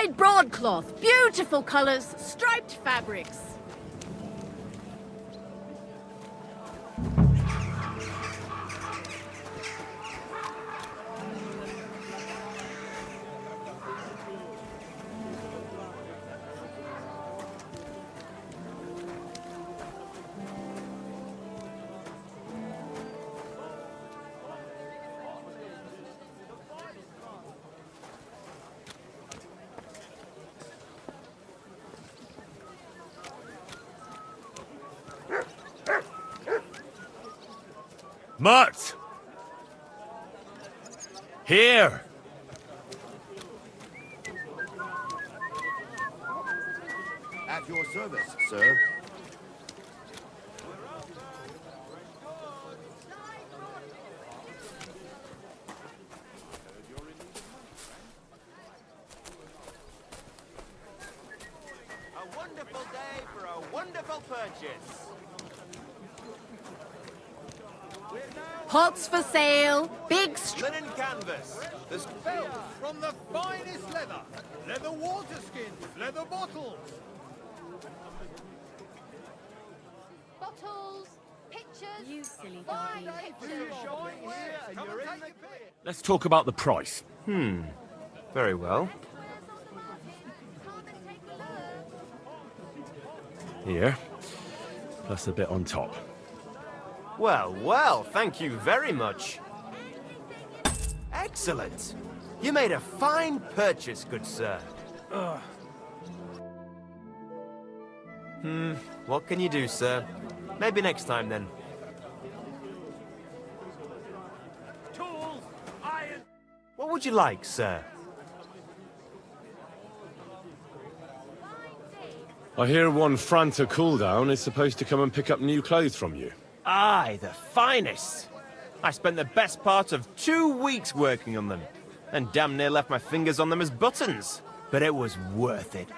Dyed broadcloth, beautiful colours, striped fabrics. Mutt! Here! At your service, sir. A wonderful day for a wonderful purchase. Pots for sale, big Linen canvas. There's Belts from the finest leather. Leather water skins, leather bottles. Bottles, pictures, You silly fine doggy. pictures. Come and take your pick. Let's talk about the price. very well. Come and take a look. Here. Plus a bit on top. Well, well, thank you very much. Excellent. You made a fine purchase, good sir. What can you do, sir? Maybe next time, then. Tools, iron. What would you like, sir? I hear one Franta cooldown is supposed to come and pick up new clothes from you. Aye, the finest. I spent the best part of 2 weeks working on them, and damn near left my fingers on them as buttons. But it was worth it.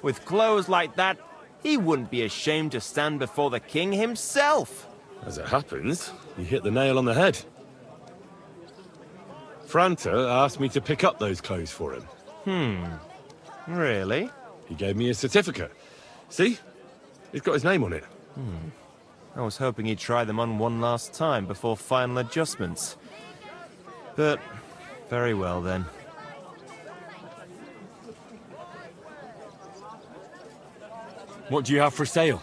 With clothes like that, he wouldn't be ashamed to stand before the king himself. As it happens, you hit the nail on the head. Franta asked me to pick up those clothes for him. Really? He gave me a certificate. See? It's got his name on it. I was hoping he'd try them on one last time before final adjustments. But, very well then. What do you have for sale?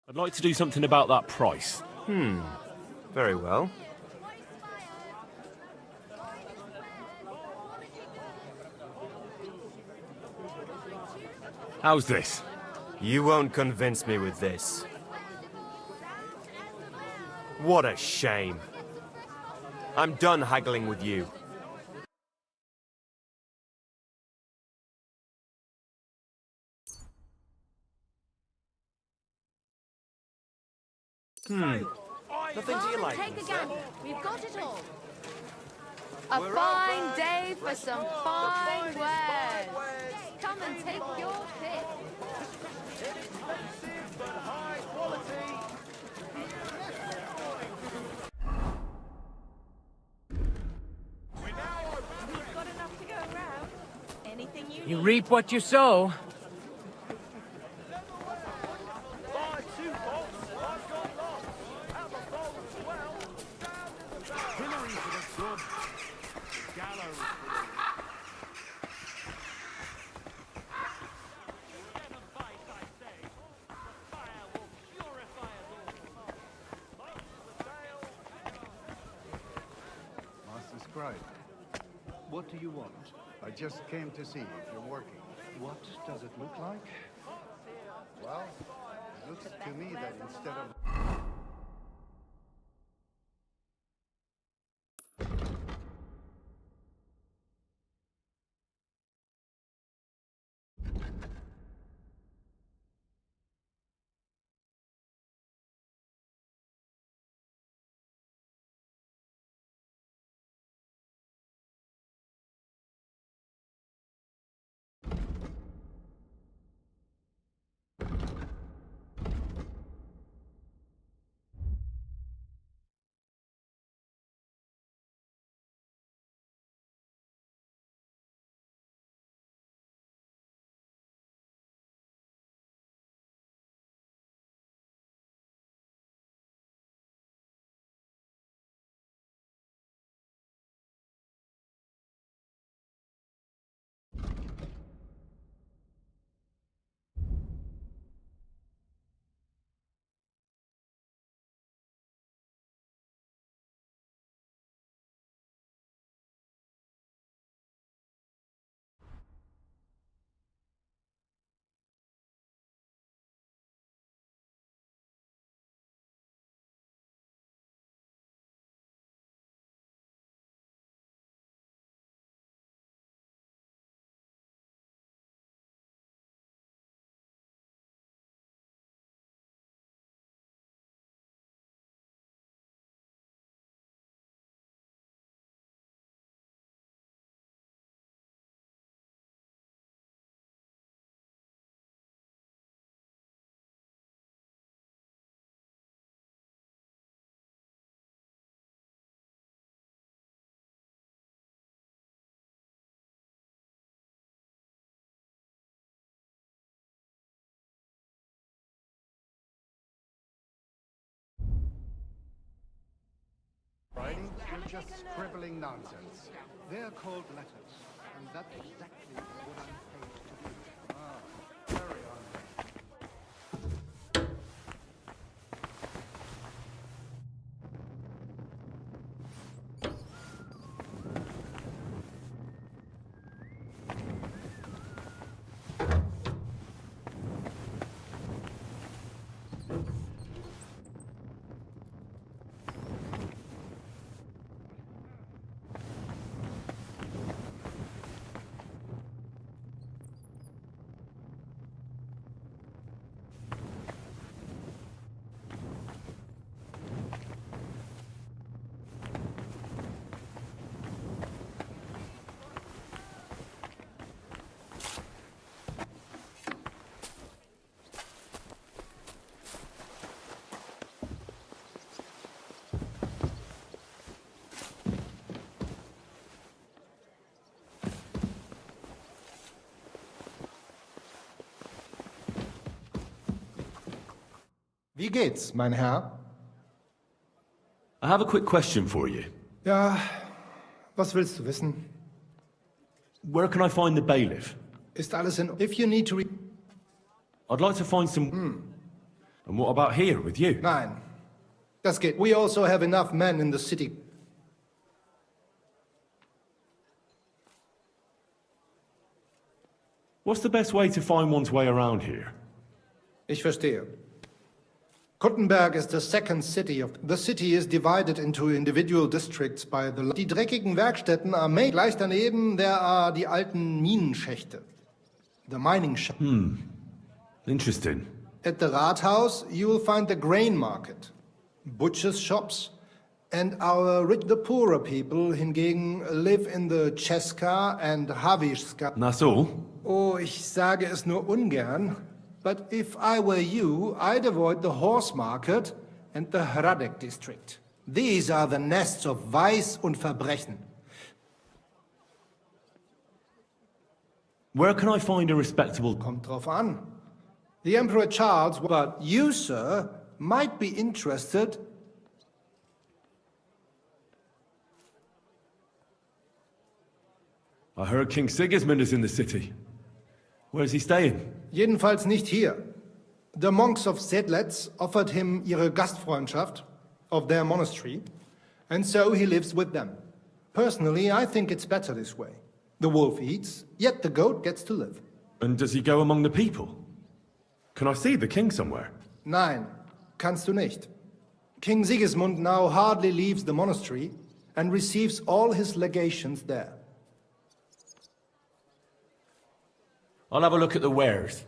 I'd like to do something about that price. Very well. How's this? You won't convince me with this. What a shame. I'm done haggling with you. Nothing to your Come and take liking, a sir? gander. We've got it all. A fine day for some fine wares. Come and take your pick. Inexpensive but high quality. We're now open. We've got enough to go around. Anything you You need. reap what you sow. Buy 2 bolts. I've got lots. Have a bowl as well. Down to the bell. Pillory for the good. Gallows for the Master Scribe, what do you want? I just came to see if you're working. What does it look like? Well, it looks to me that instead of... Writing, you're just scribbling nonsense. They're called letters, and that's exactly what I'm paid to do. Carry on. Wie geht's, mein Herr? I have a quick question for you. Ja, was willst du wissen? Where can I find the bailiff? Ist alles in... If you need to... I'd like to find some... And what about here with you? Nein. Das geht. We also have enough men in the city. What's the best way to find one's way around here? Ich verstehe. Kuttenberg is the second city of... The city is divided into individual districts by the... Die dreckigen Werkstätten are made. Gleich daneben, there are die alten Minenschächte. The mining shaft. Interesting. At the Rathaus, you will find the grain market, butchers' shops, and the poorer people hingegen live in the Czeska and Havišska. And that's all? Oh, ich sage es nur ungern, but if I were you, I'd avoid the horse market and the Hradec district. These are the nests of Vice und Verbrechen. Where can I find a respectable... Kommt drauf an. The Emperor Charles, but you, sir, might be interested. I heard King Sigismund is in the city. Where's he staying? Jedenfalls nicht hier. The monks of Sedlitz offered him ihre Gastfreundschaft of their monastery, and so he lives with them. Personally, I think it's better this way. The wolf eats, yet the goat gets to live. And does he go among the people? Can I see the king somewhere? Nein, kannst du nicht. King Sigismund now hardly leaves the monastery and receives all his legations there. I'll have a look at the wares.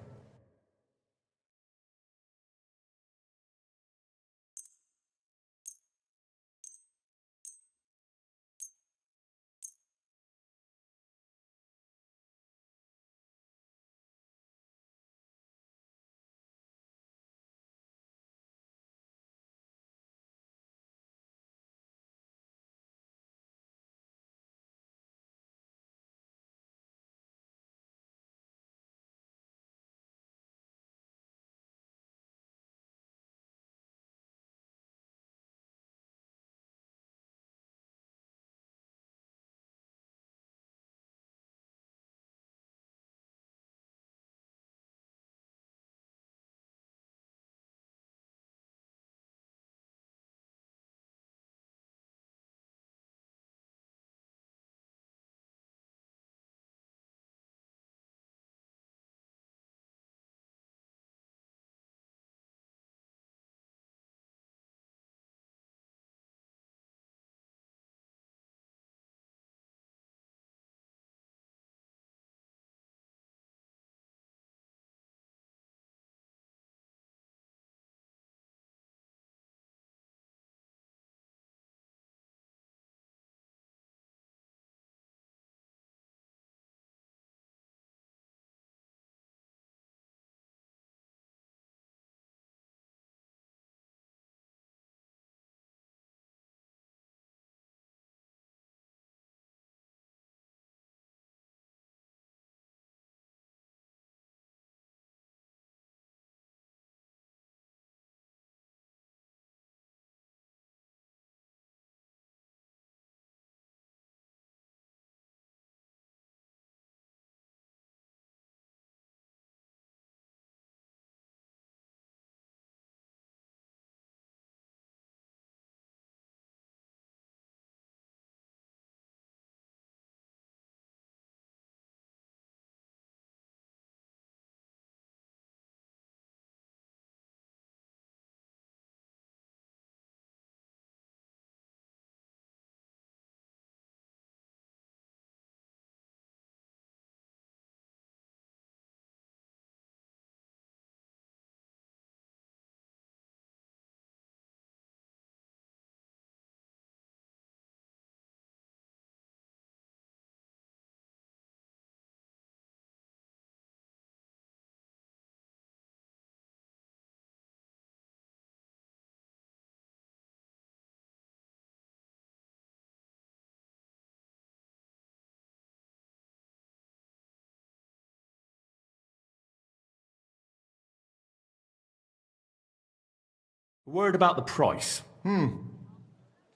Word about the price.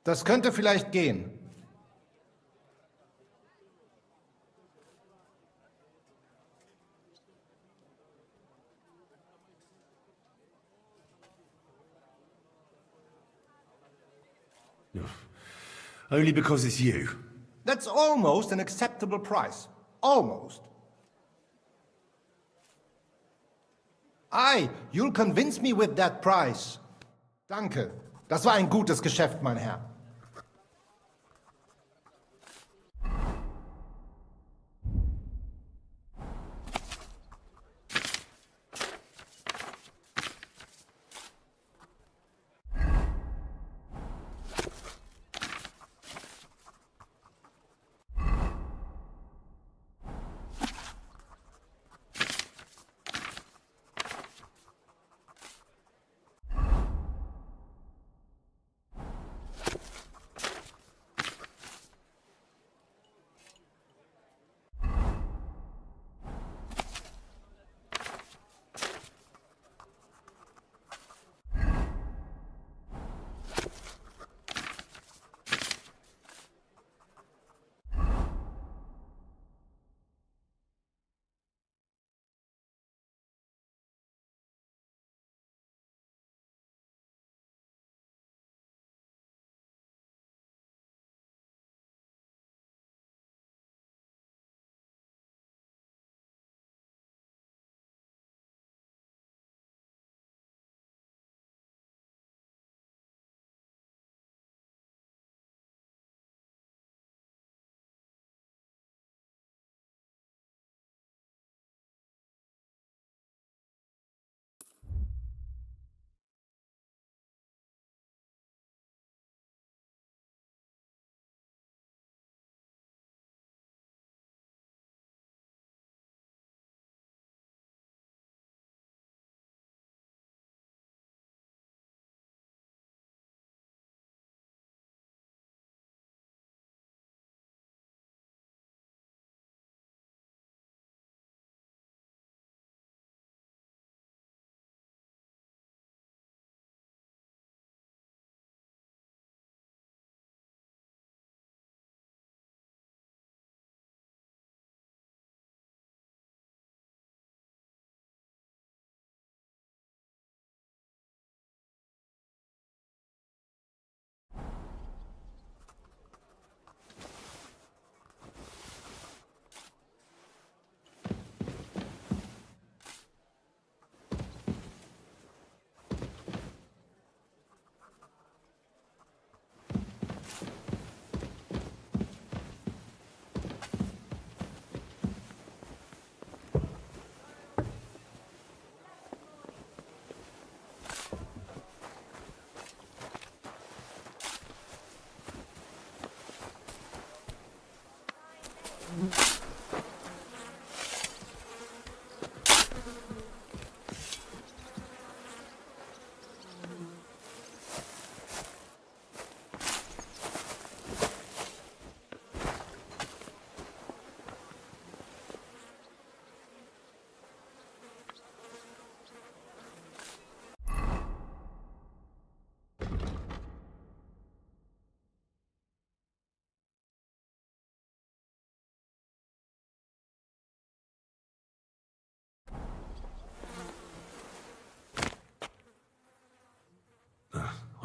Das könnte vielleicht gehen. Only because it's you. That's almost an acceptable price. Almost. Aye, you'll convince me with that price. Danke. Das war ein gutes Geschäft, mein Herr.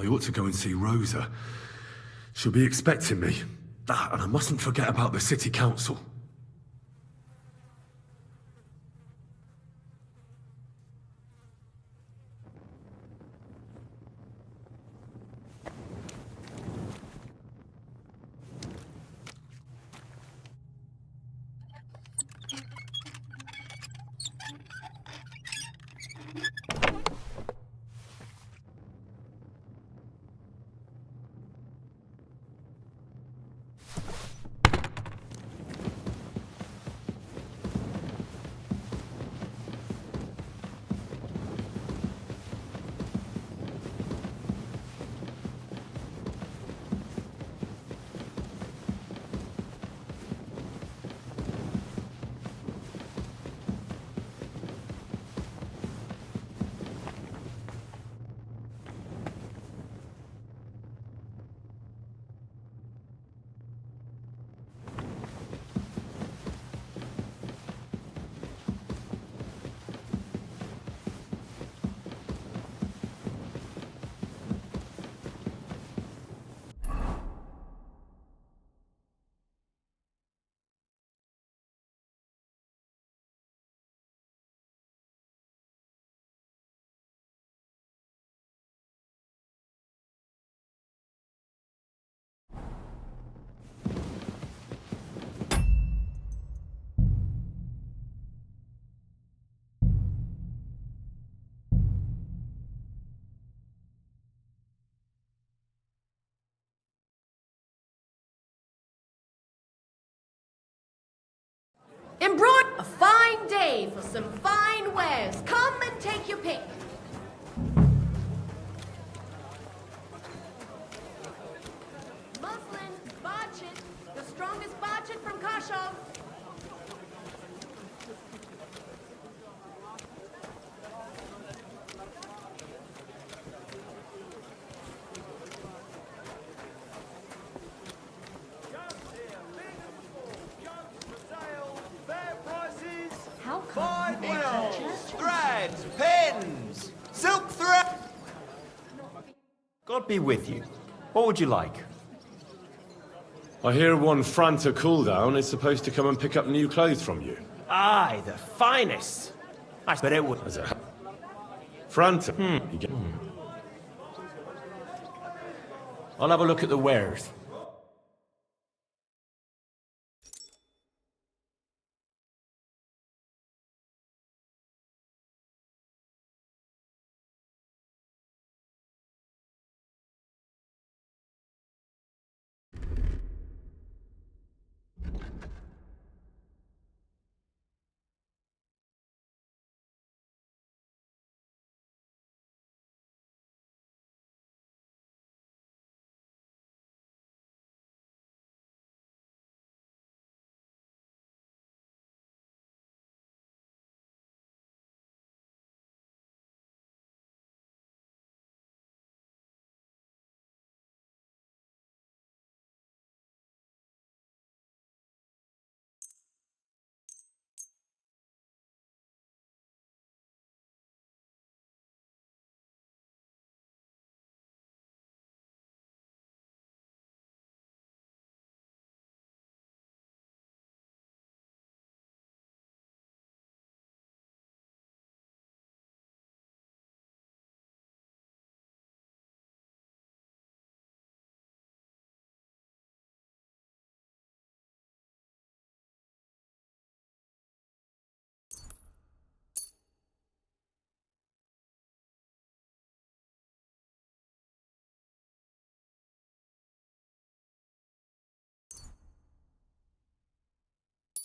I ought to go and see Rosa. She'll be expecting me. And I mustn't forget about the city council. Embroidered. A fine day for some fine wares. Come and take your pick. Muslin, Barchet, the strongest Barchet from Kashov. How come you make purchase? Threads, pins, silk thread. God be with you. What would you like? I hear one Franta cooldown is supposed to come and pick up new clothes from you. Aye, the finest. I bet it would. As a Franta. You get- I'll have a look at the wares.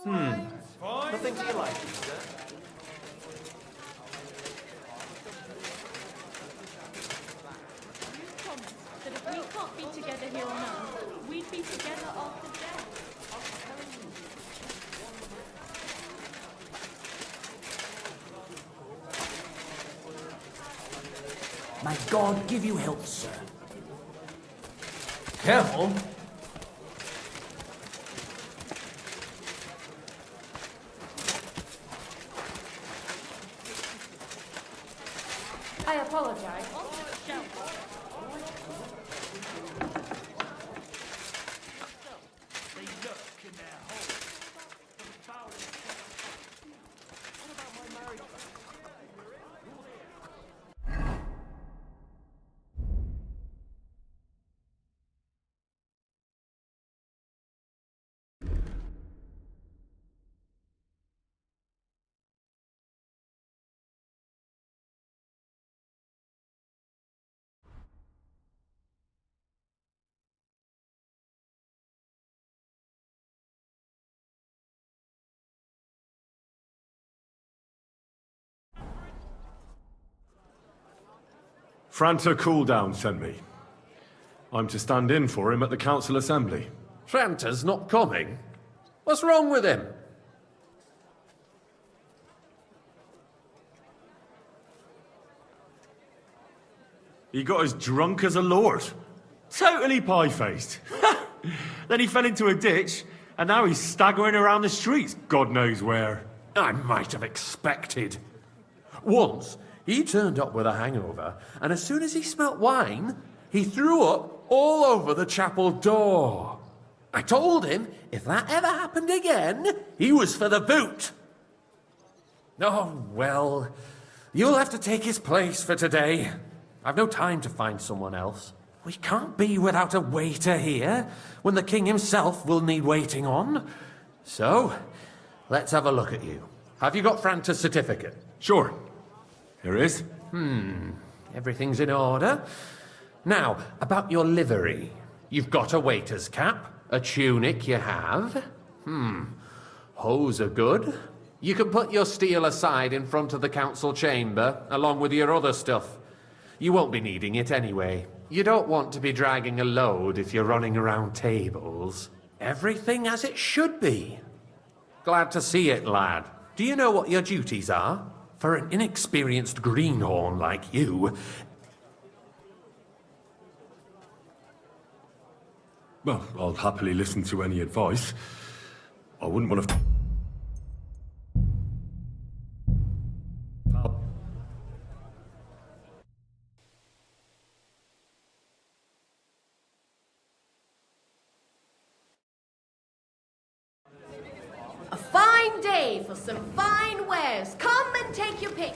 Nothing to your liking, sir. You promised that if we can't be together here on Earth, we'd be together after death. May God give you health, sir. Careful. I apologize. Franta Cooldown sent me. I'm to stand in for him at the council assembly. Tranta's not coming. What's wrong with him? He got as drunk as a lord. Totally pie-faced. Then he fell into a ditch, and now he's staggering around the streets, God knows where. I might have expected. Once, he turned up with a hangover, and as soon as he smelt wine, he threw up all over the chapel door. I told him if that ever happened again, he was for the boot. Oh, well, you'll have to take his place for today. I've no time to find someone else. We can't be without a waiter here, when the king himself will need waiting on. So, let's have a look at you. Have you got Franta's certificate? Sure. Here is. Everything's in order. Now, about your livery. You've got a waiter's cap, a tunic you have. Hoes are good. You can put your steel aside in front of the council chamber, along with your other stuff. You won't be needing it anyway. You don't want to be dragging a load if you're running around tables. Everything as it should be. Glad to see it, lad. Do you know what your duties are? For an inexperienced greenhorn like you... Well, I'll happily listen to any advice. I wouldn't want to... A fine day for some fine wares. Come and take your pick.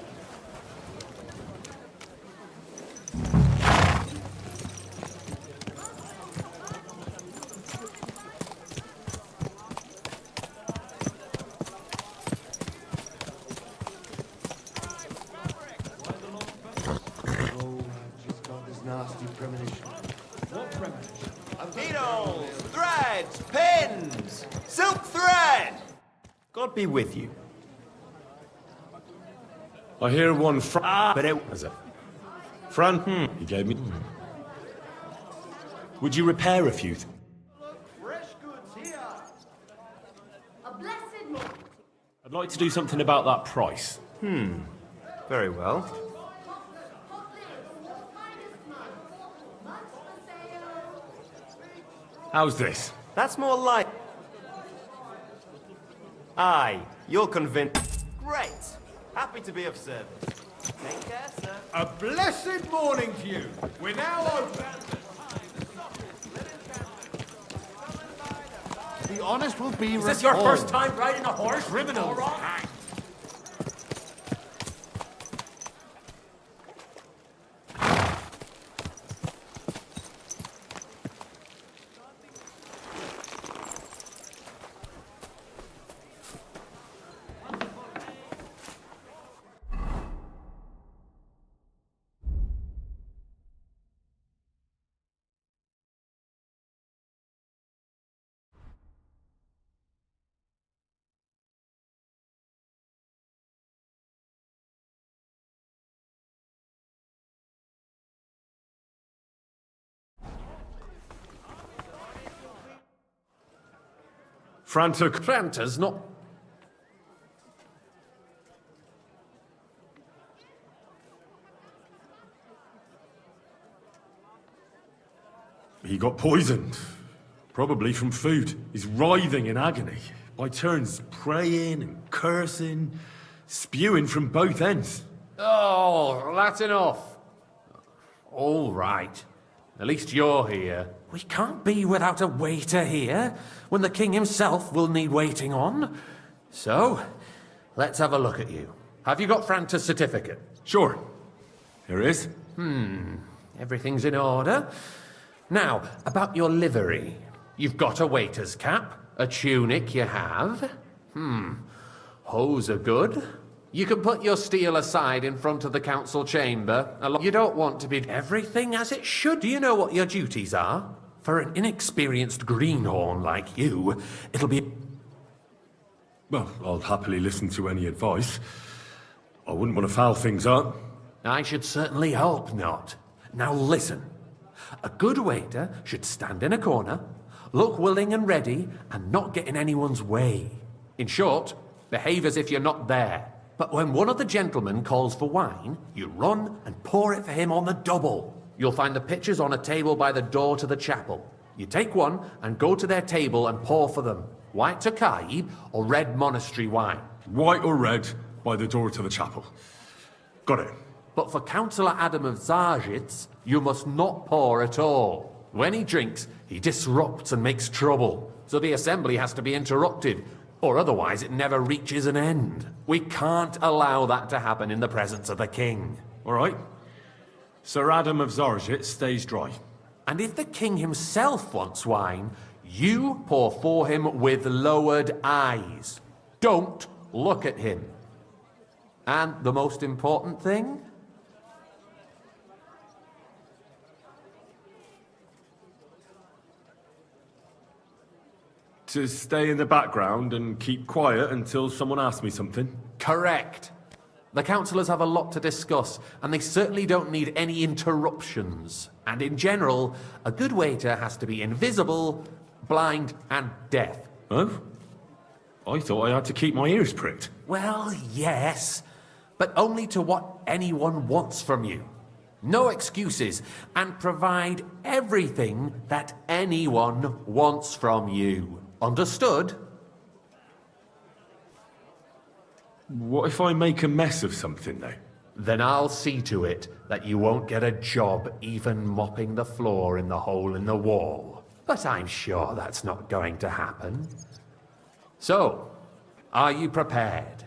Nasty premonition. What premonition? Needles, threads, pins, silk thread. God be with you. I hear one But it... Is it? Fran, he gave me... Would you repair a few things? Fresh goods here. A blessed morning. I'd like to do something about that price. Very well. How's this? That's more like... Aye, you're convinced. Great. Happy to be of service. Take care, sir. A blessed morning to you. We're now open. The honest will be Is this your first time riding a horse? Criminals. Franta's not... He got poisoned. Probably from food. He's writhing in agony. By turns, praying and cursing, spewing from both ends. Oh, that's enough. All right. At least you're here. We can't be without a waiter here, when the king himself will need waiting on. So, let's have a look at you. Have you got Franta's certificate? Sure. Here it is. Everything's in order. Now, about your livery. You've got a waiter's cap, a tunic you have. Hose are good. You can put your steel aside in front of the council chamber. You don't want to be everything as it should. Do you know what your duties are? For an inexperienced greenhorn like you, it'll be... Well, I'll happily listen to any advice. I wouldn't want to foul things up. I should certainly hope not. Now listen. A good waiter should stand in a corner, look willing and ready, and not get in anyone's way. In short, behave as if you're not there. But when one of the gentlemen calls for wine, you run and pour it for him on the double. You'll find the pitchers on a table by the door to the chapel. You take one and go to their table and pour for them. White Tokai or red monastery wine. White or red, by the door to the chapel. Got it. But for Councillor Adam of Zarzhitz, you must not pour at all. When he drinks, he disrupts and makes trouble. So the assembly has to be interrupted, or otherwise it never reaches an end. We can't allow that to happen in the presence of the king. All right. Sir Adam of Zarzhitz stays dry. And if the king himself wants wine, you pour for him with lowered eyes. Don't look at him. And the most important thing? To stay in the background and keep quiet until someone asks me something? Correct. The councillors have a lot to discuss, and they certainly don't need any interruptions. And in general, a good waiter has to be invisible, blind, and deaf. Oh? I thought I had to keep my ears pricked. Well, yes, but only to what anyone wants from you. No excuses, and provide everything that anyone wants from you. Understood? What if I make a mess of something, though? Then I'll see to it that you won't get a job even mopping the floor in the hole in the wall. But I'm sure that's not going to happen. So, are you prepared?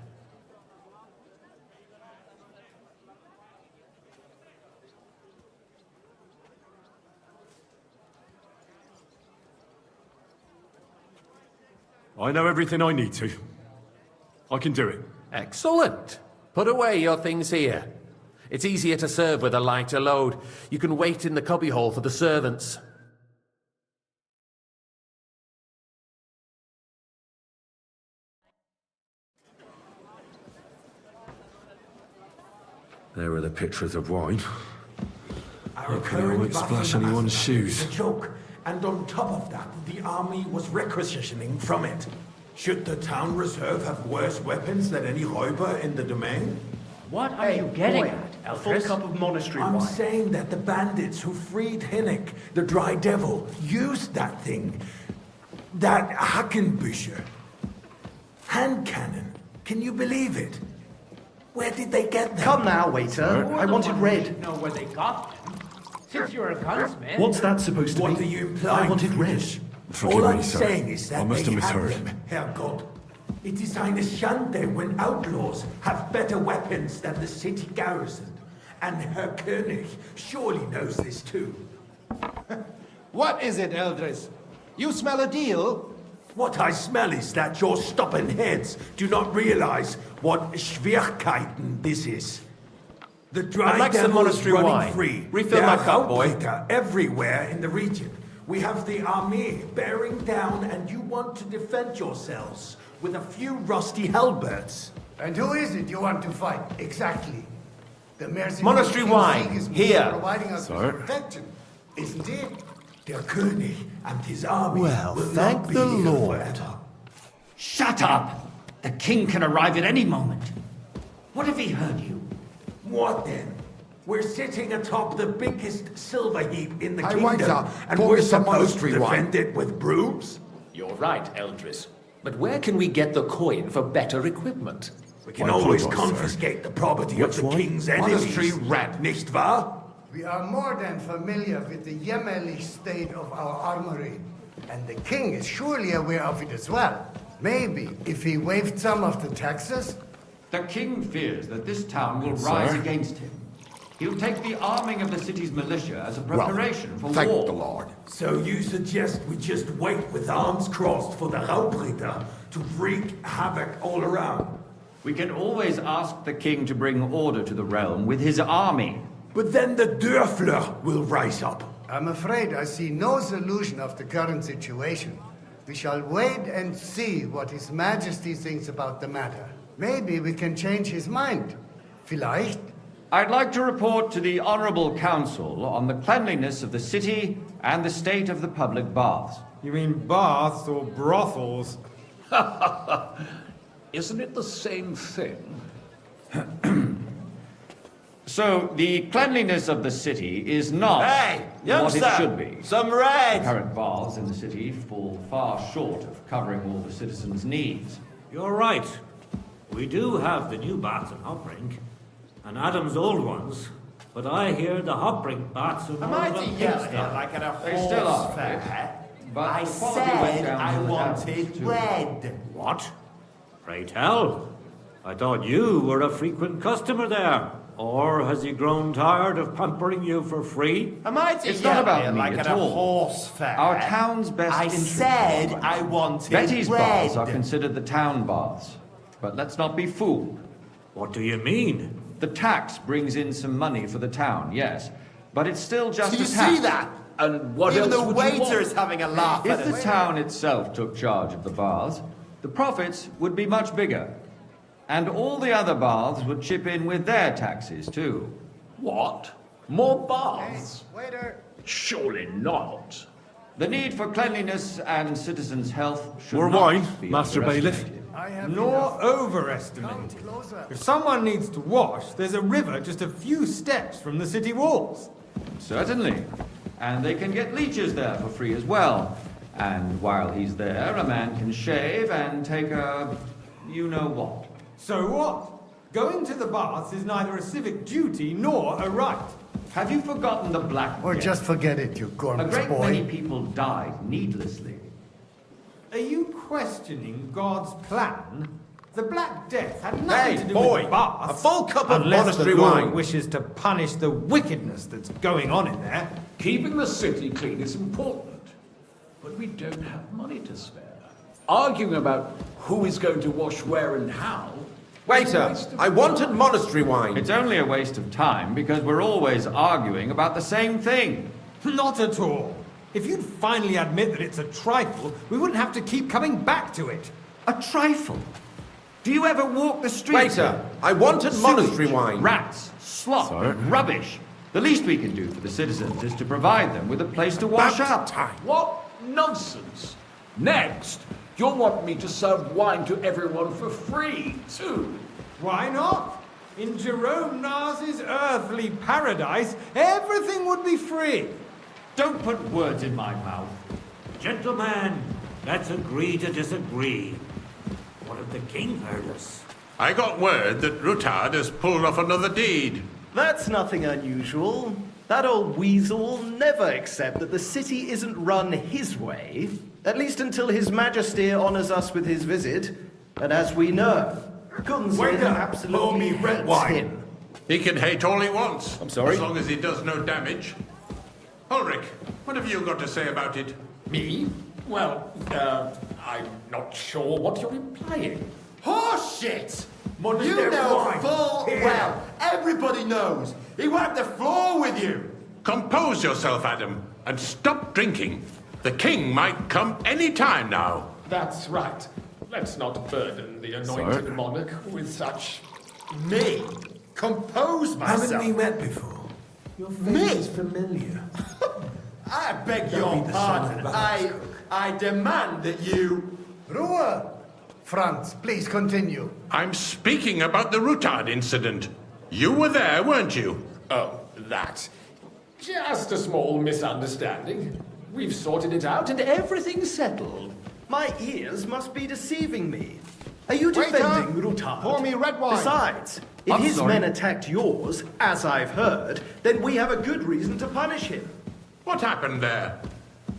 I know everything I need to. I can do it. Excellent. Put away your things here. It's easier to serve with a lighter load. You can wait in the cubbyhole for the servants. There are the pictures of wine. Our Hopefully I won't splash anyone's shoes. A joke, and on top of that, the army was requisitioning from it. Should the town reserve have worse weapons than any Räuber in the domain? What are you getting at, A full Elfris? cup of monastery I'm wine. saying that the bandits who freed Hinnick, the Dry Devil, used that thing. That Hackenbücher. Hand cannon. Can you believe it? Where did they get them? Come now, waiter. I wanted red. Know where they got them. Since you're a gunsmith. What's that supposed to What be? are you implying? I wanted red. Forgive All me, I'm sir. saying is that I must they have have misheard. them, Herrgott. It is eine Schande when outlaws have better weapons than the city garrison. And Herr König surely knows this too. What is it, Eldris? You smell a deal? What I smell is that your stubborn heads do not realize what Schwierigkeiten this is. The Dry I'd like some Devil is monastery running wine. free. Refill There my are cup, boy. Outbreaker everywhere in the region. We have the army bearing down, and you want to defend yourselves with a few rusty halberds. And who is it you want to fight, exactly? The mercenary Monastery King wine, Sigismund here. providing us Sir? with protection, isn't it? Der König and his army Well, will thank not be the here Lord. forever. Shut up! The king can arrive at any moment. What if he heard you? What then? We're sitting atop the biggest silver heap in the Hey, kingdom, waiter, and pour we're me some supposed to monastery wine. defend it with brooms? You're right, Eldris. But where can we get the coin for better equipment? We can I always apologize, sir. confiscate the property of Which the one? king's enemies. Monastery red. Nicht wahr? We are more than familiar with the jämmerlich state of our armory, and the king is surely aware of it as well. Maybe if he waived some of the taxes. The king fears that this town will rise against him. He'll take the arming of the city's militia as a preparation for Thank war. the Lord. So you suggest we just wait with arms crossed for the Raubritter to wreak havoc all around? We can always ask the king to bring order to the realm with his army. But then the Dörfler will rise up. I'm afraid I see no solution of the current situation. We shall wait and see what His Majesty thinks about the matter. Maybe we can change his mind. Vielleicht? I'd like to report to the Honorable Council on the cleanliness of the city and the state of the public baths. You mean baths or brothels? Isn't it the same thing? So, the cleanliness of the city is not Hey, what youngster! it should be. Some red! Current baths in the city fall far short of covering all the citizens' needs. You're right. We do have the new baths in Hopbrink, and Adam's old ones, but I hear the Hopbrink baths are more of a pigsty. like at a They still are. But the quality went down to the depths, too. red. What? Pray tell. I thought you were a frequent customer there. Or has he grown tired of pampering you for free? It's not about me at all. Our town's best interest. I wanted Betty's baths are considered the town baths. But let's not be fooled. What do you mean? The tax brings in some money for the town, yes. But it's still just Do you a tax. see that? And what Even else the would you waiter's want? having a laugh at If the us. town itself took charge of the baths, the profits would be much bigger. And all the other baths would chip in with their taxes too. What? More baths? Waiter! Surely not. The need for cleanliness and citizens' health should More not wine, be Master Bailiff. underestimated. I have Nor enough. overestimated. If someone needs to wash, there's a river just a few steps from the city walls. Certainly. And they can get leeches there for free as well. And while he's there, a man can shave and take a... you-know-what. So what? Going to the baths is neither a civic duty nor a right. Have you forgotten the Black Or Death? just forget it, you A gormless great many boy. people died needlessly. Are you questioning God's plan? The Black Death had nothing to do with baths. a full cup of unless monastery the Lord wine. wishes to punish the wickedness that's going on in there. Keeping the city clean is important, but we don't have money to spare. Arguing about who is going to wash where and how... Waiter, I wanted monastery wine. It's only a waste of time because we're always arguing about the same thing. Not at all. If you'd finally admit that it's a trifle, we wouldn't have to keep coming back to it. A trifle? Do you ever walk the streets? Waiter, I wanted monastery wine. Rats, slop, rubbish. The least we can do for the citizens is to provide them with a place to wash up. What nonsense! Next, you'll want me to serve wine to everyone for free, too. Why not? In Jerome Nas's earthly paradise, everything would be free. Don't put words in my mouth. Gentlemen, let's agree to disagree. What if the king heard us? I got word that Rutard has pulled off another deed. That's nothing unusual. That old weasel will never accept that the city isn't run his way, at least until His Majesty honors us with his visit. And as we know, Gunslinger Waiter, absolutely pour me red hates wine. him. He can hate all he wants. I'm sorry? As long as he does no damage. Ulrich, what have you got to say about it? Me? Well, I'm not sure what you're implying. Horseshit! Monastery You know wine. full Here. well, everybody knows. He wiped the floor with you. Compose yourself, Adam, and stop drinking. The king might come any time now. That's right. Let's not burden the anointed monarch with such... Me? Compose myself? Haven't we met before? Your face is familiar. I beg Don't your be the son pardon. of Bastard. I demand that you... Ruhe! Franz, please continue. I'm speaking about the Rutard incident. You were there, weren't you? Oh, that. Just a small misunderstanding. We've sorted it out and everything's settled. My ears must be deceiving me. Are you defending Rutard? pour me red wine. Besides, if I'm his sorry. men attacked yours, as I've heard, then we have a good reason to punish him. What happened there?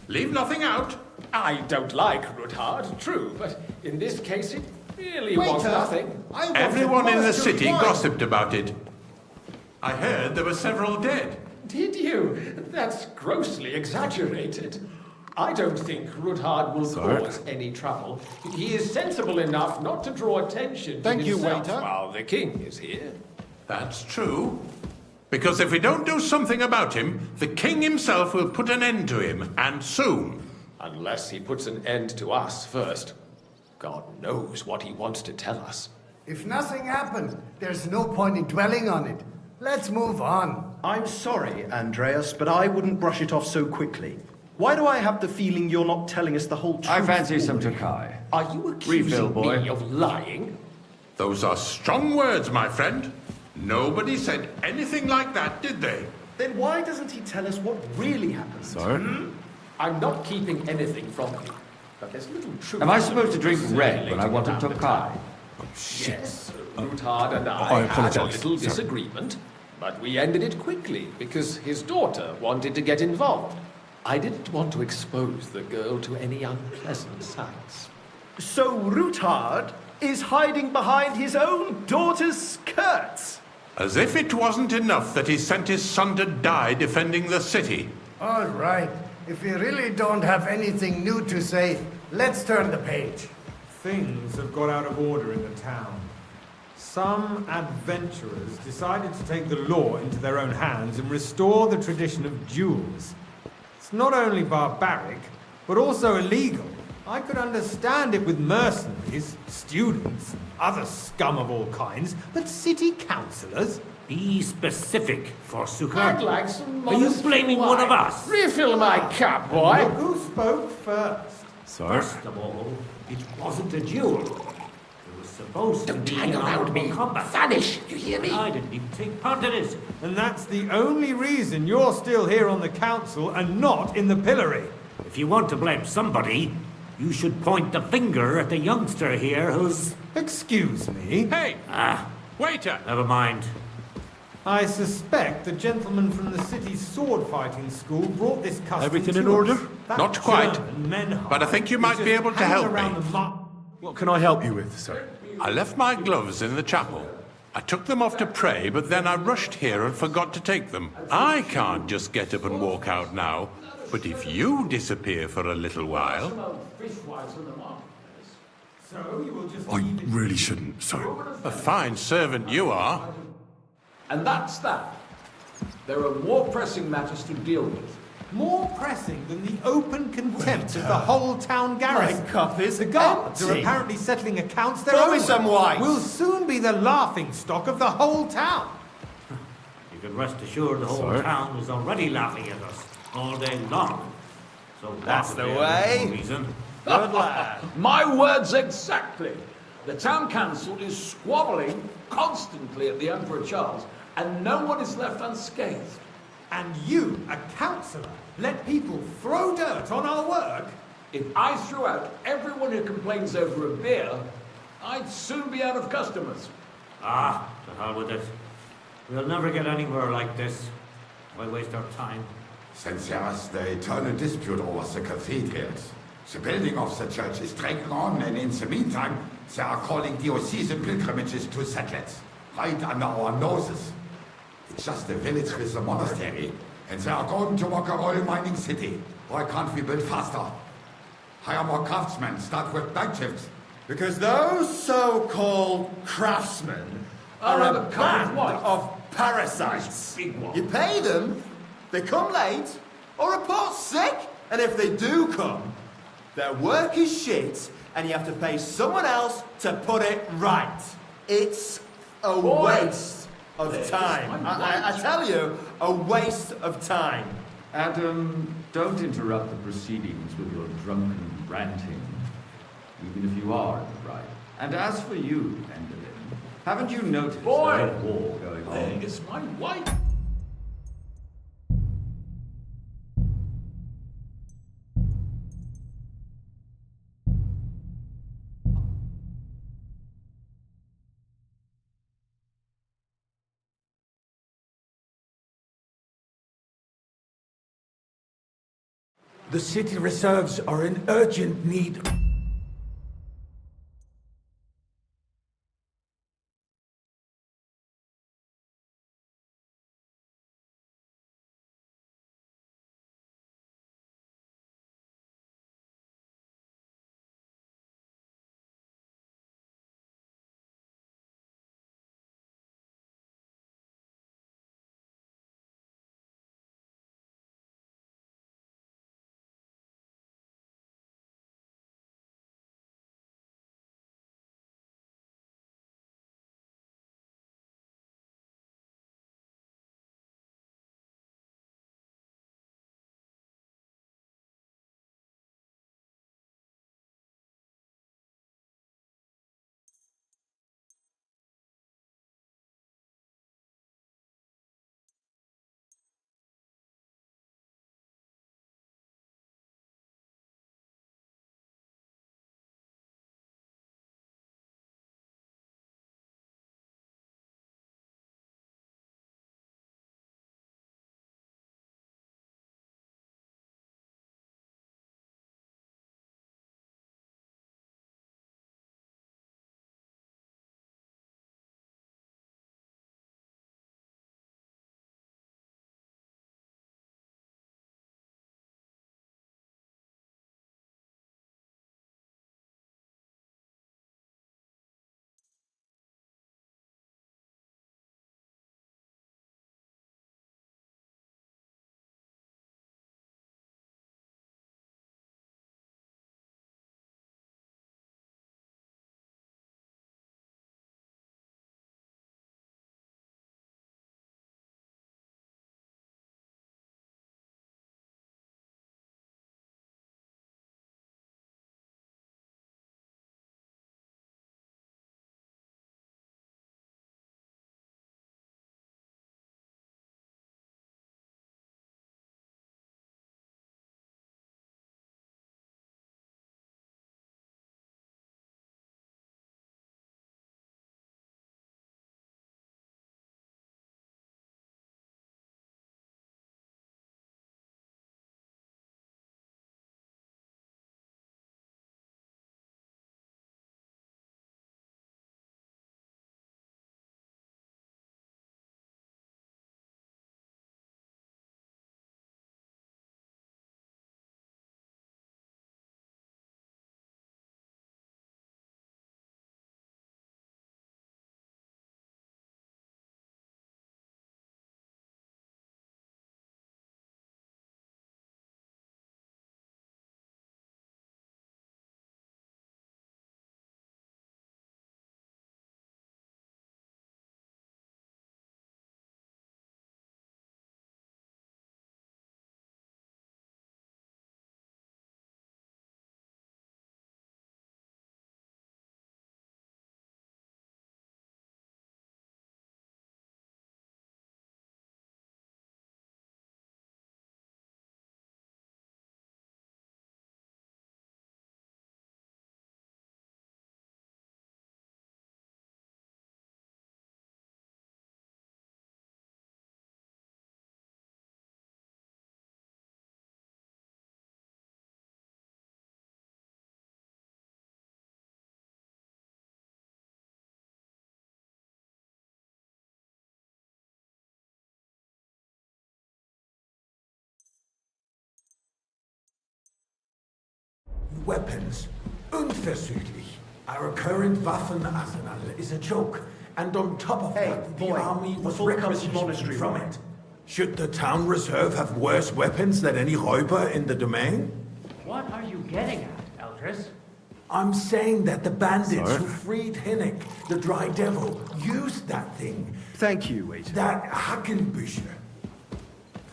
Leave nothing out. I don't like Rutard, true, but in this case it really was nothing. Everyone in the city gossiped about it. I heard there were several dead. Did you? That's grossly exaggerated. I don't think Rutard will cause any trouble. He is sensible enough not to draw attention to himself while the king is here. That's true. Because if we don't do something about him, the king himself will put an end to him, and soon. Unless he puts an end to us first. God knows what he wants to tell us. If nothing happened, there's no point in dwelling on it. Let's move on. I'm sorry, Andreas, but I wouldn't brush it off so quickly. Why do I have the feeling you're not telling us the whole truth? I fancy some Ulrich? Tokai. Are you Refill, accusing boy. me of lying? Those are strong words, my friend. Nobody said anything like that, did they? Then why doesn't he tell us what really happened? I'm not keeping anything from you. But there's little truth. Am I supposed to drink red when I want a Tokai? Yes, Rutard and I had a little disagreement, but we ended it quickly because his daughter wanted to get involved. I didn't want to expose the girl to any unpleasant sights. So Rutard is hiding behind his own daughter's skirts. As if it wasn't enough that he sent his son to die defending the city. All right. If we really don't have anything new to say, let's turn the page. Things have got out of order in the town. Some adventurers decided to take the law into their own hands and restore the tradition of duels. It's not only barbaric, but also illegal. I could understand it with mercenaries, students, and other scum of all kinds, but city councillors? Be specific, Forsooker. I'd like some Are you modest blaming wine. one of us? Refill my cup, boy. Look who spoke first. Sir? First of all, it wasn't a duel. It was supposed to Don't be hang an around honorable me. combat. Vanish, you hear me? I didn't even take part in it. And that's the only reason you're still here on the council and not in the pillory. If you want to blame somebody, you should point the finger at the youngster here who's... Excuse me? Hey! Ah, Waiter! never mind. I suspect the gentleman from the city's sword fighting school brought this custom Everything to in order? us. That Not quite. German Menhard But I think you might is be just able to hanging help around me. the What can I help you with, sir? I left my gloves in the chapel. I took them off to pray, but then I rushed here and forgot to take them. I can't just get up and walk out now. But if you disappear for a little while... So you will just I really shouldn't, sir. A fine servant you are. And that's that. There are more pressing matters to deal with. more pressing than the open contempt of the whole town garrison. My cup is The guards are empty. apparently settling accounts their Throw own me way. some wine. We'll soon be the laughing stock of the whole town. You can rest assured the whole Sorry? town is already laughing at us all day long. So That's what the if way. there's no reason? Good lad. My words exactly. The town council is squabbling constantly at the Emperor Charles, and no one is left unscathed. And you, a councillor, let people throw dirt on our work? If I threw out everyone who complains over a beer, I'd soon be out of customers. Ah, to hell with it. We'll never get anywhere like this. Why waste our time? Since there is the eternal dispute over the cathedrals, the building of the church is dragging on, and in the meantime, they are calling diocesan pilgrimages to settlers, right under our noses. It's just a village with a monastery, and they are going to work a oil mining city. Why can't we build faster? Hire more craftsmen, start with night shifts. Because those so-called craftsmen I'll are have a a cup of band wine. of parasites. Big one. You pay them, they come late, or report sick, and if they do come, their work is shit, and you have to pay someone else to put it right. It's a waste of time. I tell you, a waste of time. Adam, don't interrupt the proceedings with your drunken ranting, even if you are in the right. And as for you, Endelin, haven't you noticed Boy! there's a war going on? It's my wife. The city reserves are in urgent need weapons. Unversüglich. Our current Waffenarsenal is a joke. And on top of that, the army was requisitioned from it. Should the town reserve have worse weapons than any Räuber in the domain? What are you getting at, Eldris? I'm saying that the bandits who freed Hinnick, the Dry Devil, used that thing. Thank you, waiter. That Hackenbücher.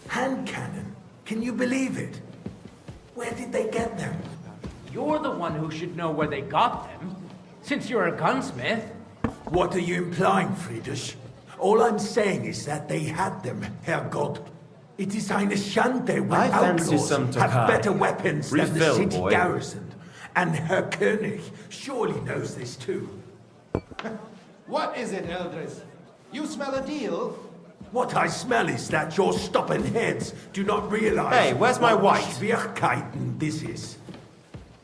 Hand cannon. Can you believe it? Where did they get them? You're the one who should know where they got them, since you're a gunsmith. What are you implying, Friedrich? All I'm saying is that they had them, Herrgott. It is eine Schande when I fancy outlaws some have Tokai. better weapons than the Refill, city boy. garrison. And Herr König surely knows this too. What is it, Eldris? You smell a deal? What I smell is that your stubborn heads do not realize... Hey, where's my what white? Schwierigkeiten this is.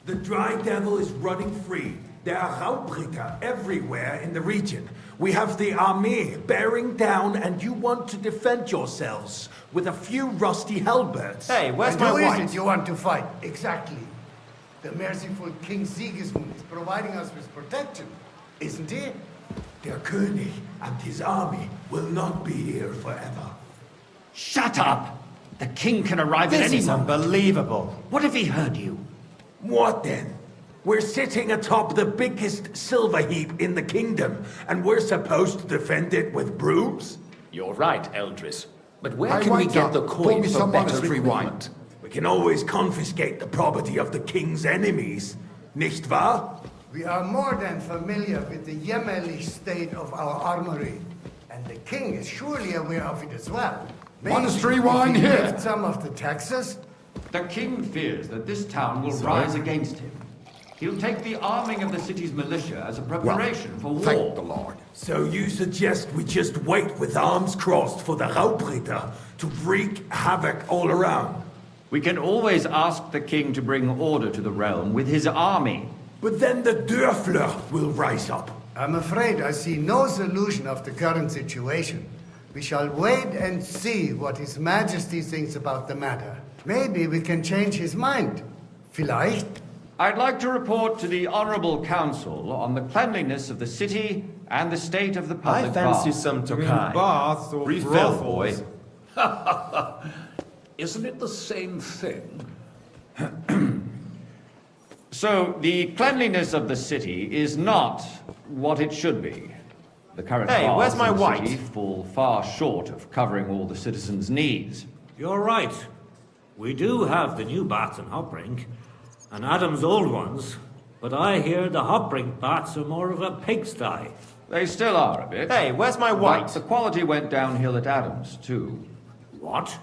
The Dry Devil is running free. There are Raubritter everywhere in the region. We have the army bearing down, and you want to defend yourselves with a few rusty halberds. Hey, where's And my who is white? it you want to fight? Exactly. The merciful King Sigismund is providing us with protection, isn't he? Der König and his army will not be here forever. Shut up! The king can arrive at This any is moment. unbelievable. What if he heard you? What then? We're sitting atop the biggest silver heap in the kingdom, and we're supposed to defend it with brooms? You're right, Eldris. But where I can we want get to the pour coin me for some better monastery equipment? We can always confiscate the property of the king's enemies, nicht wahr? We are more than familiar with the jämmerlich state of our armory. And the king is surely aware of it as well. Maybe Monastery if wine he here. lift some of the taxes? The king fears that this town will rise against him. He'll take the arming of the city's militia as a preparation for war. Thank the Lord. So you suggest we just wait with arms crossed for the Raubritter to wreak havoc all around? We can always ask the king to bring order to the realm with his army. But then the Dörfler will rise up. I'm afraid I see no solution of the current situation. We shall wait and see what His Majesty thinks about the matter. Maybe we can change his mind. Vielleicht? I'd like to report to the Honorable Council on the cleanliness of the city and the state of the public I fancy baths. some You mean Tokai. baths or Refill, boy. brothels? Isn't it the same thing? So, the cleanliness of the city is not what it should be. The current Hey, baths where's my in the white? city fall far short of covering all the citizens' needs. You're right. We do have the new baths in Hoprink, and Adam's old ones, but I hear the Hoprink baths are more of a pigsty. They still are a bit. Hey, where's my But white? the quality went downhill at Adams, too. What?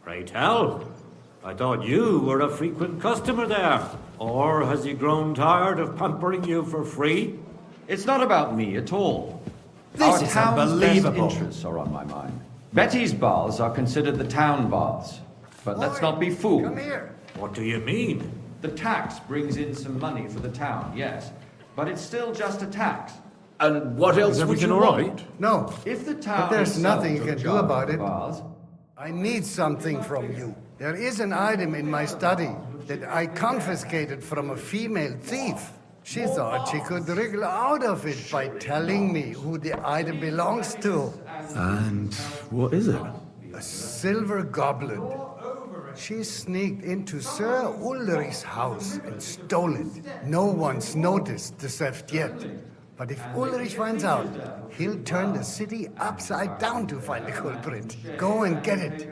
Pray tell. I thought you were a frequent customer there. Or has he grown tired of pampering you for free? It's not about me at all. This Our is town's unbelievable. best interests are on my mind. Betty's baths are considered the town baths. But let's not be fooled. Come here. What do you mean? The tax brings in some money for the town, yes. But it's still just a tax. And what else would you want? No. If the town But there's itself nothing you took can do charge of about the it. baths, I need something from you. There is an item in my study that I confiscated from a female thief. She thought she could wriggle out of it by telling me who the item belongs to. And what is it? A silver goblet. She sneaked into Sir Ulrich's house and stole it. No one's noticed the theft yet. But if Ulrich finds out, he'll turn the city upside down to find the culprit. Go and get it.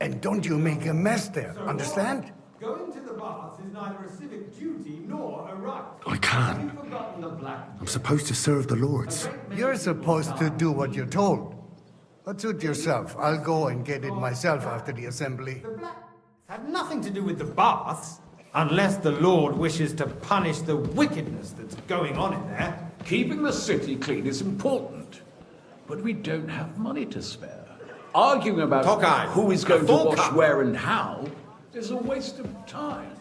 And don't you make a mess there, understand? Going to the baths is neither a civic duty nor a right. I can't. I'm supposed to serve the lords. You're supposed to do what you're told. But suit yourself. I'll go and get it myself after the assembly. It's had nothing to do with the baths, unless the Lord wishes to punish the wickedness that's going on in there. Keeping the city clean is important, but we don't have money to spare. Arguing about Tokai, who is a going to full wash cup. where and how is a waste of time.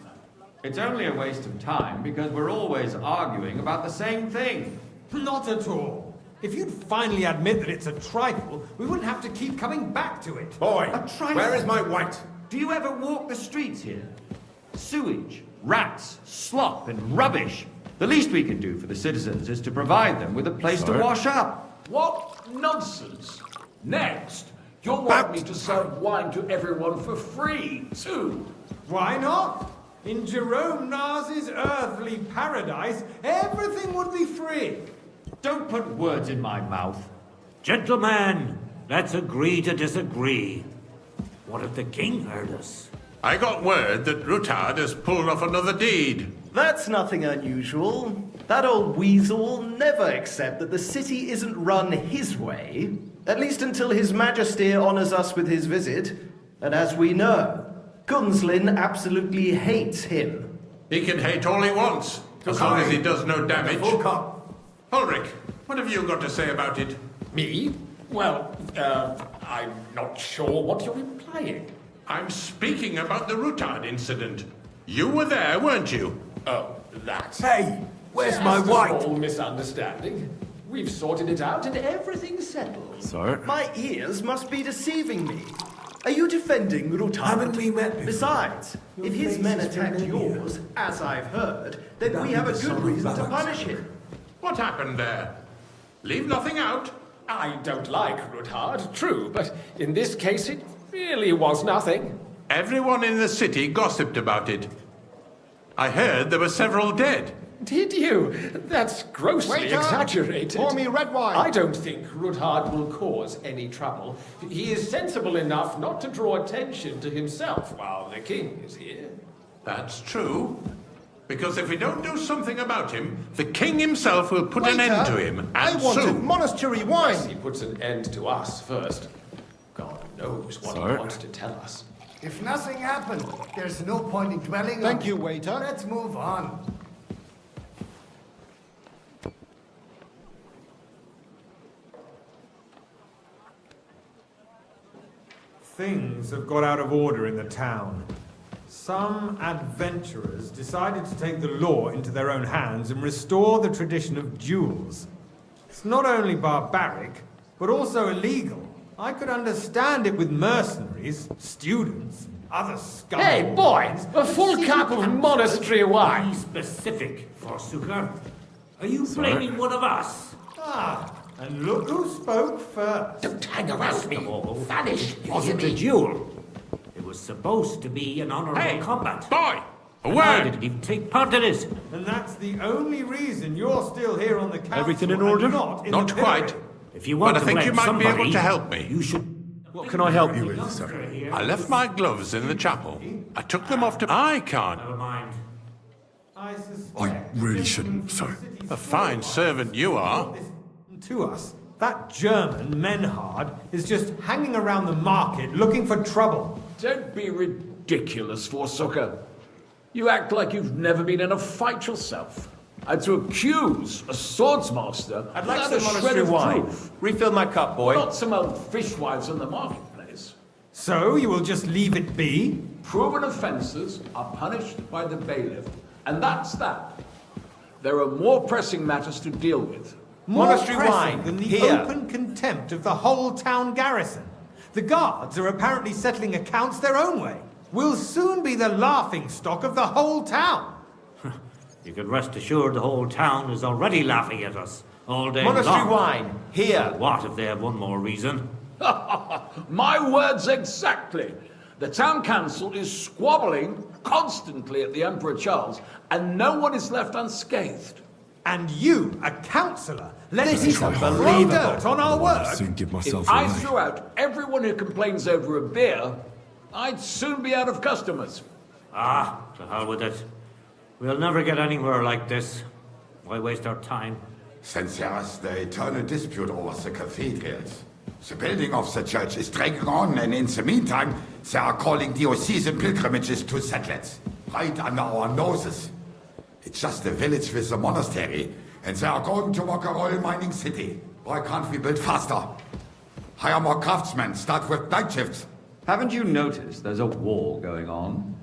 it's only a waste of time because we're always arguing about the same thing. Not at all. If you'd finally admit that it's a trifle, we wouldn't have to keep coming back to it. Boy, A trifle. where is my white? Do you ever walk the streets here? Sewage, Rats, slop, and rubbish. The least we can do for the citizens is to provide them with a place to wash up. What nonsense! Next, you'll want me to serve wine to everyone for free, too. Why not? In Jerome Nas's earthly paradise, everything would be free. Don't put words in my mouth. Gentlemen, let's agree to disagree. What if the king heard us? I got word that Rutard has pulled off another deed. That's nothing unusual. That old weasel will never accept that the city isn't run his way, at least until His Majesty honors us with his visit. And as we know, Gunslin absolutely hates him. He can hate all he wants, as long as he does no damage. Ulrich, what have you got to say about it? Me? Well, I'm not sure what you're implying. I'm speaking about the Rutard incident. You were there, weren't you? Oh, that. Hey, where's Just my a wife? small misunderstanding. We've sorted it out and everything's settled. Sir? My ears must be deceiving me. Are you defending Rutard? Haven't we met before? Besides, if his men attacked yours, as I've heard, then we have a good reason to punish him. What happened there? Leave nothing out. I don't like Rutard, true, but in this case it really was nothing. Everyone in the city gossiped about it. I heard there were several dead. Did you? That's grossly exaggerated. Pour me red wine. I don't think Rutard will cause any trouble. He is sensible enough not to draw attention to himself while the king is here. That's true. Because if we don't do something about him, the king himself will put an end to him, and I wanted soon. monastery Unless wine. he puts an end to us first. God knows what he wants to tell us. If nothing happened, there's no point in dwelling on Thank it. you, waiter. Let's move on. Things have got out of order in the town. Some adventurers decided to take the law into their own hands and restore the tradition of duels. It's not only barbaric, but also illegal. I could understand it with mercenaries, students, and other scum. Hey, boy! A full cup of monastery wine! Be specific, Forsooker. Are you blaming one of us? Ah, and look who spoke first. Don't hang around me! Vanish! It wasn't a duel. It was supposed to be an honorable combat. Boy! A And I word! didn't even take part in it. And that's the only reason you're still here on the council. Everything in and order? Not in Not the quite. pillory. If you want But I to think blame you might somebody, be able to help me. You should. What can I help you with, sir? I left my gloves in the chapel. I took them off to... I can't. Never mind. I really shouldn't, sir. A fine servant you are. To us, that German Menhard is just hanging around the market looking for trouble. Don't be ridiculous, Forsooker. You act like you've never been in a fight yourself. And to accuse a swordsmaster I'd like without some a shred monastery of wine. proof. Refill my cup, boy. Not some old fishwives in the marketplace. So you will just leave it be? Proven offences are punished by the bailiff. And that's that. There are more pressing matters to deal with. More Monastery pressing wine, than the here. open contempt of the whole town garrison. The guards are apparently settling accounts their own way. We'll soon be the laughing stock of the whole town. You can rest assured the whole town is already laughing at us all day Monastery long. wine, here. What if they have one more reason? My words exactly. The town council is squabbling constantly at the Emperor Charles, and no one is left unscathed. And you, a councillor, let This me is throw unbelievable. dirt on our work. Soon give myself If I away. threw out everyone who complains over a beer, I'd soon be out of customers. Ah, to hell with it. We'll never get anywhere like this. Why waste our time? Since there's the eternal dispute over the cathedrals, the building of the church is dragging on, and in the meantime, they are calling diocesan pilgrimages to settlers, right under our noses. It's just a village with a monastery, and they are going to work a oil mining city. Why can't we build faster? Hire more craftsmen, start with night shifts. Haven't you noticed there's a war going on?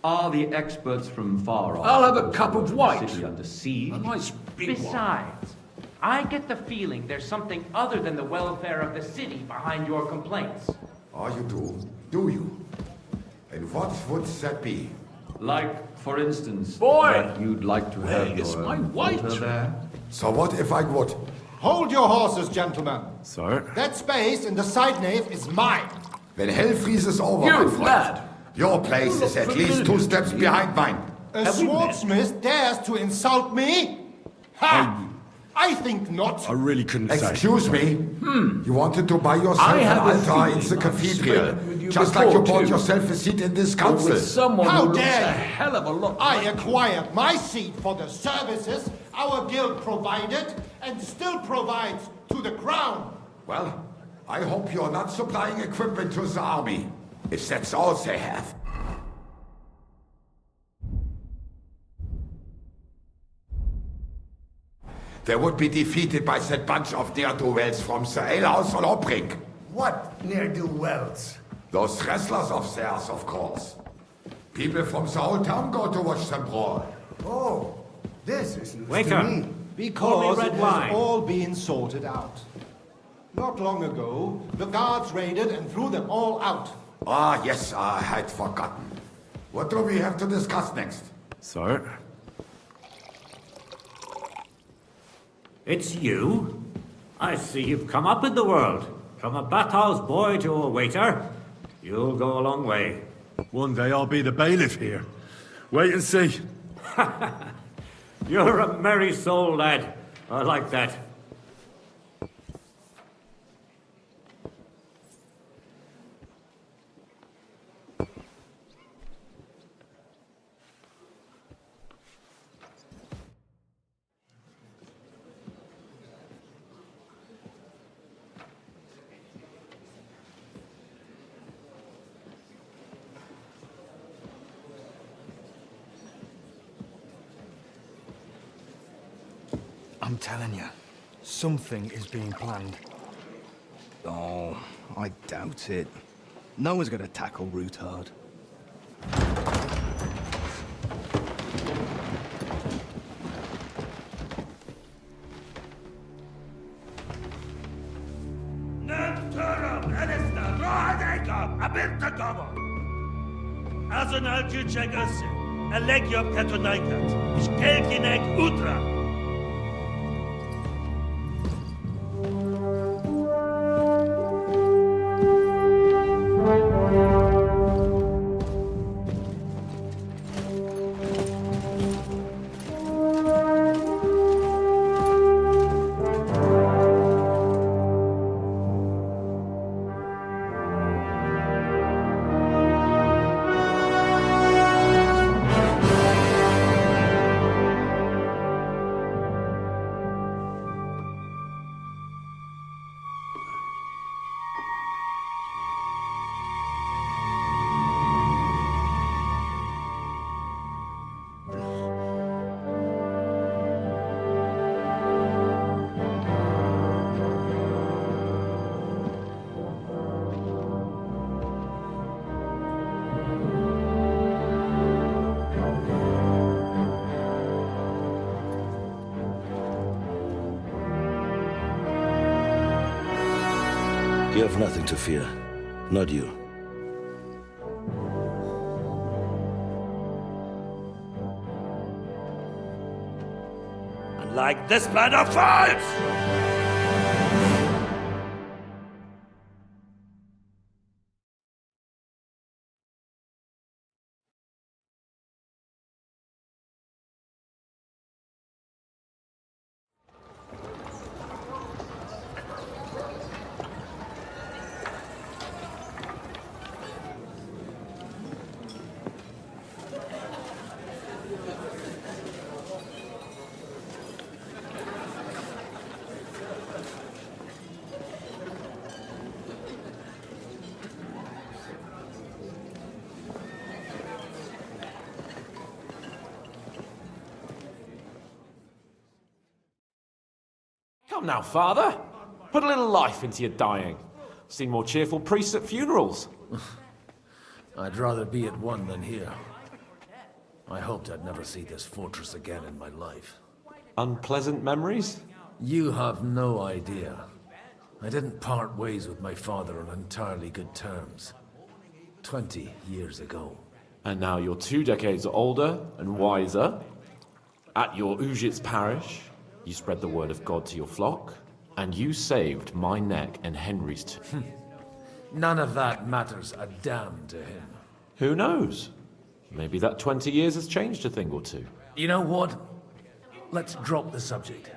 Are the experts from far off? I'll have a cup of white. City under siege? A nice big one. Besides, I get the feeling there's something other than the welfare of the city behind your complaints. Oh, you do? Do you? And what would that be? Like For instance, Boy! that you'd like to have Where is your my white? daughter there? So what if I would? Hold your horses, gentlemen. Sir? That space in the side nave is mine. When hell freezes over, You, my friend, lad! your place is at least 2 steps behind mine. A Have we met? swordsmith dares to insult me? Ha! I think not. I really couldn't say. Excuse me? You wanted to buy yourself I an have a altar feeling in the I've cathedral, spoken with you just like you before, bought too. yourself a seat in this Or council. with someone How who looks dare a you. hell of a lot I like you. acquired my seat for the services our guild provided and still provides to the crown. Well, I hope you're not supplying equipment to the army, if that's all they have. They would be defeated by that bunch of ne'er-do-wells from the alehouse on Hopbrink. What ne'er-do-wells? Those wrestlers of theirs, of course. People from the whole town go to watch them brawl. Oh, this is news Waiter. to me. Because red it has wine. all been sorted out. Not long ago, the guards raided and threw them all out. Ah, yes, I had forgotten. What do we have to discuss next? Sir? It's you? I see you've come up in the world. From a bathhouse boy to a waiter. You'll go a long way. One day I'll be the bailiff here. Wait and see. You're a merry soul, lad. I like that. I'm telling you, something is being planned. Oh, I doubt it. No one's gonna tackle Rootard. Azonal Juchek Össe, Elegiop Katonaikat, Ich Kelkinek Utra. You have nothing to fear. Not you. Like this plan of fights! Come now, father. Put a little life into your dying. Seen more cheerful priests at funerals. I'd rather be at one than here. I hoped I'd never see this fortress again in my life. Unpleasant memories? You have no idea. I didn't part ways with my father on entirely good terms. 20 years ago. And now you're 2 decades older and wiser. At your Ujit's parish, you spread the word of God to your flock, and you saved my neck and Henry's too. None of that matters a damn to him. Who knows? Maybe that 20 years has changed a thing or two. You know what? Let's drop the subject.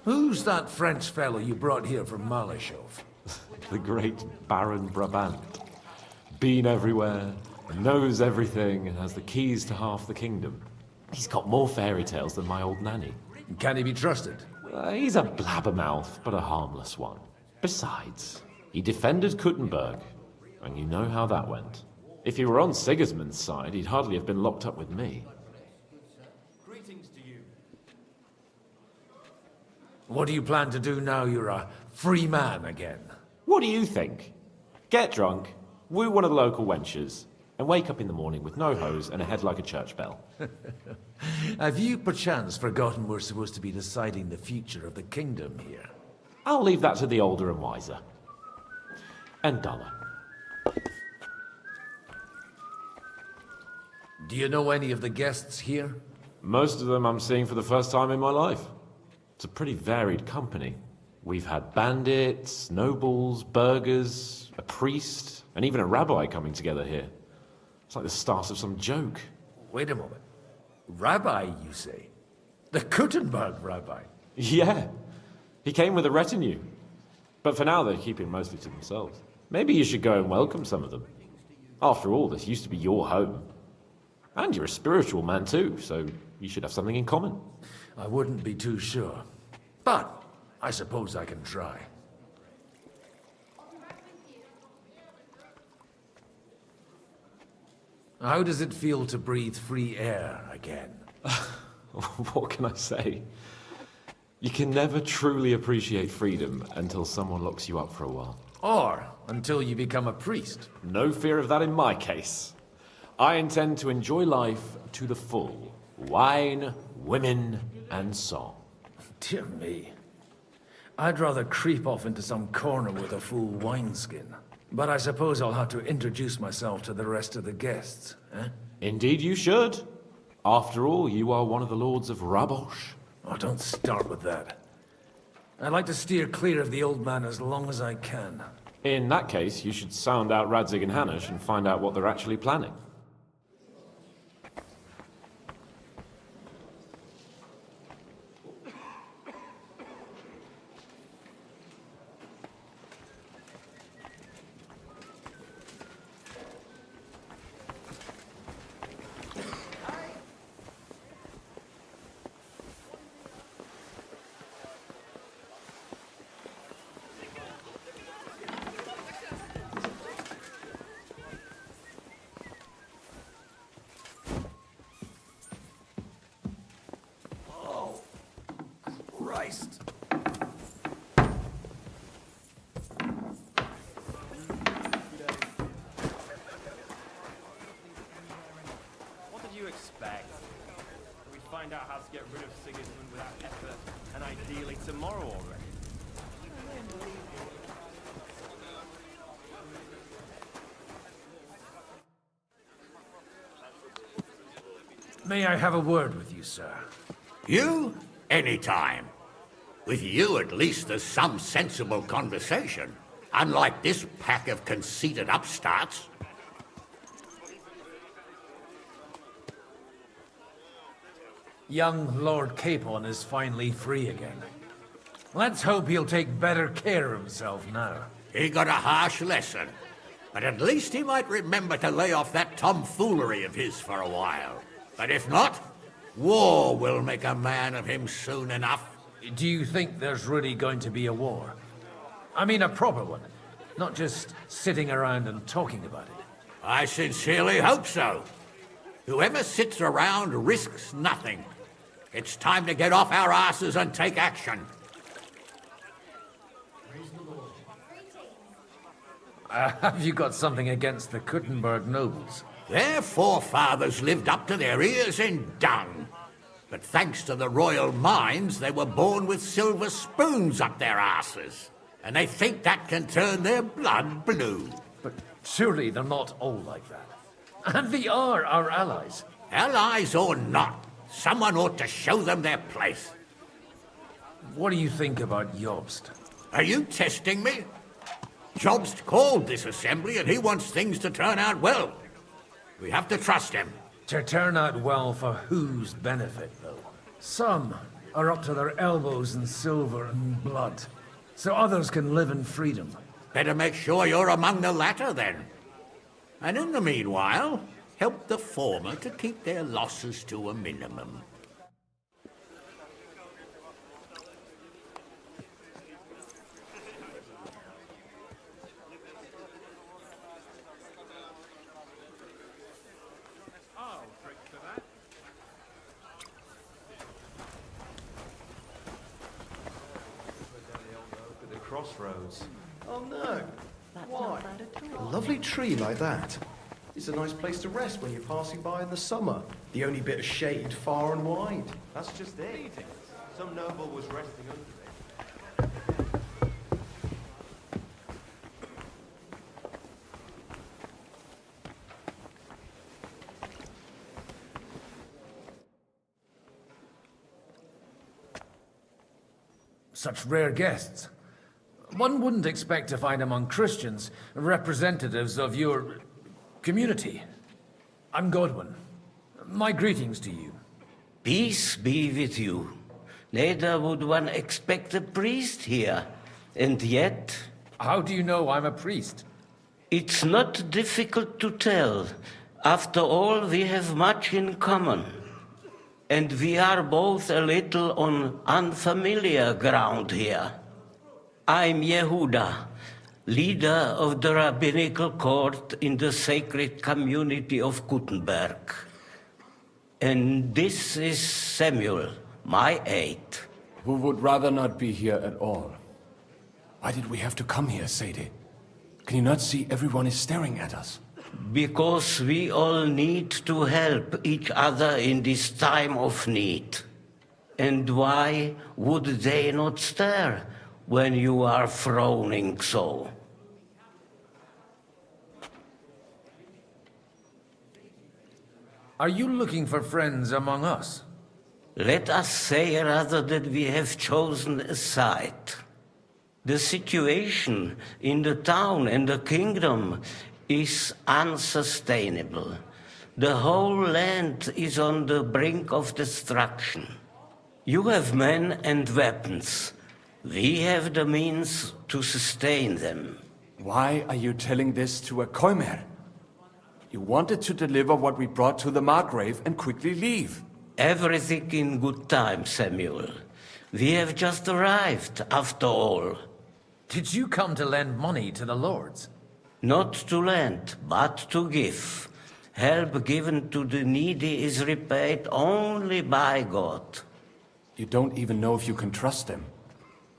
Who's that French fellow you brought here from Malashov? The great Baron Brabant. Been everywhere, knows everything, and has the keys to half the kingdom. He's got more fairy tales than my old nanny. Can he be trusted? He's a blabbermouth, but a harmless one. Besides, he defended Kuttenberg, and you know how that went. If he were on Sigismund's side, he'd hardly have been locked up with me. Greetings to you. What do you plan to do now you're a free man again? What do you think? Get drunk, woo one of the local wenches, and wake up in the morning with no hose and a head like a church bell. Have you perchance forgotten we're supposed to be deciding the future of the kingdom here? I'll leave that to the older and wiser. And duller. Do you know any of the guests here? Most of them I'm seeing for the first time in my life. It's a pretty varied company. We've had bandits, nobles, burghers, a priest, and even a rabbi coming together here. It's like the start of some joke. Wait a moment. Rabbi, you say? The Kuttenberg rabbi? Yeah. He came with a retinue. But for now, they're keeping mostly to themselves. Maybe you should go and welcome some of them. After all, this used to be your home. And you're a spiritual man too, so you should have something in common. I wouldn't be too sure. But I suppose I can try. How does it feel to breathe free air again? What can I say? You can never truly appreciate freedom until someone locks you up for a while. Or until you become a priest. No fear of that in my case. I intend to enjoy life to the full. Wine, women, and song. Dear me. I'd rather creep off into some corner with a full wineskin. But I suppose I'll have to introduce myself to the rest of the guests, eh? Indeed you should. After all, you are one of the lords of Rabosh. Oh, don't start with that. I'd like to steer clear of the old man as long as I can. In that case, you should sound out Radzig and Hanush and find out what they're actually planning. Christ. What did you expect? We'd find out how to get rid of Sigismund without effort, and ideally tomorrow already. May I have a word with you, sir? You? Anytime. With you, at least, there's some sensible conversation. Unlike this pack of conceited upstarts. Young Lord Capon is finally free again. Let's hope he'll take better care of himself now. He got a harsh lesson. But at least he might remember to lay off that tomfoolery of his for a while. But if not, war will make a man of him soon enough. Do you think there's really going to be a war? I mean a proper one, not just sitting around and talking about it. I sincerely hope so. Whoever sits around risks nothing. It's time to get off our asses and take action. Have you got something against the Kuttenberg nobles? Their forefathers lived up to their ears in dung. But thanks to the royal mines, they were born with silver spoons up their asses. And they think that can turn their blood blue. But surely they're not all like that. And they are our allies. Allies or not, someone ought to show them their place. What do you think about Jobst? Are you testing me? Jobst called this assembly and he wants things to turn out well. We have to trust him. To turn out well for whose benefit, though? Some are up to their elbows in silver and blood, so others can live in freedom. Better make sure you're among the latter, then. And in the meanwhile, help the former to keep their losses to a minimum. Crossroads. Oh no. Why? A lovely tree like that. It's a nice place to rest when you're passing by in the summer. The only bit of shade far and wide. That's just it. Some noble was resting under it. Such rare guests. One wouldn't expect to find among Christians representatives of your community. I'm Godwin. My greetings to you. Peace be with you. Neither would one expect a priest here. And yet... How do you know I'm a priest? It's not difficult to tell. After all, we have much in common. And we are both a little on unfamiliar ground here. I'm Yehuda, leader of the rabbinical court in the sacred community of Gutenberg. And this is Samuel, my aide. We would rather not be here at all. Why did we have to come here, Sadie? Can you not see everyone is staring at us? Because we all need to help each other in this time of need. And why would they not stare when you are frowning so? Are you looking for friends among us? Let us say rather that we have chosen a side. The situation in the town and the kingdom is unsustainable. The whole land is on the brink of destruction. You have men and weapons. We have the means to sustain them. Why are you telling this to a Koimer? You wanted to deliver what we brought to the Margrave and quickly leave. Everything in good time, Samuel. We have just arrived, after all. Did you come to lend money to the lords? Not to lend, but to give. Help given to the needy is repaid only by God. You don't even know if you can trust them.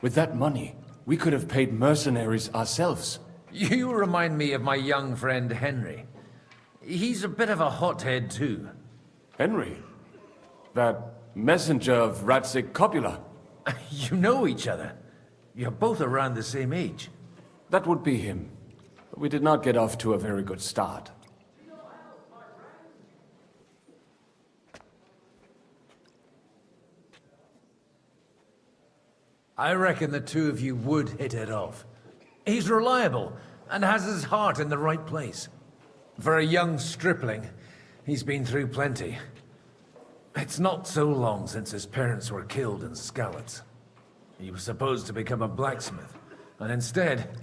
With that money, we could have paid mercenaries ourselves. You remind me of my young friend Henry. He's a bit of a hothead too. Henry? That messenger of Radzig Copula? You know each other. You're both around the same age. That would be him. But we did not get off to a very good start. I reckon the two of you would hit it off. He's reliable and has his heart in the right place. For a young stripling, he's been through plenty. It's not so long since his parents were killed in Skalitz. He was supposed to become a blacksmith, and instead,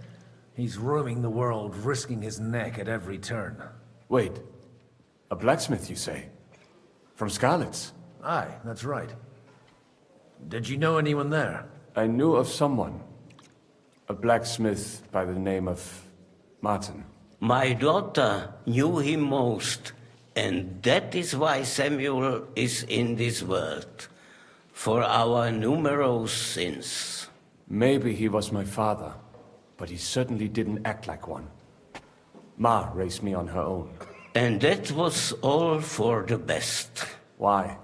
he's roaming the world, risking his neck at every turn. Wait, a blacksmith, you say? From Skalitz? Aye, that's right. Did you know anyone there? I knew of someone. A blacksmith by the name of Martin. My daughter knew him most, and that is why Samuel is in this world. For our numerous sins. Maybe he was my father, but he certainly didn't act like one. Ma raised me on her own. And that was all for the best. Why?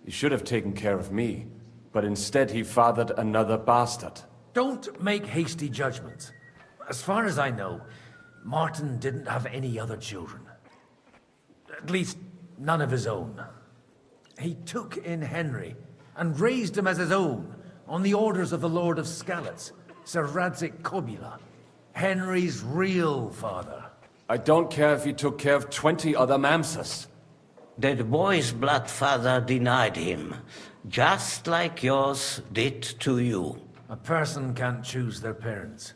He should have taken care of me, but instead he fathered another bastard. Don't make hasty judgments. As far as I know, Martin didn't have any other children. At least, none of his own. He took in Henry and raised him as his own on the orders of the Lord of Skalitz, Sir Radzik Kobula, Henry's real father. I don't care if he took care of 20 other Mamsas. That boy's blood father denied him, just like yours did to you. A person can't choose their parents.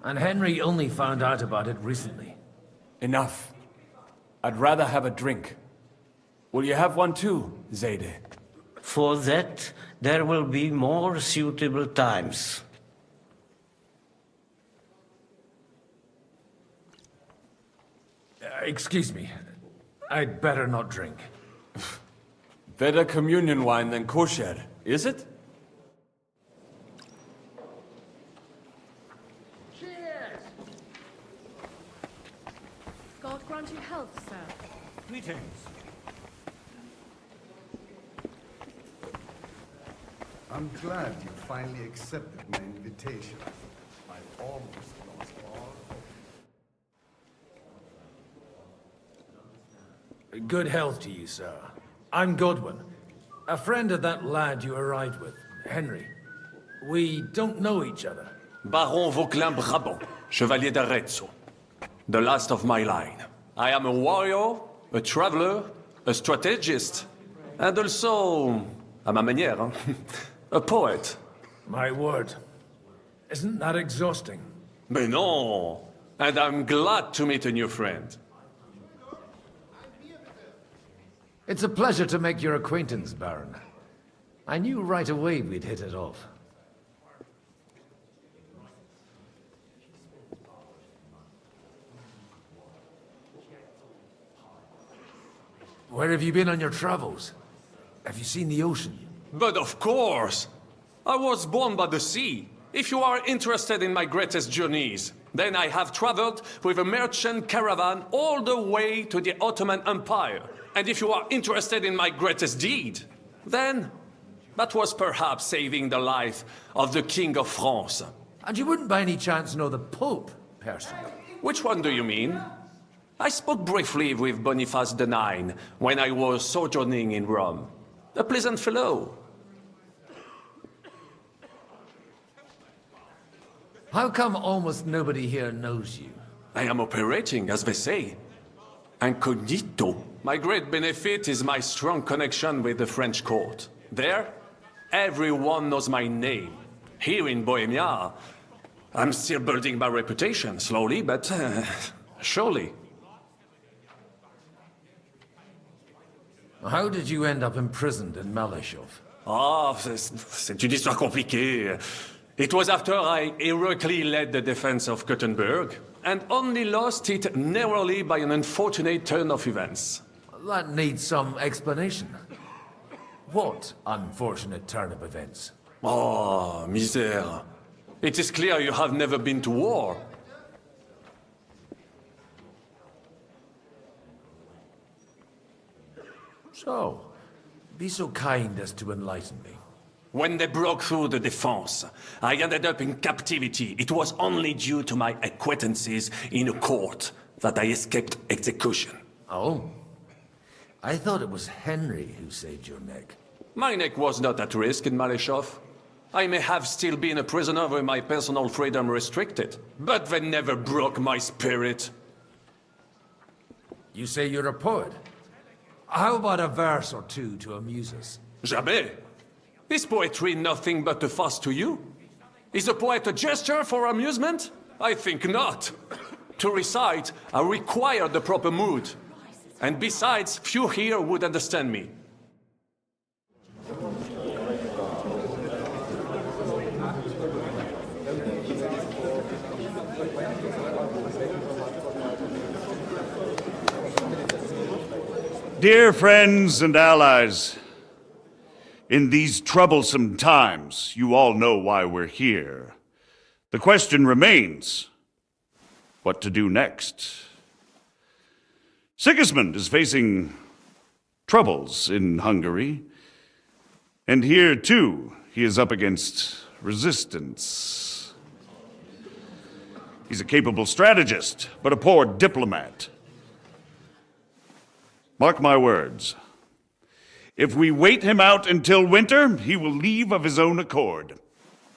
And Henry only found out about it recently. Enough. I'd rather have a drink. Will you have one too, Zayde? For that, there will be more suitable times. Excuse me. I'd better not drink. Better communion wine than kosher, is it? Cheers! God grant you health, sir. Greetings. I'm glad you finally accepted my invitation. I almost lost all hope. Good health to you, sir. I'm Godwin, a friend of that lad you arrived with, Henry. We don't know each other. Baron Vauclin Brabant, Chevalier d'Arezzo. The last of my line. I am a warrior, a traveler, a strategist, and also, à ma manière, a poet. My word. Isn't that exhausting? Mais non! And I'm glad to meet a new friend. It's a pleasure to make your acquaintance, Baron. I knew right away we'd hit it off. Where have you been on your travels? Have you seen the ocean? But of course! I was born by the sea. If you are interested in my greatest journeys, then I have traveled with a merchant caravan all the way to the Ottoman Empire. And if you are interested in my greatest deed, then that was perhaps saving the life of the King of France. And you wouldn't by any chance know the Pope, personally? Which one do you mean? I spoke briefly with Boniface IX when I was sojourning in Rome. A pleasant fellow. How come almost nobody here knows you? I am operating, as they say. Incognito. My great benefit is my strong connection with the French court. There, everyone knows my name. Here in Bohemia, I'm still building my reputation, slowly, but surely. How did you end up imprisoned in Malashov? C'est une histoire compliquée. It was after I heroically led the defense of Gothenburg, and only lost it narrowly by an unfortunate turn of events. That needs some explanation. What unfortunate turn of events? Oh, misère. It is clear you have never been to war. So, be so kind as to enlighten me. When they broke through the defense, I ended up in captivity. It was only due to my acquaintances in a court that I escaped execution. Oh? I thought it was Henry who saved your neck. My neck was not at risk in Malashov. I may have still been a prisoner with my personal freedom restricted, but they never broke my spirit. You say you're a poet? How about a verse or two to amuse us? Jamais. Is poetry nothing but a fuss to you? Is a poet a gesture for amusement? I think not. To recite, I require the proper mood. And besides, few here would understand me. Dear friends and allies, in these troublesome times, you all know why we're here. The question remains, what to do next? Sigismund is facing troubles in Hungary. And here, too, he is up against resistance. He's a capable strategist, but a poor diplomat. Mark my words. If we wait him out until winter, he will leave of his own accord.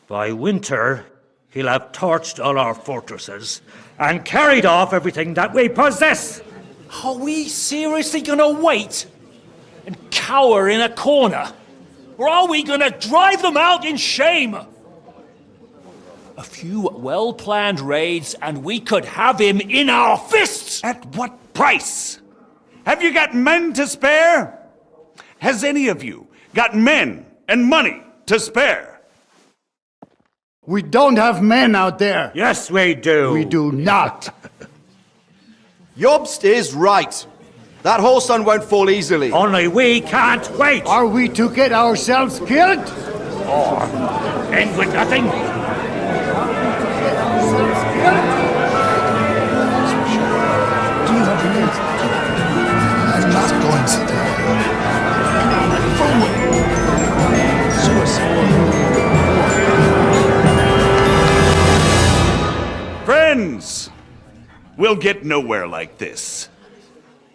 By winter, he'll have torched all our fortresses and carried off everything that we possess. Are we seriously gonna wait and cower in a corner? Or are we gonna drive them out in shame? A few well-planned raids and we could have him in our fists! At what price? Have you got men to spare? Has any of you got men and money to spare? We don't have men out there. Yes, we do. We do not. Jobst is right. That whole sun won't fall easily. Only we can't wait. Are we to get ourselves killed? Or end with nothing? Friends, we'll get nowhere like this.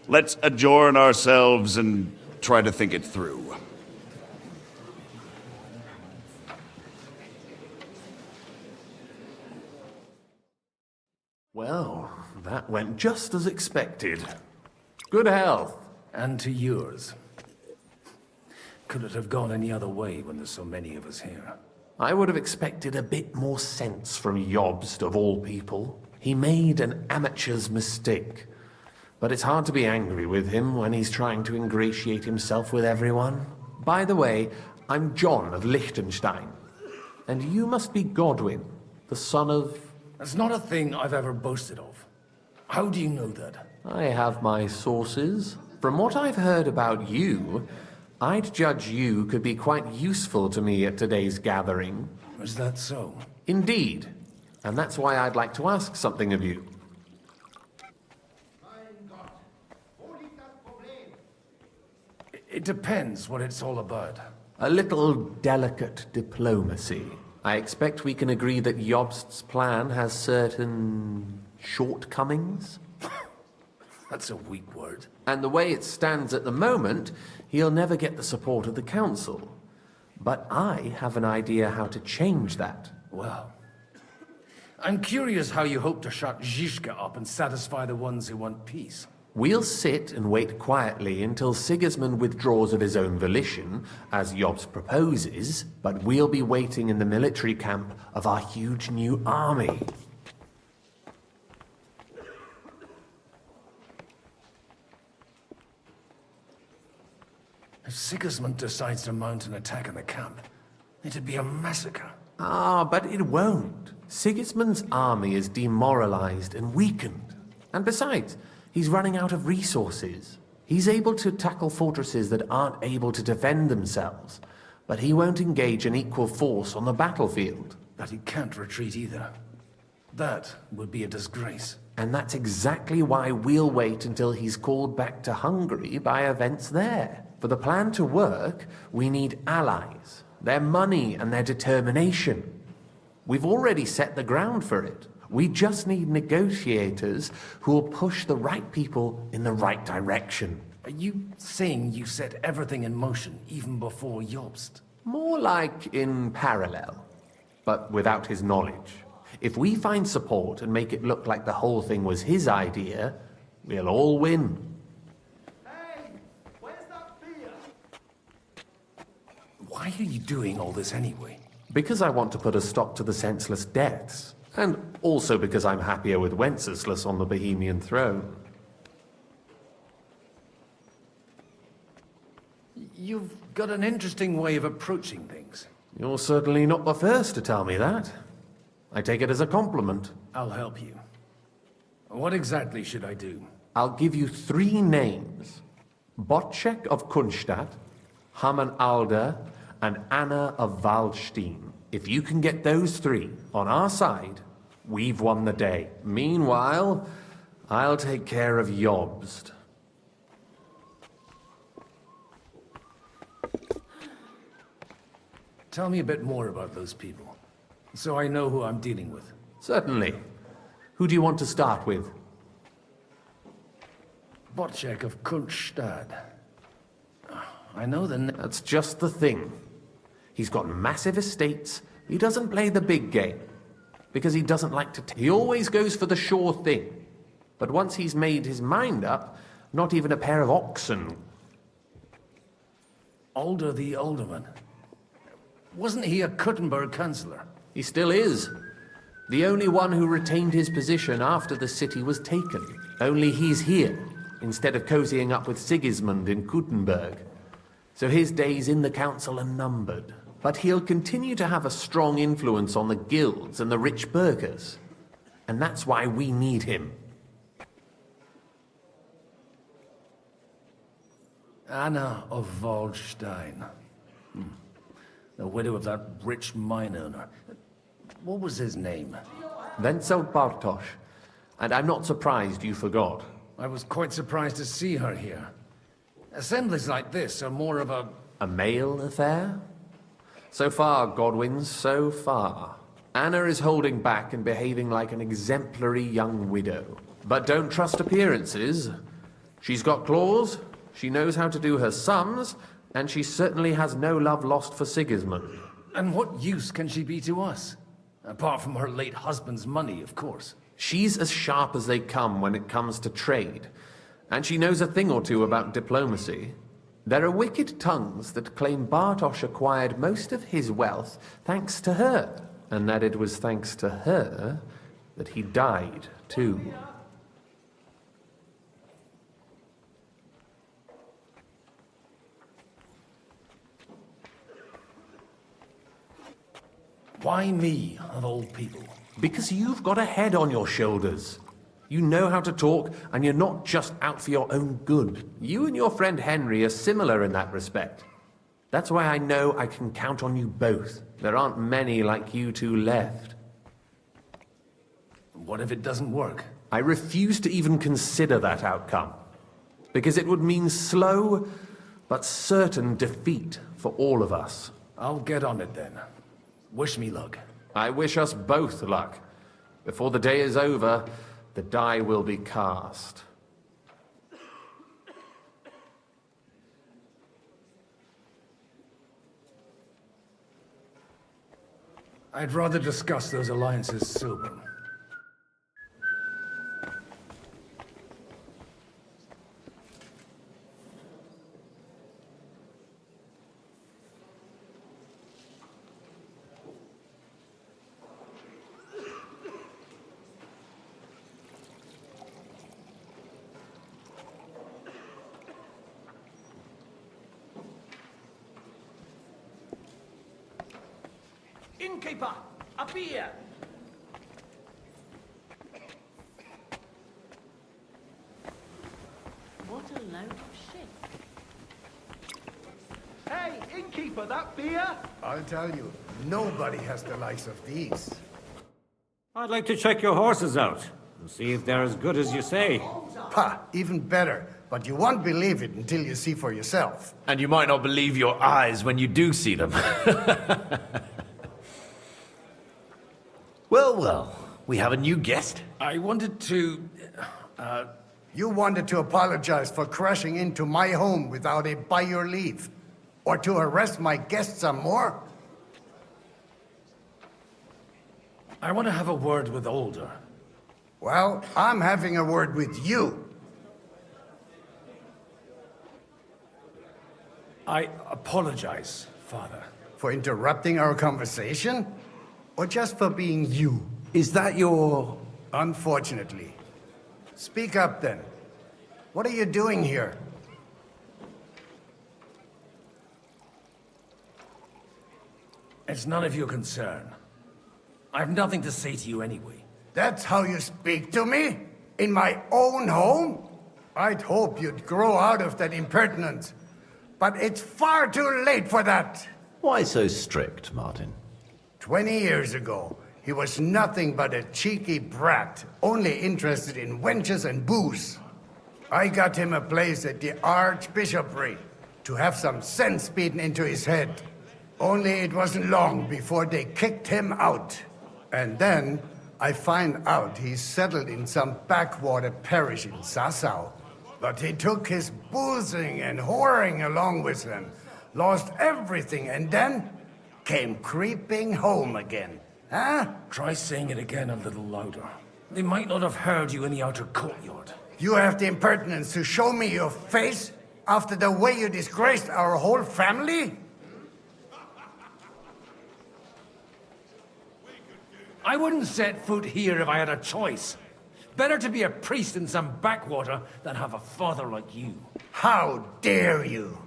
Let's adjourn ourselves and try to think it through. Well, that went just as expected. Good health. And to yours. Could it have gone any other way when there's so many of us here? I would have expected a bit more sense from Jobst, of all people. He made an amateur's mistake. But it's hard to be angry with him when he's trying to ingratiate himself with everyone. By the way, I'm John of Liechtenstein. And you must be Godwin, the son of... That's not a thing I've ever boasted of. How do you know that? I have my sources. From what I've heard about you, I'd judge you could be quite useful to me at today's gathering. Is that so? Indeed. And that's why I'd like to ask something of you. It depends what it's all about. A little delicate diplomacy. I expect we can agree that Jobst's plan has certain shortcomings. That's a weak word. And the way it stands at the moment, he'll never get the support of the council. But I have an idea how to change that. Well, I'm curious how you hope to shut Zizka up and satisfy the ones who want peace. We'll sit and wait quietly until Sigismund withdraws of his own volition, as Jobst proposes, but we'll be waiting in the military camp of our huge new army. If Sigismund decides to mount an attack on the camp, it'd be a massacre. Ah, but it won't. Sigismund's army is demoralized and weakened. And besides, he's running out of resources. He's able to tackle fortresses that aren't able to defend themselves, but he won't engage an equal force on the battlefield. But he can't retreat either. That would be a disgrace. And that's exactly why we'll wait until he's called back to Hungary by events there. For the plan to work, we need allies, their money and their determination. We've already set the ground for it. We just need negotiators who will push the right people in the right direction. Are you saying you set everything in motion even before Jobst? More like in parallel, but without his knowledge. If we find support and make it look like the whole thing was his idea, we'll all win. Why are you doing all this anyway? Because I want to put a stop to the senseless deaths. And also because I'm happier with Wenceslas on the Bohemian throne. You've got an interesting way of approaching things. You're certainly not the first to tell me that. I take it as a compliment. I'll help you. What exactly should I do? I'll give you 3 names. Botchek of Kunstadt, Hamann Alder, and Anna of Waldstein. If you can get those 3 on our side, we've won the day. Meanwhile, I'll take care of Jobst. Tell me a bit more about those people, so I know who I'm dealing with. Certainly. Who do you want to start with? Bocek of Kunststadt. I know the name. That's just the thing. He's got massive estates. He doesn't play the big game. Because he doesn't like to... He always goes for the sure thing. But once he's made his mind up, not even a pair of oxen... Alder the Alderman. Wasn't he a Kuttenberg councillor? He still is. The only one who retained his position after the city was taken. Only he's here, instead of cozying up with Sigismund in Kuttenberg. So his days in the council are numbered. But he'll continue to have a strong influence on the guilds and the rich burghers. And that's why we need him. Anna of Waldstein. The widow of that rich mine owner. What was his name? Wenzel Bartosz. And I'm not surprised you forgot. I was quite surprised to see her here. Assemblies like this are more of a... A male affair? So far, Godwin, so far. Anna is holding back and behaving like an exemplary young widow. But don't trust appearances. She's got claws, she knows how to do her sums, and she certainly has no love lost for Sigismund. And what use can she be to us? Apart from her late husband's money, of course. She's as sharp as they come when it comes to trade. And she knows a thing or two about diplomacy. There are wicked tongues that claim Bartosz acquired most of his wealth thanks to her, and that it was thanks to her that he died, too. Why me, of all people? Because you've got a head on your shoulders. You know how to talk, and you're not just out for your own good. You and your friend Henry are similar in that respect. That's why I know I can count on you both. There aren't many like you two left. What if it doesn't work? I refuse to even consider that outcome. Because it would mean slow, but certain defeat for all of us. I'll get on it then. Wish me luck. I wish us both luck. Before the day is over, the die will be cast. I'd rather discuss those alliances sober. Innkeeper, a beer! What a load of shit. Hey, innkeeper, that beer? I'll tell you, nobody has the likes of these. I'd like to check your horses out and see if they're as good as you say. Ha, even better. But you won't believe it until you see for yourself. And you might not believe your eyes when you do see them. Well, well, we have a new guest. I wanted to... You wanted to apologize for crashing into my home without a by your leave. Or to arrest my guests some more? I want to have a word with Alder. Well, I'm having a word with you. I apologize, Father. For interrupting our conversation? Or just for being you? Is that your... Unfortunately. Speak up then. What are you doing here? It's none of your concern. I have nothing to say to you anyway. That's how you speak to me? In my own home? I'd hope you'd grow out of that impertinence. But it's far too late for that. Why so strict, Martin? 20 years ago, he was nothing but a cheeky brat, only interested in wenches and booze. I got him a place at the Archbishopric to have some sense beaten into his head. Only it wasn't long before they kicked him out. And then I find out he's settled in some backwater parish in Sassau. But he took his boozing and whoring along with him, lost everything, and then came creeping home again. Huh? Try saying it again a little louder. They might not have heard you in the outer courtyard. You have the impertinence to show me your face after the way you disgraced our whole family? I wouldn't set foot here if I had a choice. Better to be a priest in some backwater than have a father like you. How dare you?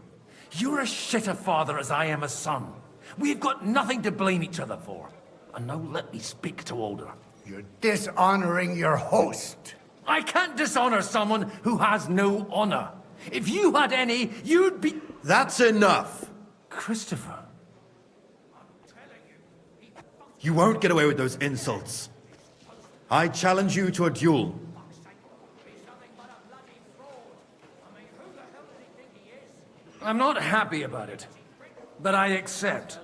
You're as shit a father as I am a son. We've got nothing to blame each other for. And now let me speak to Alder. You're dishonoring your host. I can't dishonor someone who has no honor. If you had any, you'd be... That's enough. Christopher. You won't get away with those insults. I challenge you to a duel. I'm not happy about it, but I accept.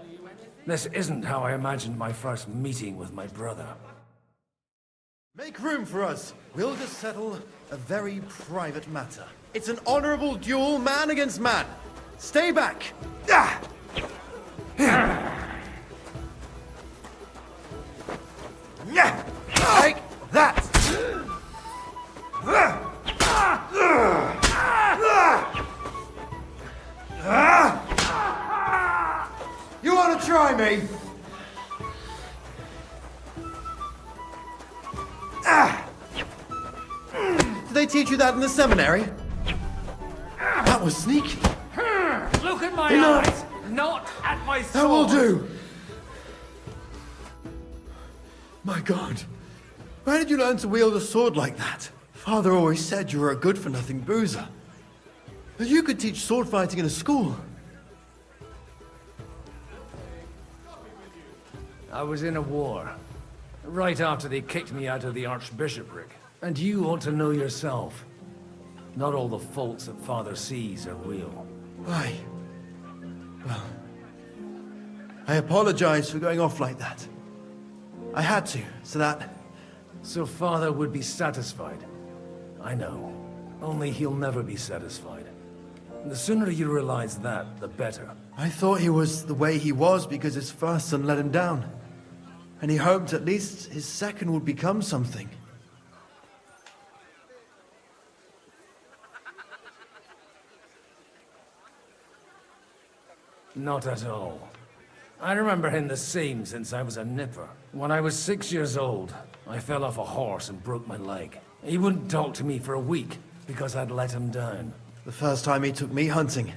This isn't how I imagined my first meeting with my brother. Make room for us. We'll just settle a very private matter. It's an honorable duel, man against man. Stay back. Ah! Take that! You want to try me? Did they teach you that in the seminary? That was sneaky. Look at my Enough. eyes, not at my sword. That will do. My God. Where did you learn to wield a sword like that? Father always said you were a good-for-nothing boozer. But you could teach sword fighting in a school. I was in a war. Right after they kicked me out of the archbishopric. And you ought to know yourself. Not all the faults that Father sees are real. Why? Well, I apologize for going off like that. I had to, so that... So Father would be satisfied. I know. Only he'll never be satisfied. The sooner you realize that, the better. I thought he was the way he was because his first son let him down. And he hoped at least his second would become something. Not at all. I remember him the same since I was a nipper. When I was 6 years old, I fell off a horse and broke my leg. He wouldn't talk to me for a week because I'd let him down. The first time he took me hunting,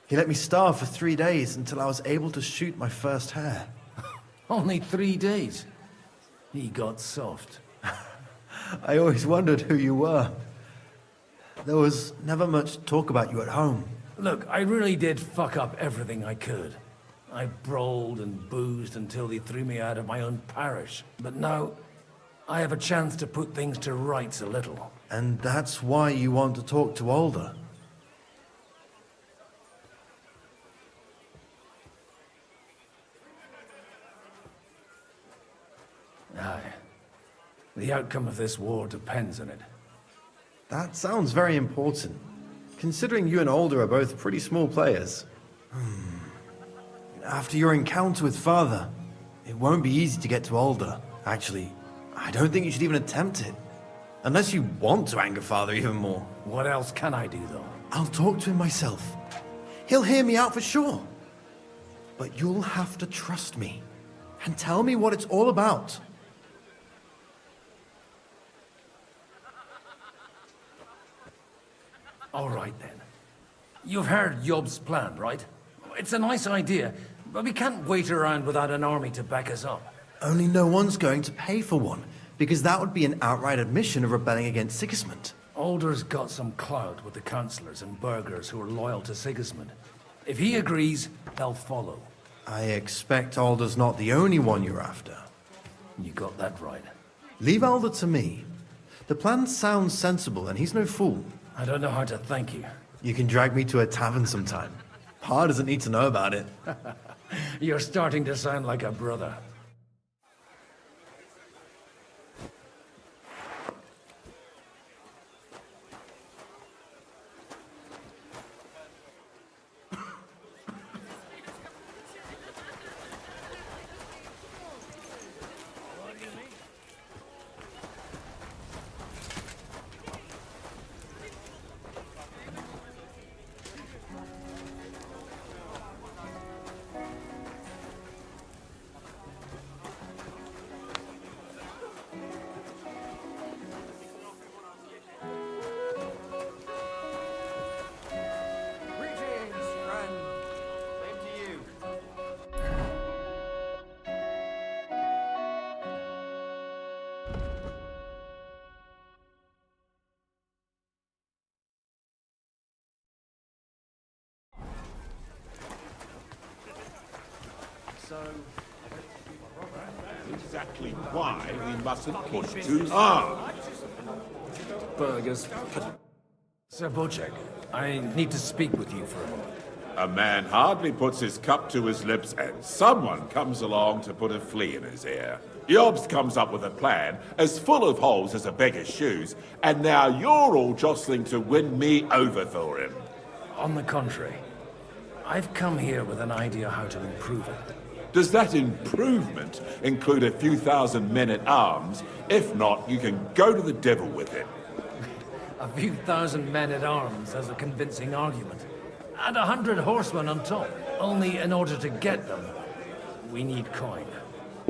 he let me starve for 3 days until I was able to shoot my first hare. Only 3 days. He got soft. I always wondered who you were. There was never much talk about you at home. Look, I really did fuck up everything I could. I brawled and boozed until they threw me out of my own parish. But now, I have a chance to put things to rights a little. And that's why you want to talk to Alder. Aye. The outcome of this war depends on it. That sounds very important, considering you and Alder are both pretty small players. After your encounter with Father, it won't be easy to get to Alder. Actually, I don't think you should even attempt it. Unless you want to anger Father even more. What else can I do, though? I'll talk to him myself. He'll hear me out for sure. But you'll have to trust me and tell me what it's all about. All right, then. You've heard Yob's plan, right? It's a nice idea, but we can't wait around without an army to back us up. Only no one's going to pay for one, because that would be an outright admission of rebelling against Sigismund. Alder's got some clout with the councillors and burghers who are loyal to Sigismund. If he agrees, they'll follow. I expect Alder's not the only one you're after. You got that right. Leave Alder to me. The plan sounds sensible, and he's no fool. I don't know how to thank you. You can drag me to a tavern sometime. Pa doesn't need to know about it. You're starting to sound like a brother. Exactly why we mustn't push too hard. Burgers. Sir Bocek, I need to speak with you for a moment. A man hardly puts his cup to his lips and someone comes along to put a flea in his ear. Yobs comes up with a plan as full of holes as a beggar's shoes, and now you're all jostling to win me over for him. On the contrary, I've come here with an idea how to improve it. Does that improvement include a few thousand men-at-arms? If not, you can go to the devil with it. A few thousand men-at-arms as a convincing argument. And 100 horsemen on top. Only in order to get them, we need coin.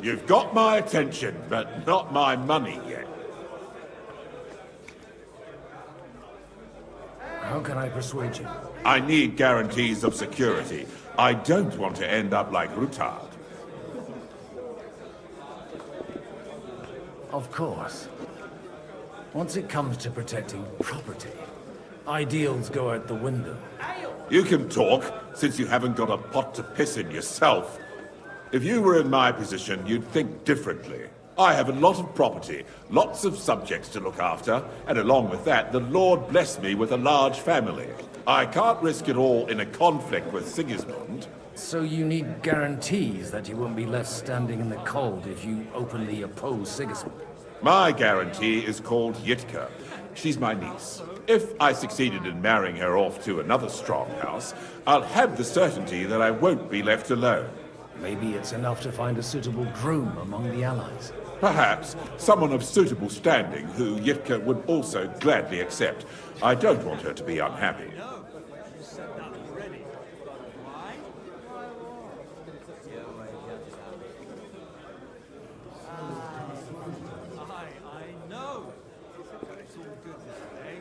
You've got my attention, but not my money yet. How can I persuade you? I need guarantees of security. I don't want to end up like Rutard. Of course. Once it comes to protecting property, ideals go out the window. You can talk, since you haven't got a pot to piss in yourself. If you were in my position, you'd think differently. I have a lot of property, lots of subjects to look after, and along with that, the Lord blessed me with a large family. I can't risk it all in a conflict with Sigismund. So you need guarantees that you won't be left standing in the cold if you openly oppose Sigismund? My guarantee is called Yitka. She's my niece. If I succeeded in marrying her off to another strong house, I'll have the certainty that I won't be left alone. Maybe it's enough to find a suitable groom among the allies. Perhaps someone of suitable standing who Yitka would also gladly accept. I don't want her to be unhappy.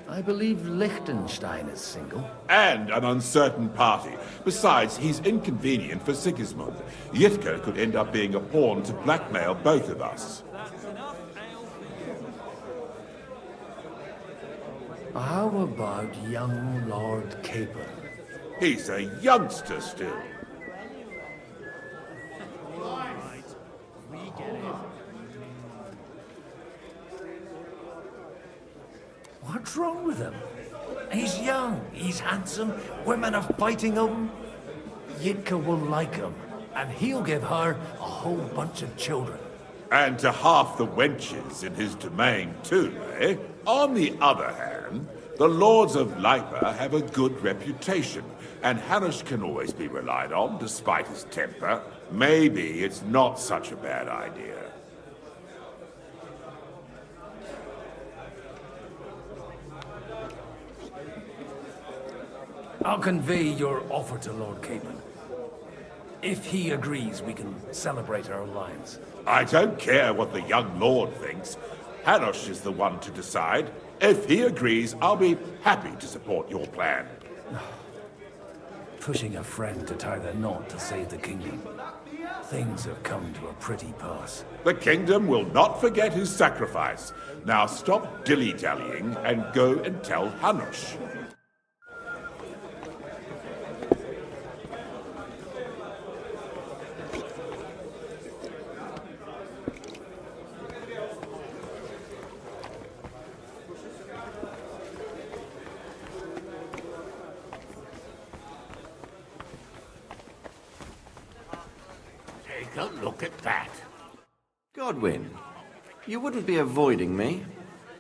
I believe Liechtenstein is single. And an uncertain party. Besides, he's inconvenient for Sigismund. Yitka could end up being a pawn to blackmail both of us. How about young Lord Capon? He's a youngster still. What's wrong with him? He's young, he's handsome, women are fighting over him. Yitka will like him, and he'll give her a whole bunch of children. And to half the wenches in his domain too, eh? On the other hand, the lords of Lipa have a good reputation, and Hanush can always be relied on, despite his temper. Maybe it's not such a bad idea. I'll convey your offer to Lord Capon. If he agrees, we can celebrate our alliance. I don't care what the young lord thinks. Hanush is the one to decide. If he agrees, I'll be happy to support your plan. Pushing a friend to tie the knot to save the kingdom. Things have come to a pretty pass. The kingdom will not forget his sacrifice. Now stop dilly-dallying and go and tell Hanush. Take a look at that. Godwin, you wouldn't be avoiding me.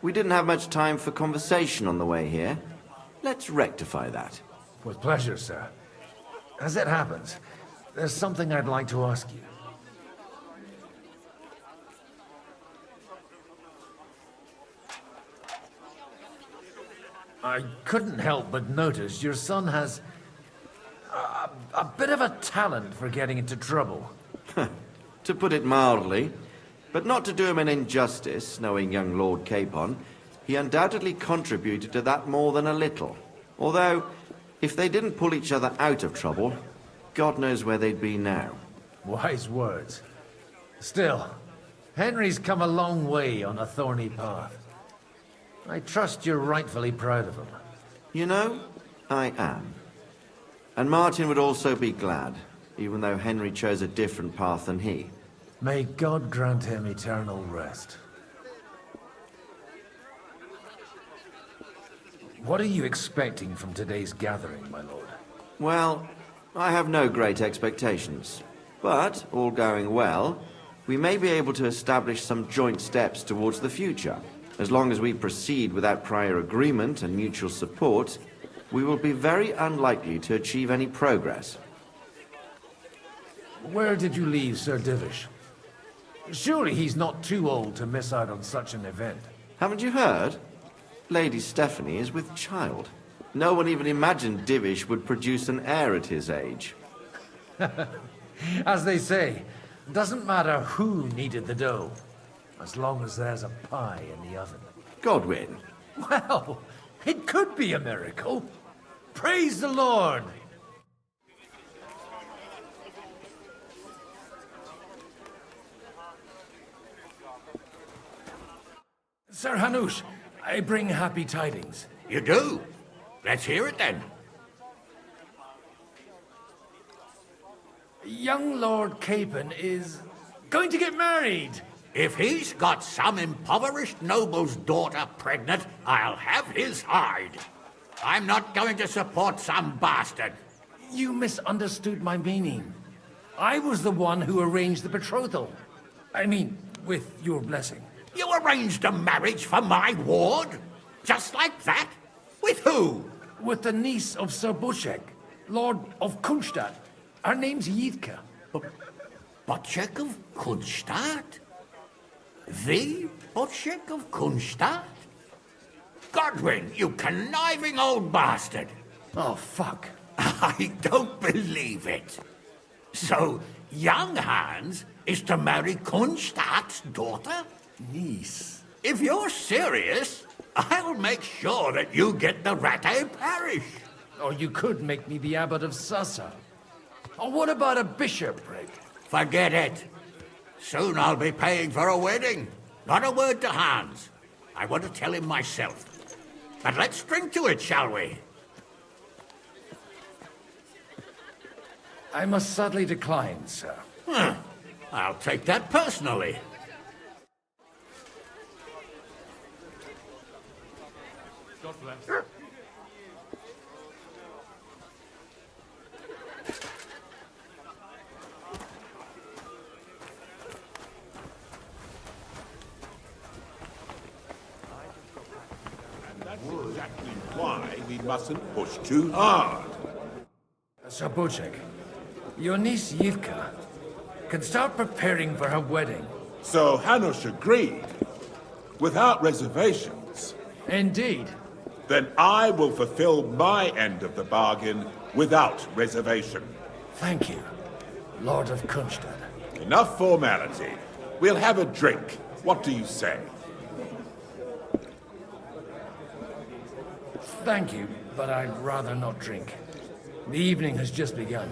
We didn't have much time for conversation on the way here. Let's rectify that. With pleasure, sir. As it happens, there's something I'd like to ask you. I couldn't help but notice your son has a bit of a talent for getting into trouble. To put it mildly, but not to do him an injustice, knowing young Lord Capon, he undoubtedly contributed to that more than a little. Although, if they didn't pull each other out of trouble, God knows where they'd be now. Wise words. Still, Henry's come a long way on a thorny path. I trust you're rightfully proud of him. You know, I am. And Martin would also be glad, even though Henry chose a different path than he. May God grant him eternal rest. What are you expecting from today's gathering, my lord? Well, I have no great expectations. But, all going well, we may be able to establish some joint steps towards the future. As long as we proceed without prior agreement and mutual support, we will be very unlikely to achieve any progress. Where did you leave Sir Divish? Surely he's not too old to miss out on such an event. Haven't you heard? Lady Stephanie is with child. No one even imagined Divish would produce an heir at his age. As they say, doesn't matter who kneaded the dough, as long as there's a pie in the oven. Godwin. Well, it could be a miracle. Praise the Lord! Sir Hanush, I bring happy tidings. You do? Let's hear it then. Young Lord Capon is going to get married. If he's got some impoverished noble's daughter pregnant, I'll have his hide. I'm not going to support some bastard. You misunderstood my meaning. I was the one who arranged the betrothal. I mean, with your blessing. You arranged a marriage for my ward? Just like that? With who? With the niece of Sir Bushek, Lord of Kunstadt. Her name's Yidka. Bushek of Kunstadt? The Bushek of Kunstadt? Godwin, you conniving old bastard! Oh, fuck. I don't believe it. So, young Hans is to marry Kunstadt's daughter? Niece. If you're serious, I'll make sure that you get the Rattay parish. Or you could make me the abbot of Sassa. Or what about a bishopric? Forget it. Soon I'll be paying for a wedding. Not a word to Hans. I want to tell him myself. But let's drink to it, shall we? I must sadly decline, sir. I'll take that personally. God bless. That's exactly why we mustn't push too hard. Sir Bushek, your niece Yivka can start preparing for her wedding. So Hanush agreed, without reservations. Indeed. Then I will fulfill my end of the bargain without reservation. Thank you, Lord of Kunstadt. Enough formality. We'll have a drink. What do you say? Thank you, but I'd rather not drink. The evening has just begun.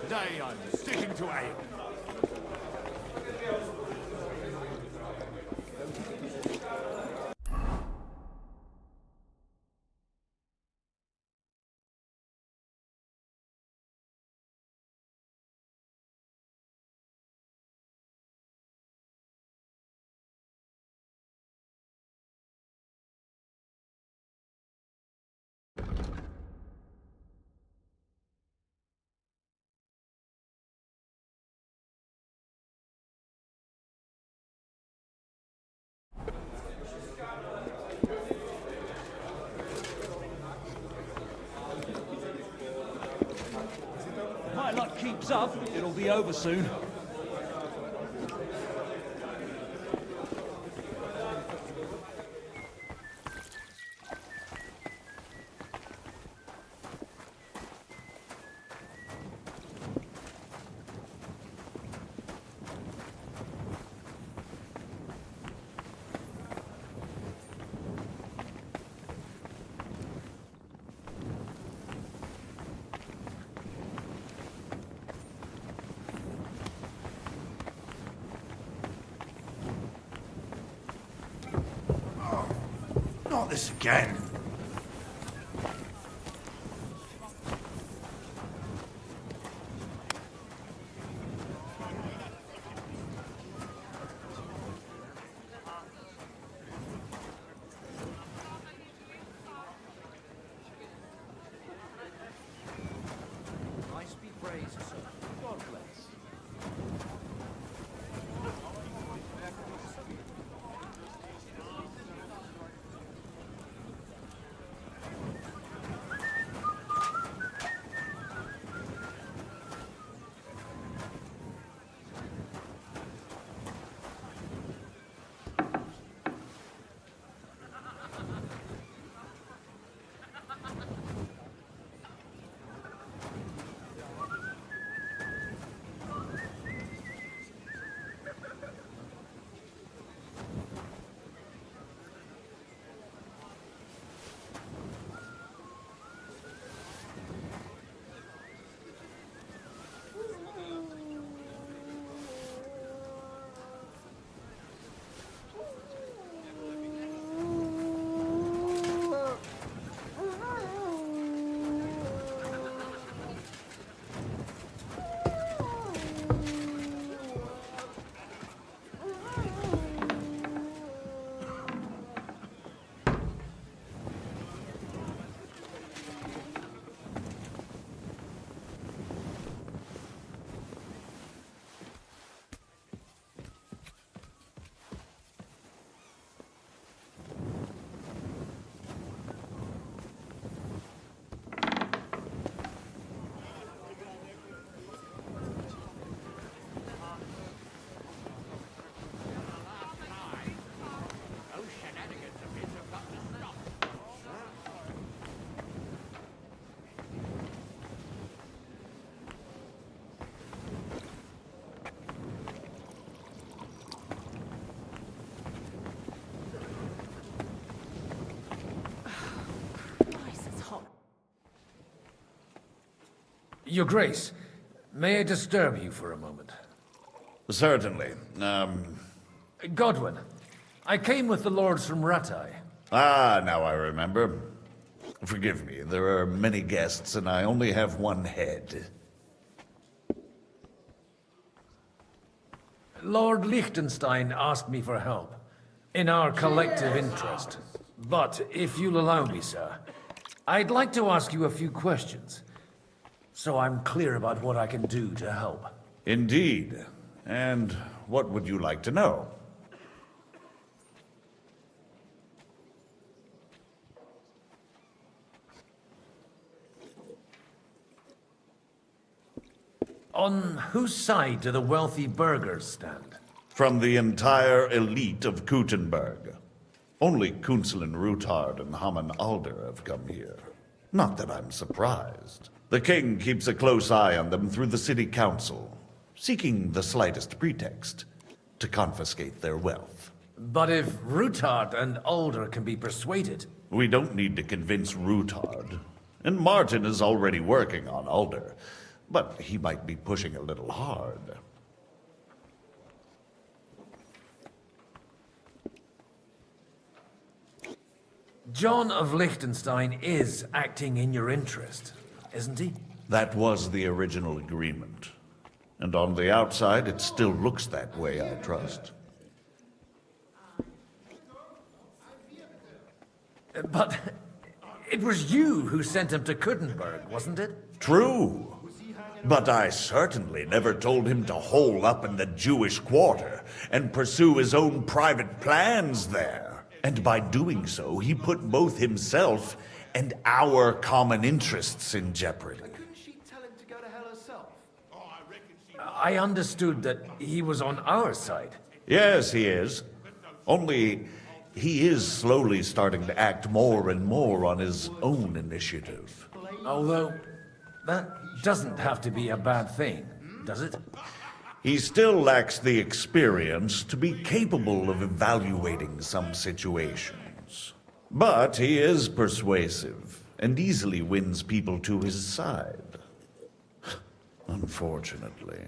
Today I'm sticking to ale. keeps up, it'll be over soon. Not this again. Nice be praised, sir. God bless. Your Grace, may I disturb you for a moment? Certainly. Godwin, I came with the lords from Ratai. Ah, now I remember. Forgive me, there are many guests, and I only have one head. Lord Liechtenstein asked me for help, in our collective interest. But if you'll allow me, sir, I'd like to ask you a few questions, so I'm clear about what I can do to help. Indeed. And what would you like to know? On whose side do the wealthy burghers stand? From the entire elite of Kuttenberg. Only Kunzelin Ruthard and Haman Alder have come here. Not that I'm surprised. The king keeps a close eye on them through the city council, seeking the slightest pretext to confiscate their wealth. But if Ruthard and Alder can be persuaded... We don't need to convince Ruthard. And Martin is already working on Alder. But he might be pushing a little hard. John of Liechtenstein is acting in your interest, isn't he? That was the original agreement. And on the outside, it still looks that way, I trust. But it was you who sent him to Kuttenberg, wasn't it? True. But I certainly never told him to hole up in the Jewish quarter and pursue his own private plans there. And by doing so, he put both himself and our common interests in jeopardy. Couldn't she tell him to go to hell herself? I understood that he was on our side. Yes, he is. Only he is slowly starting to act more and more on his own initiative. Although, that doesn't have to be a bad thing, does it? He still lacks the experience to be capable of evaluating some situations. But he is persuasive and easily wins people to his side. Unfortunately.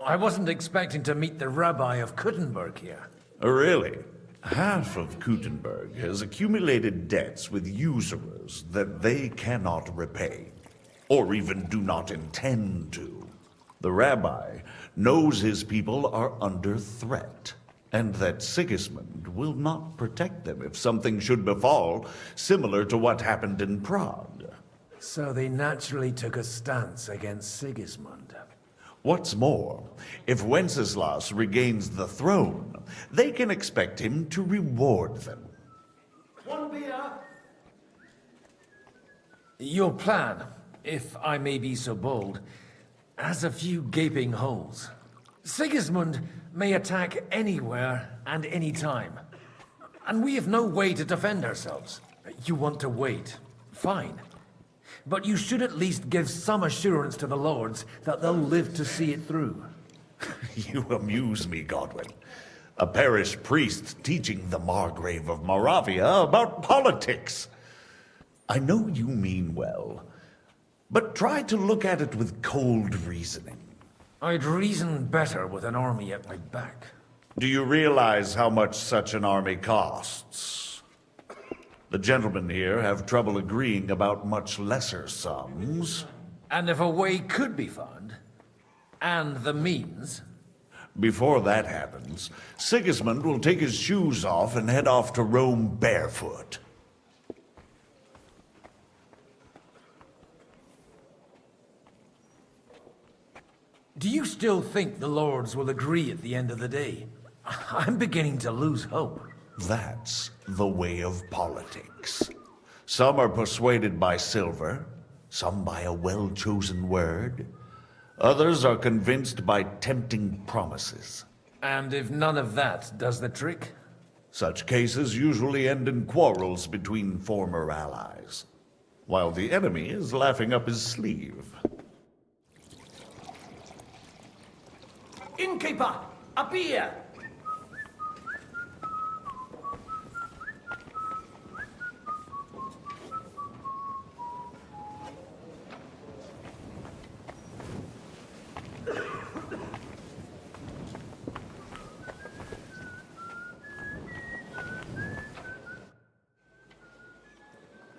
I wasn't expecting to meet the Rabbi of Kuttenberg here. Oh, really? Half of Kuttenberg has accumulated debts with usurers that they cannot repay, or even do not intend to. The rabbi knows his people are under threat, and that Sigismund will not protect them if something should befall, similar to what happened in Prague. So they naturally took a stance against Sigismund. What's more, if Wenceslas regains the throne, they can expect him to reward them. One beer. Your plan, if I may be so bold, has a few gaping holes. Sigismund may attack anywhere and any time, and we have no way to defend ourselves. You want to wait? Fine. But you should at least give some assurance to the lords that they'll live to see it through. You amuse me, Godwin. A parish priest teaching the Margrave of Moravia about politics. I know you mean well, but try to look at it with cold reasoning. I'd reason better with an army at my back. Do you realize how much such an army costs? The gentlemen here have trouble agreeing about much lesser sums. And if a way could be found, and the means... Before that happens, Sigismund will take his shoes off and head off to Rome barefoot. Do you still think the lords will agree at the end of the day? I'm beginning to lose hope. That's the way of politics. Some are persuaded by silver, some by a well-chosen word. Others are convinced by tempting promises. And if none of that does the trick? Such cases usually end in quarrels between former allies, while the enemy is laughing up his sleeve. Innkeeper! A beer!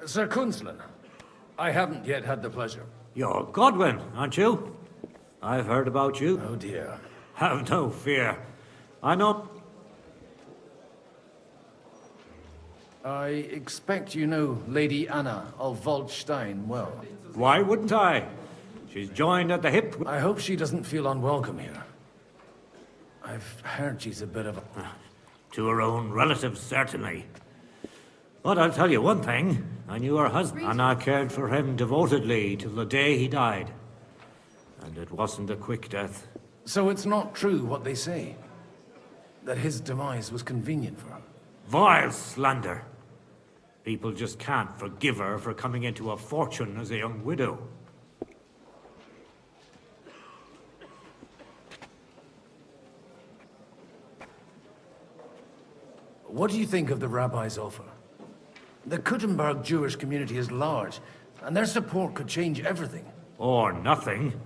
Sir Kunzlin, I haven't yet had the pleasure. You're Godwin, aren't you? I've heard about you. Oh dear. Have no fear. I know... I expect you know Lady Anna of Waldstein well. Why wouldn't I? She's joined at the hip. I hope she doesn't feel unwelcome here. I've heard she's a bit of a... To her own relatives, certainly. But I'll tell you one thing. I knew her husband, and I cared for him devotedly till the day he died. And it wasn't a quick death. So it's not true what they say? That his demise was convenient for her? Vile slander. People just can't forgive her for coming into a fortune as a young widow. What do you think of the rabbi's offer? The Kuttenberg Jewish community is large, and their support could change everything. Or nothing.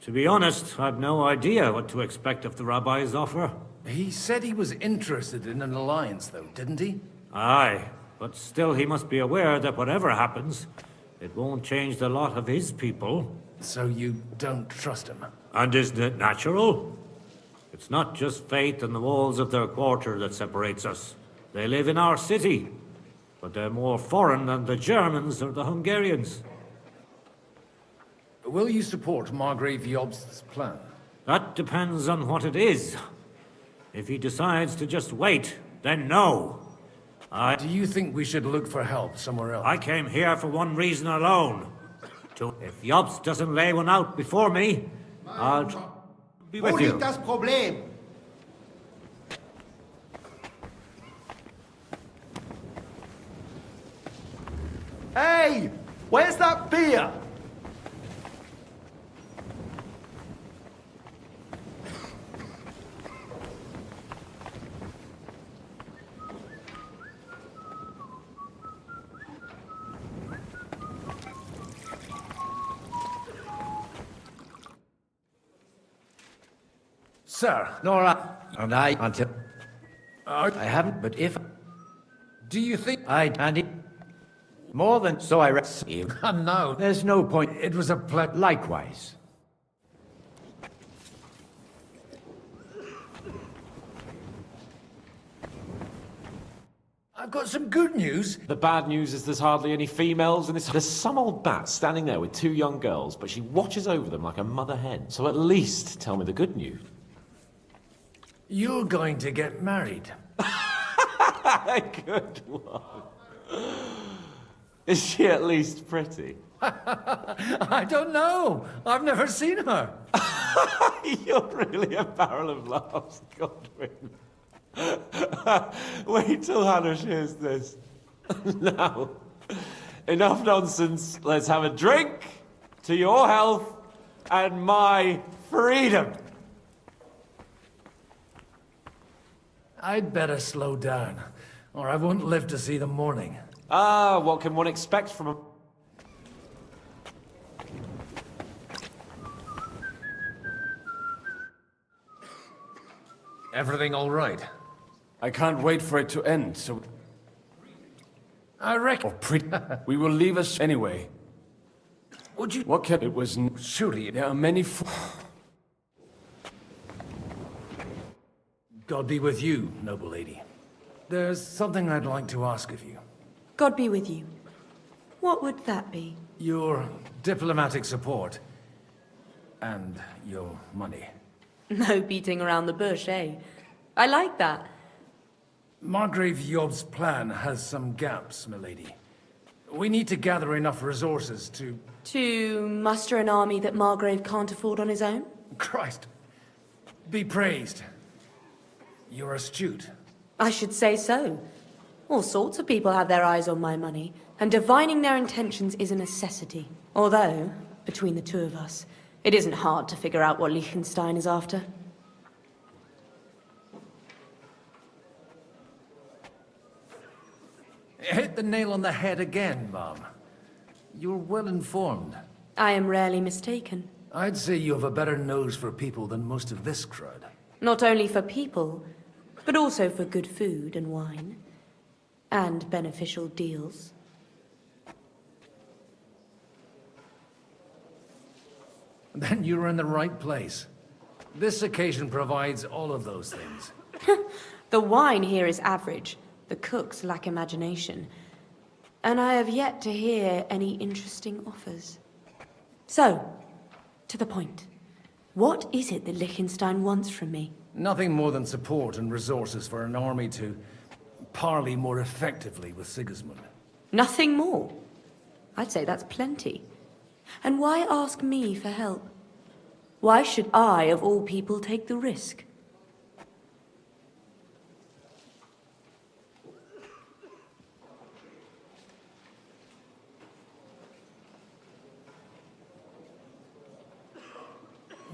To be honest, I've no idea what to expect of the rabbi's offer. He said he was interested in an alliance, though, didn't he? Aye, but still he must be aware that whatever happens, it won't change the lot of his people. So you don't trust him? And isn't it natural? It's not just faith in the walls of their quarter that separates us. They live in our city, but they're more foreign than the Germans or the Hungarians. Will you support Margrave Jobst's plan? That depends on what it is. If he decides to just wait, then no. Do you think we should look for help somewhere else? I came here for one reason alone. If Jobs doesn't lay one out before me, I'll be with you. das Problem? Hey! Where's that beer? Sir, Nora and I until I haven't, but if do you think I'd hand it more than so I receive? No, there's no point. It was a likewise. I've got some good news. The bad news is there's hardly any females in this. There's some old bat standing there with 2 young girls, but she watches over them like a mother hen. So at least tell me the good news. You're going to get married. Good one. Is she at least pretty? I don't know. I've never seen her. You're really a barrel of laughs, Godwin. Wait till Hannah hears this. Now, enough nonsense. Let's have a drink to your health and my freedom. I'd better slow down, or I won't live to see the morning. What can one expect from a... Everything all right? I can't wait for it to end, so... I reckon... we will leave us anyway. Would you... What kept... It was... Surely... There are many... God be with you, noble lady. There's something I'd like to ask of you. God be with you. What would that be? Your diplomatic support. And your money. No beating around the bush, eh? I like that. Margrave Yob's plan has some gaps, milady. We need to gather enough resources to... To muster an army that Margrave can't afford on his own? Christ. Be praised. You're astute. I should say so. All sorts of people have their eyes on my money, and divining their intentions is a necessity. Although, between the two of us, it isn't hard to figure out what Liechtenstein is after. Hit the nail on the head again, Mom. You're well informed. I am rarely mistaken. I'd say you have a better nose for people than most of this crowd. Not only for people, but also for good food and wine. And beneficial deals. Then you're in the right place. This occasion provides all of those things. The wine here is average. The cooks lack imagination. And I have yet to hear any interesting offers. So, to the point. What is it that Liechtenstein wants from me? Nothing more than support and resources for an army to parley more effectively with Sigismund. Nothing more? I'd say that's plenty. And why ask me for help? Why should I, of all people, take the risk?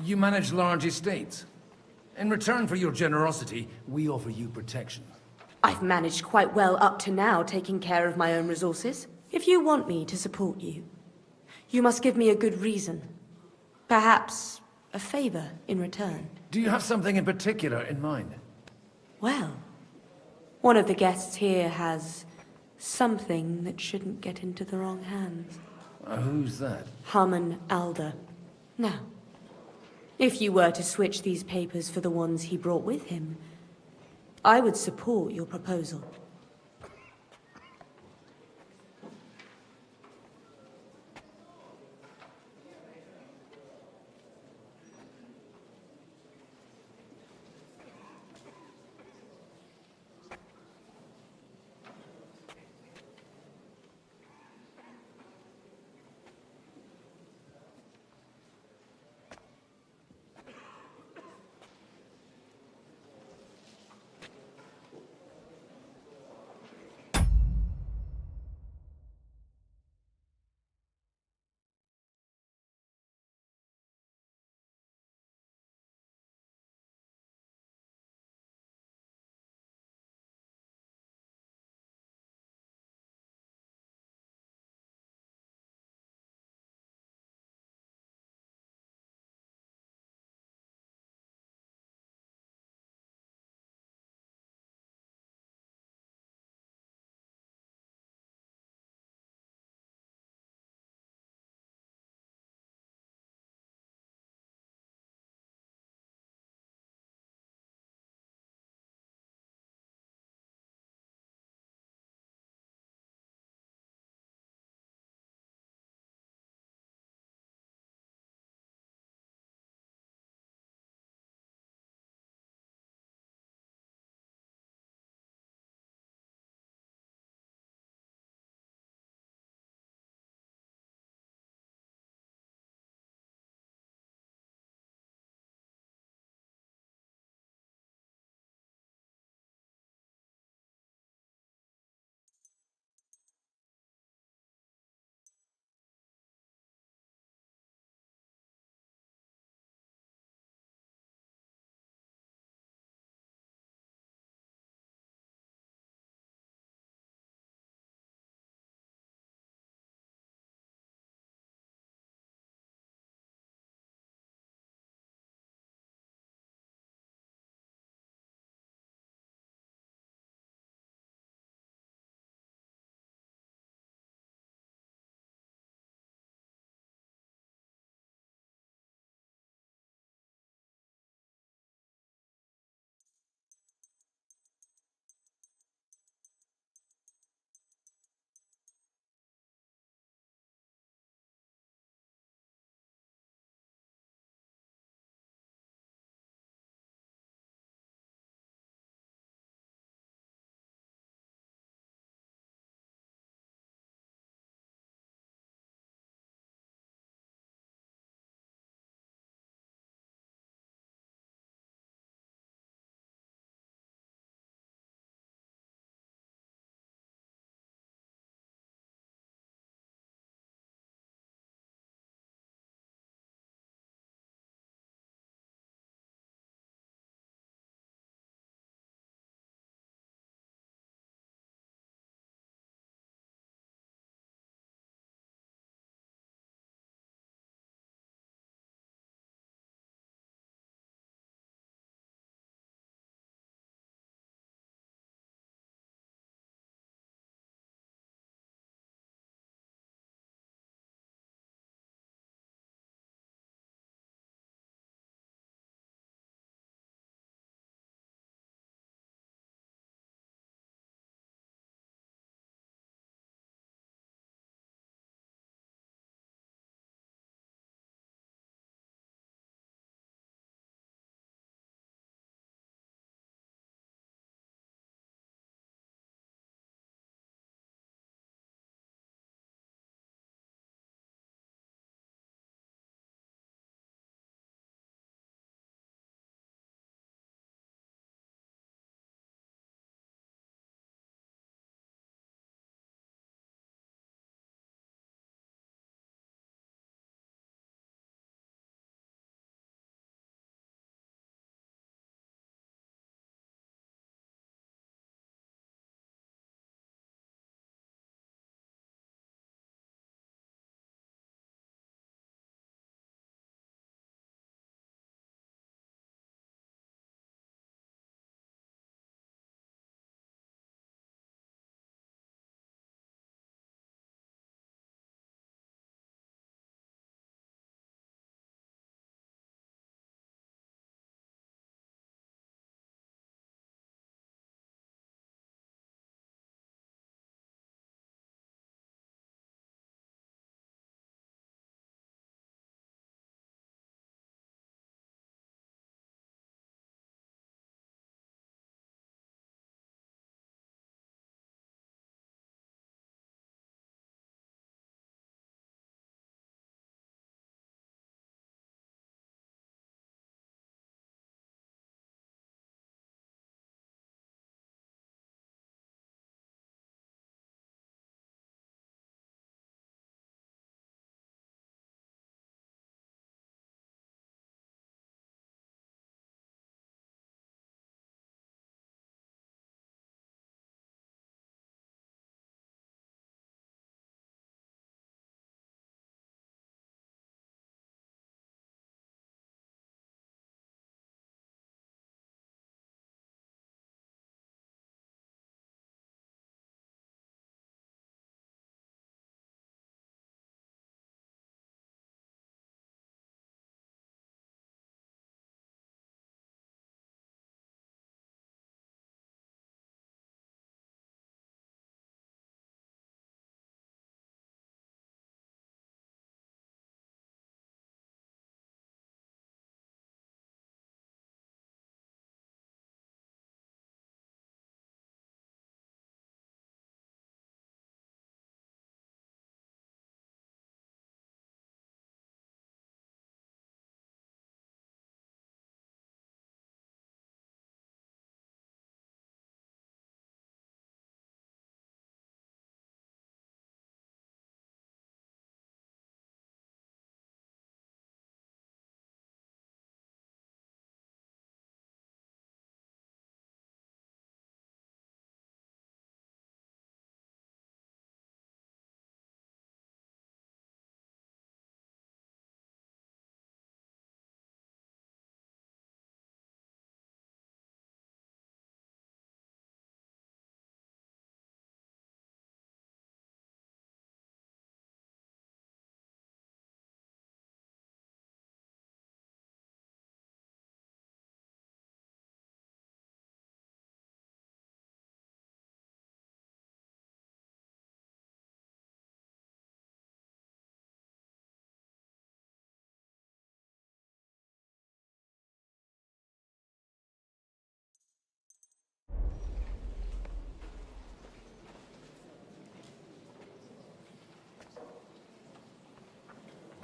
You manage large estates. In return for your generosity, we offer you protection. I've managed quite well up to now, taking care of my own resources. If you want me to support you, you must give me a good reason. Perhaps a favor in return. Do you have something in particular in mind? Well, one of the guests here has something that shouldn't get into the wrong hands. Who's that? Harman Alder. Now, if you were to switch these papers for the ones he brought with him, I would support your proposal.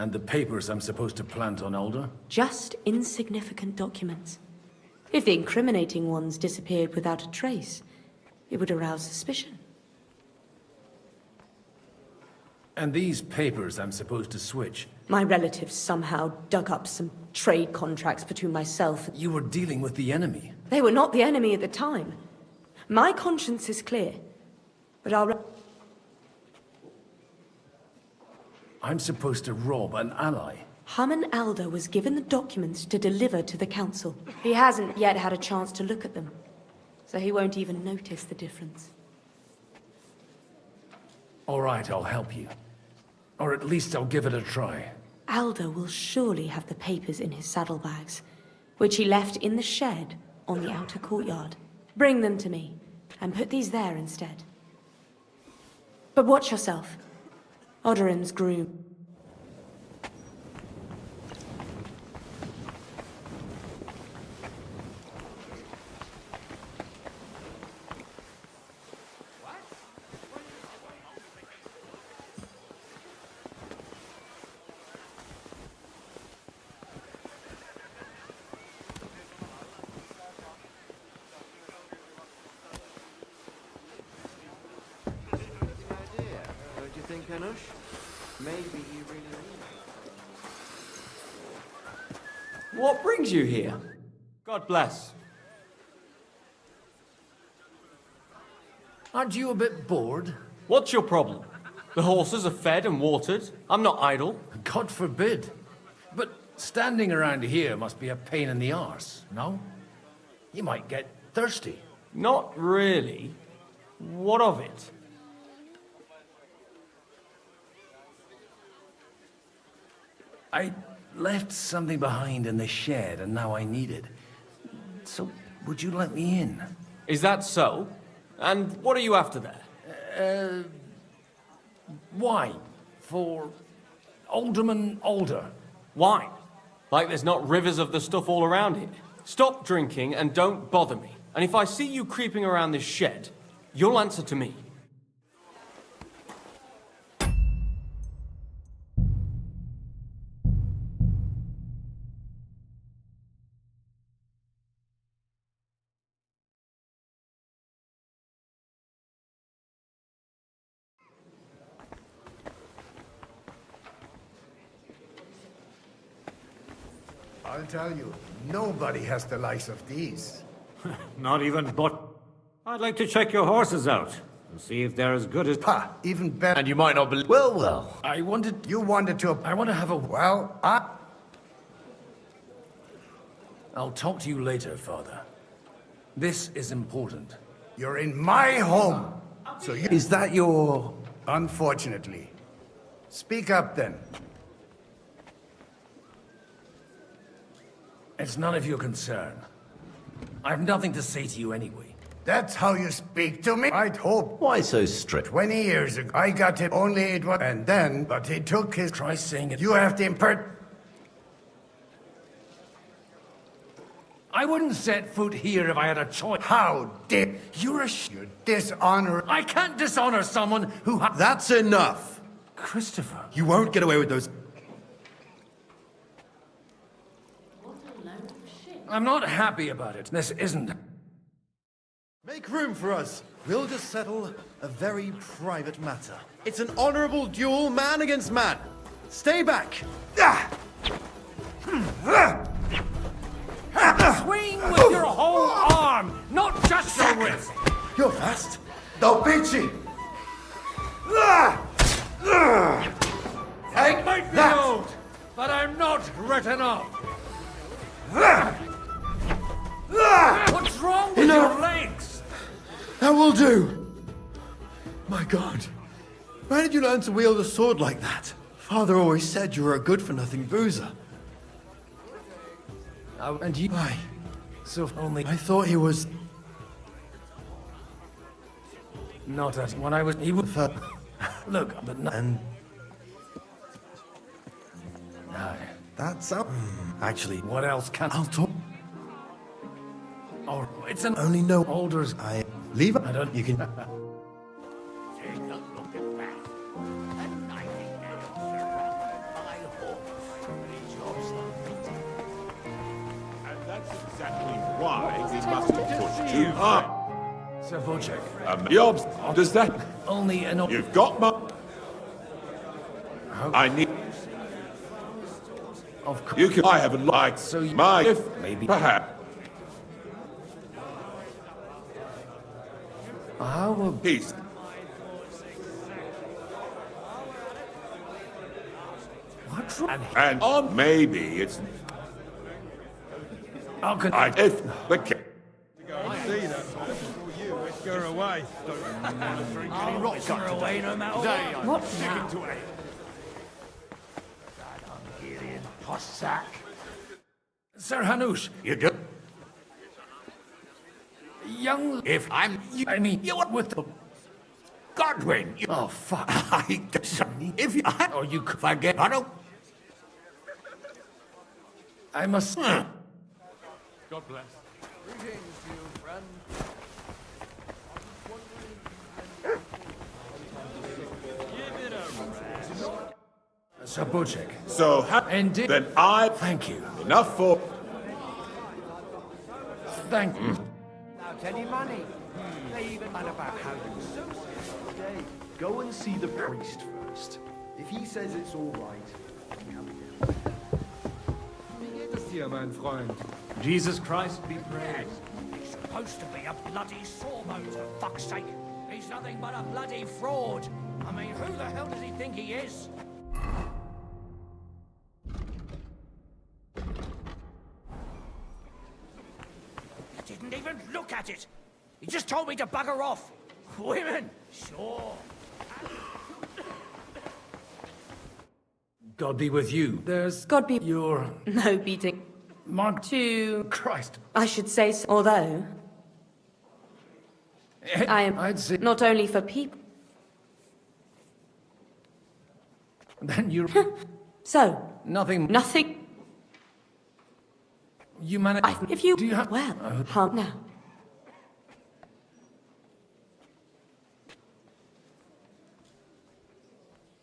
And the papers I'm supposed to plant on Alder? Just insignificant documents. If the incriminating ones disappeared without a trace, it would arouse suspicion. And these papers I'm supposed to switch? My relatives somehow dug up some trade contracts between myself and... You were dealing with the enemy. They were not the enemy at the time. My conscience is clear, but I'm supposed to rob an ally. Haman Alder was given the documents to deliver to the council. He hasn't yet had a chance to look at them, so he won't even notice the difference. All right, I'll help you. Or at least I'll give it a try. Alder will surely have the papers in his saddlebags, which he left in the shed on the outer courtyard. Bring them to me, and put these there instead. But watch yourself. Odorin's groom. Don't you think, Anush? Maybe you really need it. What brings you here? God bless. Aren't you a bit bored? What's your problem? The horses are fed and watered. I'm not idle. God forbid. But standing around here must be a pain in the arse, no? You might get thirsty. Not really. What of it? I left something behind in the shed and now I need it. So, would you let me in? Is that so? And what are you after there? Wine. For Alderman Alder. Wine? Like there's not rivers of the stuff all around here. Stop drinking and don't bother me. And if I see you creeping around this shed, you'll answer to me. I'll tell you, nobody has the likes of these. Not even but. I'd like to check your horses out and see if they're as good as. Ha! Even better. And you might not believe... Well. I wanted to have a... Well, I'll talk to you later, Father. This is important. You're in my home. So you... Is that your... Unfortunately. Speak up then. It's none of your concern. I have nothing to say to you anyway. That's how you speak to me? I'd hope. Why so strict? 20 years ago, I got it only it was... And then, but he took his... Try saying it... You have the I wouldn't set foot here if I had a choice. How dare... You're dishonor... I can't dishonor someone who That's enough! Christopher. You won't get away with those... I'm not happy about it. This isn't... Make room for us. We'll just settle a very private matter. It's an honorable duel, man against man. Stay back. Swing with your whole arm, not just your wrist. You're fast. They'll beat you. I might be old, but I'm not written off. What's wrong with your legs? That will do. My God. Where did you learn to wield a sword like that? Father always said you were a good-for-nothing boozer. And you... Why? So only... I thought he was... Not as... When I was... He was... Look, but no... And... No. That's up. Actually... What else can... I'll talk... Oh, it's an... Only no... Alders... I... Leave it. I don't... You can... Take a look at that. A nightingale surrounded by Sir Wojciech. Jobs, does that... Only an... You've got my... I need... Of course. You can... I haven't liked... So you... My... If... Maybe... Perhaps... How will... Peace. What's... And on maybe it's... How can... If... The... Go away. I'll rock her away no matter what. What now? Hungarian Cossack. Sir Hanush. You do? Young... If I'm... I mean, you what with the... Godwin! Oh, fuck. I don't... If you... Or you could... Forget... I don't... I must... God bless. Sir Wojciech. So... Indeed. Then I... Thank you. Enough for... Thank you. Without any money. They even man about how you Dave, go and see the priest first. If he says it's all right, come again. Hier, mein Freund. Jesus Christ be praised. He's supposed to be a bloody sawbones, for fuck's sake. He's nothing but a bloody fraud. I mean, who the hell does he think he is? He didn't even look at it. He just told me to bugger off. Women, sure. God be with you. There's... God be... Your... No beating. Mark... To... Christ. I should say so. Although... I am... I'd say... Not only for people... Then you're... So... Nothing... Nothing... You manage... If you... Do you have... Well... How now?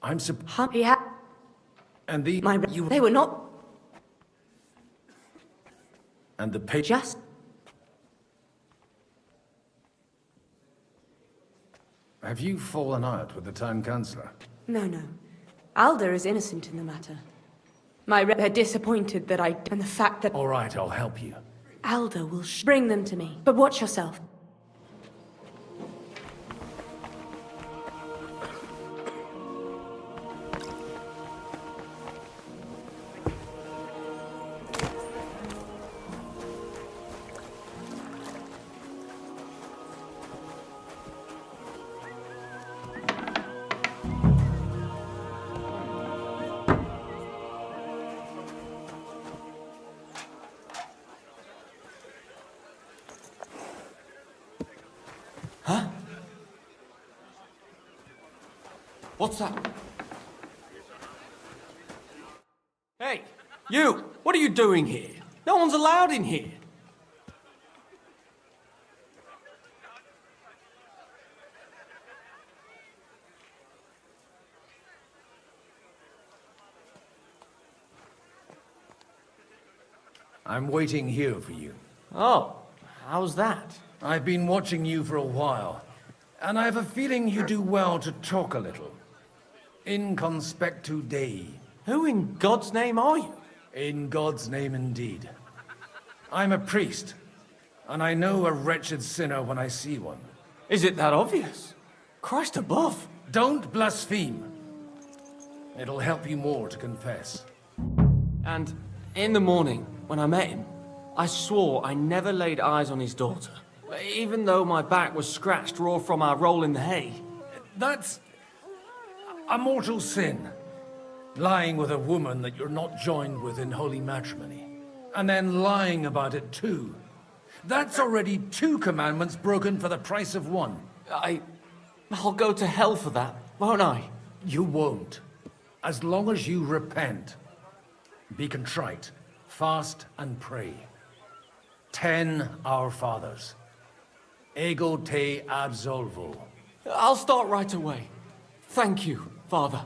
I'm surprised... He had... And the... My... You... They were not... And the page... Just... Have you fallen out with the town councillor? No, no. Alda is innocent in the matter. My are disappointed that I... And the fact that... All right, I'll help you. Alda will bring them to me. But watch yourself. What's that? Hey, you! What are you doing here? No one's allowed in here. I'm waiting here for you. Oh, how's that? I've been watching you for a while, and I have a feeling you do well to talk a little. In conspectu Dei. Who in God's name are you? In God's name indeed. I'm a priest, and I know a wretched sinner when I see one. Is it that obvious? Christ above. Don't blaspheme. It'll help you more to confess. And in the morning, when I met him, I swore I never laid eyes on his daughter, even though my back was scratched raw from our roll in the hay. That's a mortal sin. Lying with a woman that you're not joined with in holy matrimony. And then lying about it too. That's already 2 commandments broken for the price of 1. I'll go to hell for that, won't I? You won't. As long as you repent. Be contrite, fast and pray. 10 Our Fathers. Ego te absolvo. I'll start right away. Thank you, Father.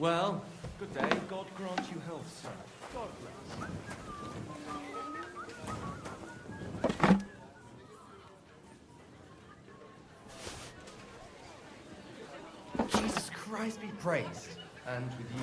Well, good day. God grant you health, sir. God bless. Jesus Christ be praised, and with you.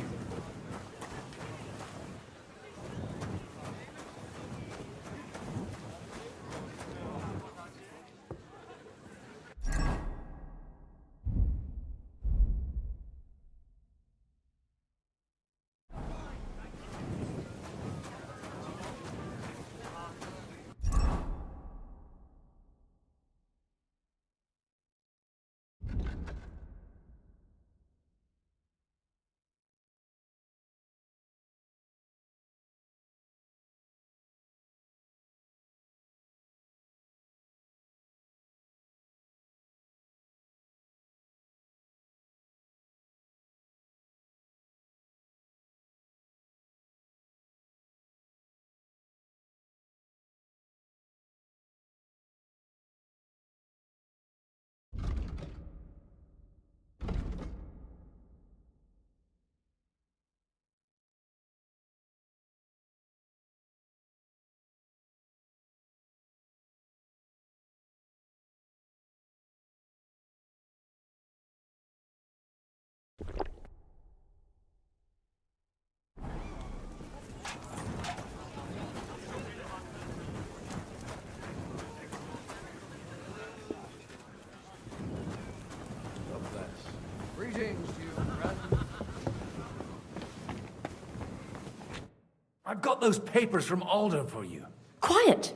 Greetings to you, friend. I've got those papers from Alder for you. Quiet!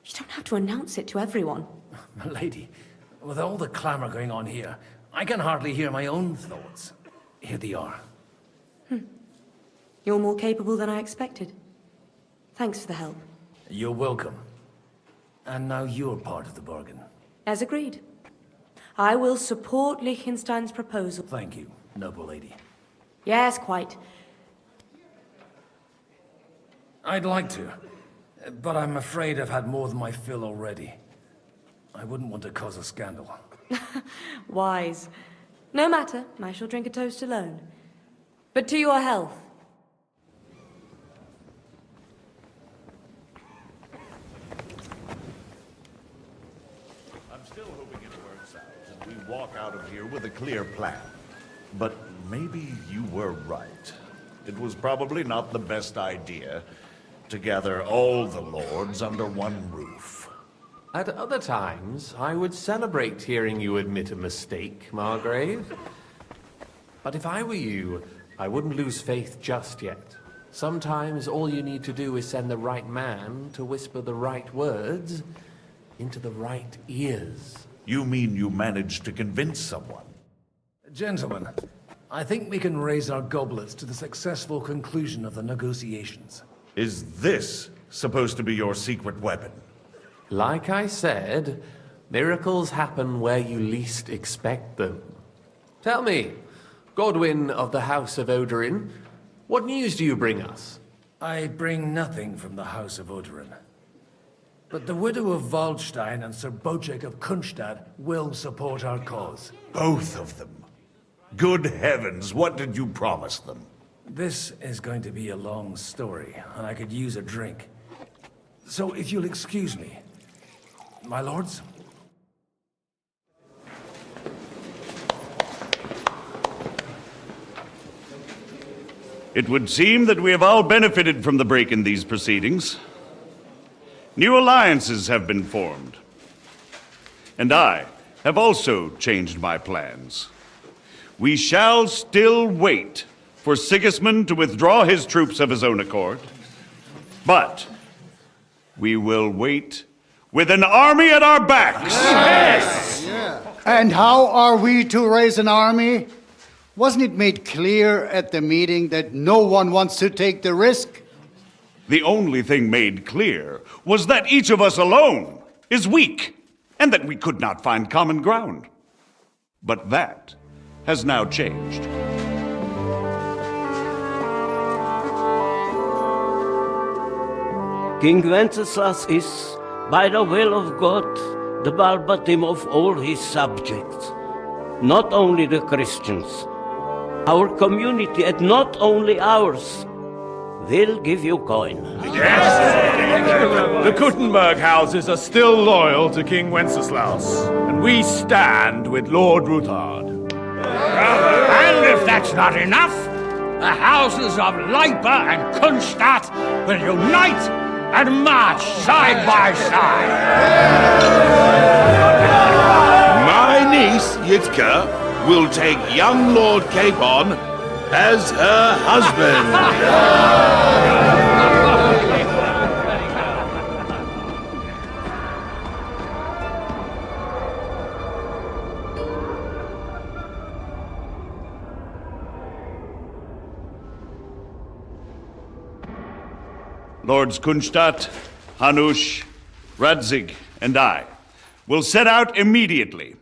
You don't have to announce it to everyone. My lady, with all the clamor going on here, I can hardly hear my own thoughts. Here they are. You're more capable than I expected. Thanks for the help. You're welcome. And now you're part of the bargain. As agreed. I will support Liechtenstein's proposal. Thank you, noble lady. Yes, quite. I'd like to, but I'm afraid I've had more than my fill already. I wouldn't want to cause a scandal. Wise. No matter, I shall drink a toast alone. But to your health. I'm still hoping it works out and we walk out of here with a clear plan. But maybe you were right. It was probably not the best idea to gather all the lords under one roof. At other times, I would celebrate hearing you admit a mistake, Margrave. But if I were you, I wouldn't lose faith just yet. Sometimes all you need to do is send the right man to whisper the right words into the right ears. You mean you managed to convince someone? Gentlemen, I think we can raise our goblets to the successful conclusion of the negotiations. Is this supposed to be your secret weapon? Like I said, miracles happen where you least expect them. Tell me, Godwin of the House of Odorin, what news do you bring us? I bring nothing from the House of Odorin. But the widow of Waldstein and Sir Bocek of Kunstad will support our cause. Both of them? Good heavens, what did you promise them? This is going to be a long story, and I could use a drink. So if you'll excuse me, my lords? It would seem that we have all benefited from the break in these proceedings. New alliances have been formed. And I have also changed my plans. We shall still wait for Sigismund to withdraw his troops of his own accord. But we will wait with an army at our backs. Yes! And how are we to raise an army? Wasn't it made clear at the meeting that no one wants to take the risk? The only thing made clear was that each of us alone is weak, and that we could not find common ground. But that has now changed. King Wenceslas is, by the will of God, the Balbatim of all his subjects, not only the Christians, our community, and not only ours, will give you coin. The Kuttenberg houses are still loyal to King Wenceslaus, and we stand with Lord Ruthard. And if that's not enough, the houses of Leipa and Kunstadt will unite and march side by side. My niece, Yitka, will take young Lord Capon as her husband. Lords Kunstadt, Hanush, Radzig, and I will set out immediately.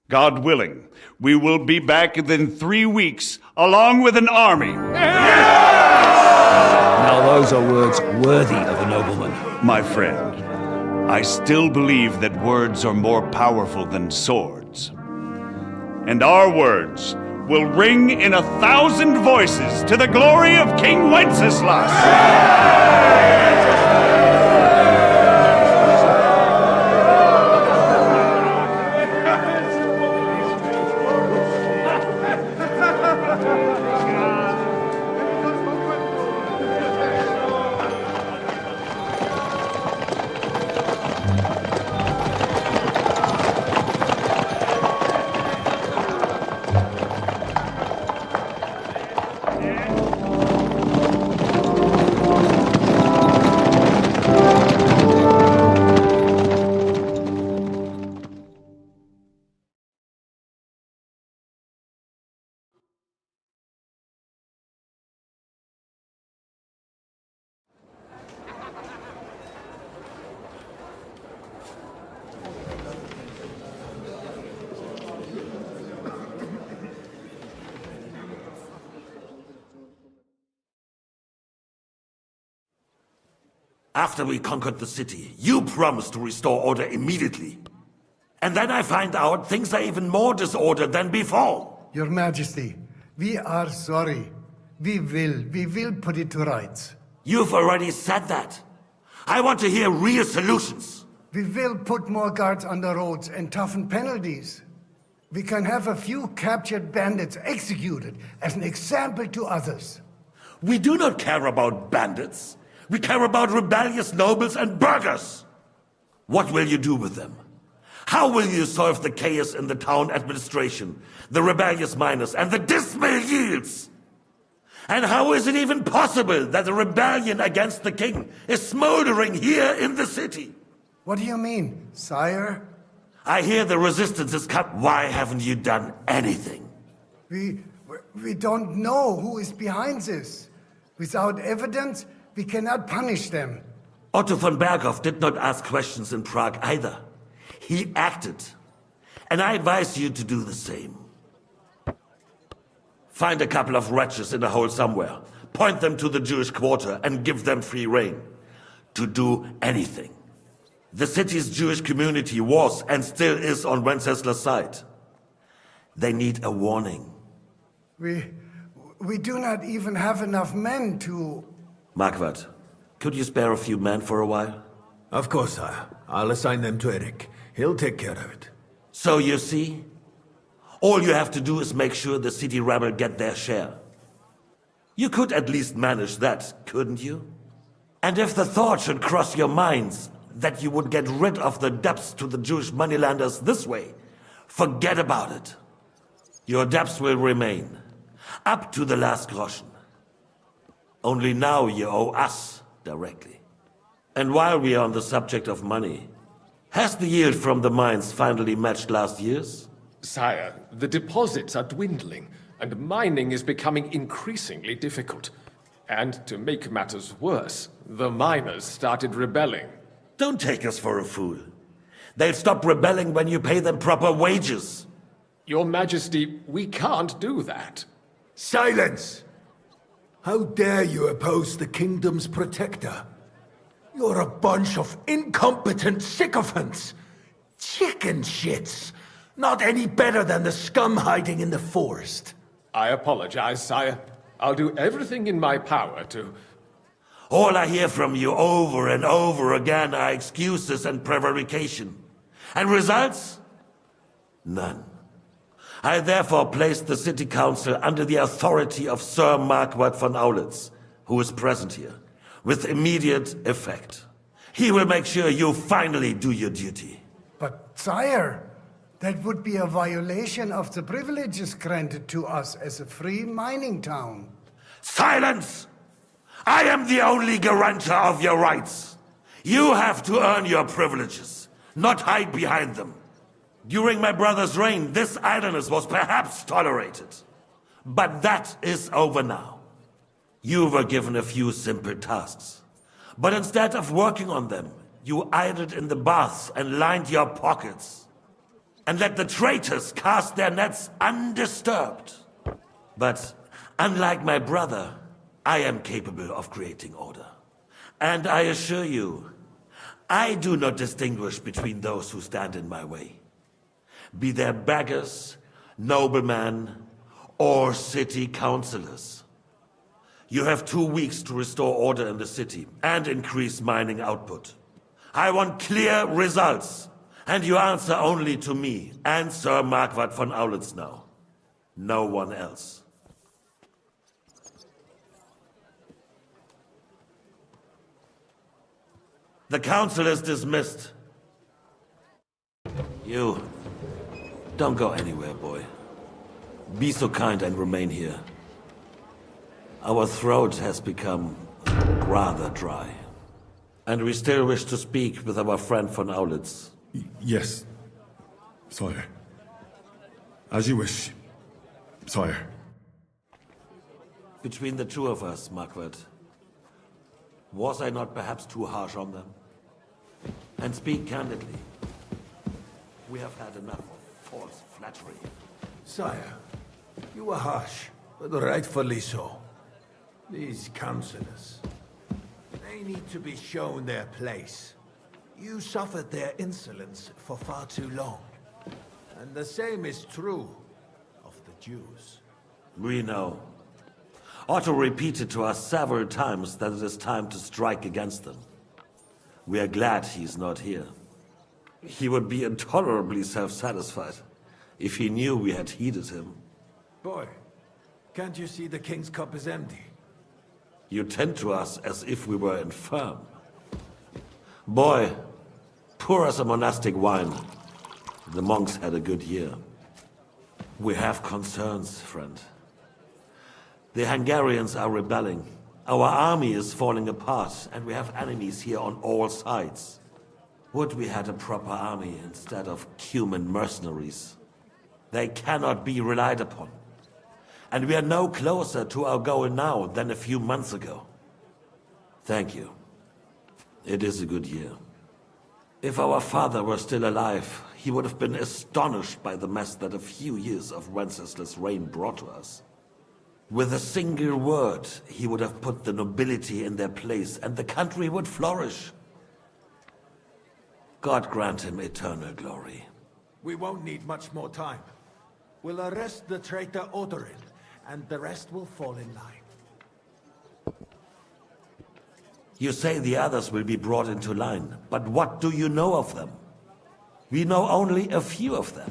God willing, we will be back within 3 weeks, along with an army. Now those are words worthy of a nobleman. My friend, I still believe that words are more powerful than swords. And our words will ring in 1,000 voices to the glory of King Wenceslas. After we conquered the city, you promised to restore order immediately. And then I find out things are even more disordered than before. Your Majesty, we are sorry. We will put it to rights. You've already said that. I want to hear real solutions. We will put more guards on the roads and toughen penalties. We can have a few captured bandits executed as an example to others. We do not care about bandits. We care about rebellious nobles and burghers. What will you do with them? How will you solve the chaos in the town administration, the rebellious miners, and the dismal yields? And how is it even possible that the rebellion against the king is smoldering here in the city? What do you mean, sire? I hear the resistance is cut. Why haven't you done anything? We don't know who is behind this. Without evidence, we cannot punish them. Otto von Berghoff did not ask questions in Prague either. He acted. And I advise you to do the same. Find a couple of wretches in a hole somewhere, point them to the Jewish quarter, and give them free rein to do anything. The city's Jewish community was and still is on Wenceslas' side. They need a warning. We do not even have enough men to... Marquardt, could you spare a few men for a while? Of course, sire. I'll assign them to Eric. He'll take care of it. So you see, all you have to do is make sure the city rebel get their share. You could at least manage that, couldn't you? And if the thought should cross your minds that you would get rid of the debts to the Jewish moneylenders this way, forget about it. Your debts will remain, up to the last groschen. Only now you owe us directly. And while we are on the subject of money, has the yield from the mines finally matched last year's? Sire, the deposits are dwindling, and mining is becoming increasingly difficult. And to make matters worse, the miners started rebelling. Don't take us for a fool. They'll stop rebelling when you pay them proper wages. Your Majesty, we can't do that. Silence! How dare you oppose the kingdom's protector? You're a bunch of incompetent sycophants. Chicken shits. Not any better than the scum hiding in the forest. I apologize, sire. I'll do everything in my power to... All I hear from you over and over again are excuses and prevarication. And results? None. I therefore place the City Council under the authority of Sir Marquardt von Aulitz, who is present here, with immediate effect. He will make sure you finally do your duty. But, sire, that would be a violation of the privileges granted to us as a free mining town. Silence! I am the only guarantor of your rights. You have to earn your privileges, not hide behind them. During my brother's reign, this idleness was perhaps tolerated. But that is over now. You were given a few simple tasks. But instead of working on them, you idled in the baths and lined your pockets. And let the traitors cast their nets undisturbed. But unlike my brother, I am capable of creating order. And I assure you, I do not distinguish between those who stand in my way. Be they beggars, noblemen, or city councillors. You have 2 weeks to restore order in the city and increase mining output. I want clear results, and you answer only to me and Sir Marquardt von Aulitz now. No one else. The council is dismissed. You, don't go anywhere, boy. Be so kind and remain here. Our throat has become rather dry. And we still wish to speak with our friend von Aulitz. Yes, sire. As you wish, sire. Between the two of us, Marquardt, was I not perhaps too harsh on them? And speak candidly. We have had enough of false flattery. Sire, you were harsh, but rightfully so. These councillors, they need to be shown their place. You suffered their insolence for far too long. And the same is true of the Jews. We know. Otto repeated to us several times that it is time to strike against them. We are glad he's not here. He would be intolerably self-satisfied if he knew we had heeded him. Boy, can't you see the king's cup is empty? You tend to us as if we were infirm. Boy, pour us a monastic wine. The monks had a good year. We have concerns, friend. The Hungarians are rebelling. Our army is falling apart, and we have enemies here on all sides. Would we had a proper army instead of human mercenaries? They cannot be relied upon. And we are no closer to our goal now than a few months ago. Thank you. It is a good year. If our father were still alive, he would have been astonished by the mess that a few years of Wenceslas' reign brought to us. With a single word, he would have put the nobility in their place, and the country would flourish. God grant him eternal glory. We won't need much more time. We'll arrest the traitor Odorin, and the rest will fall in line. You say the others will be brought into line, but what do you know of them? We know only a few of them.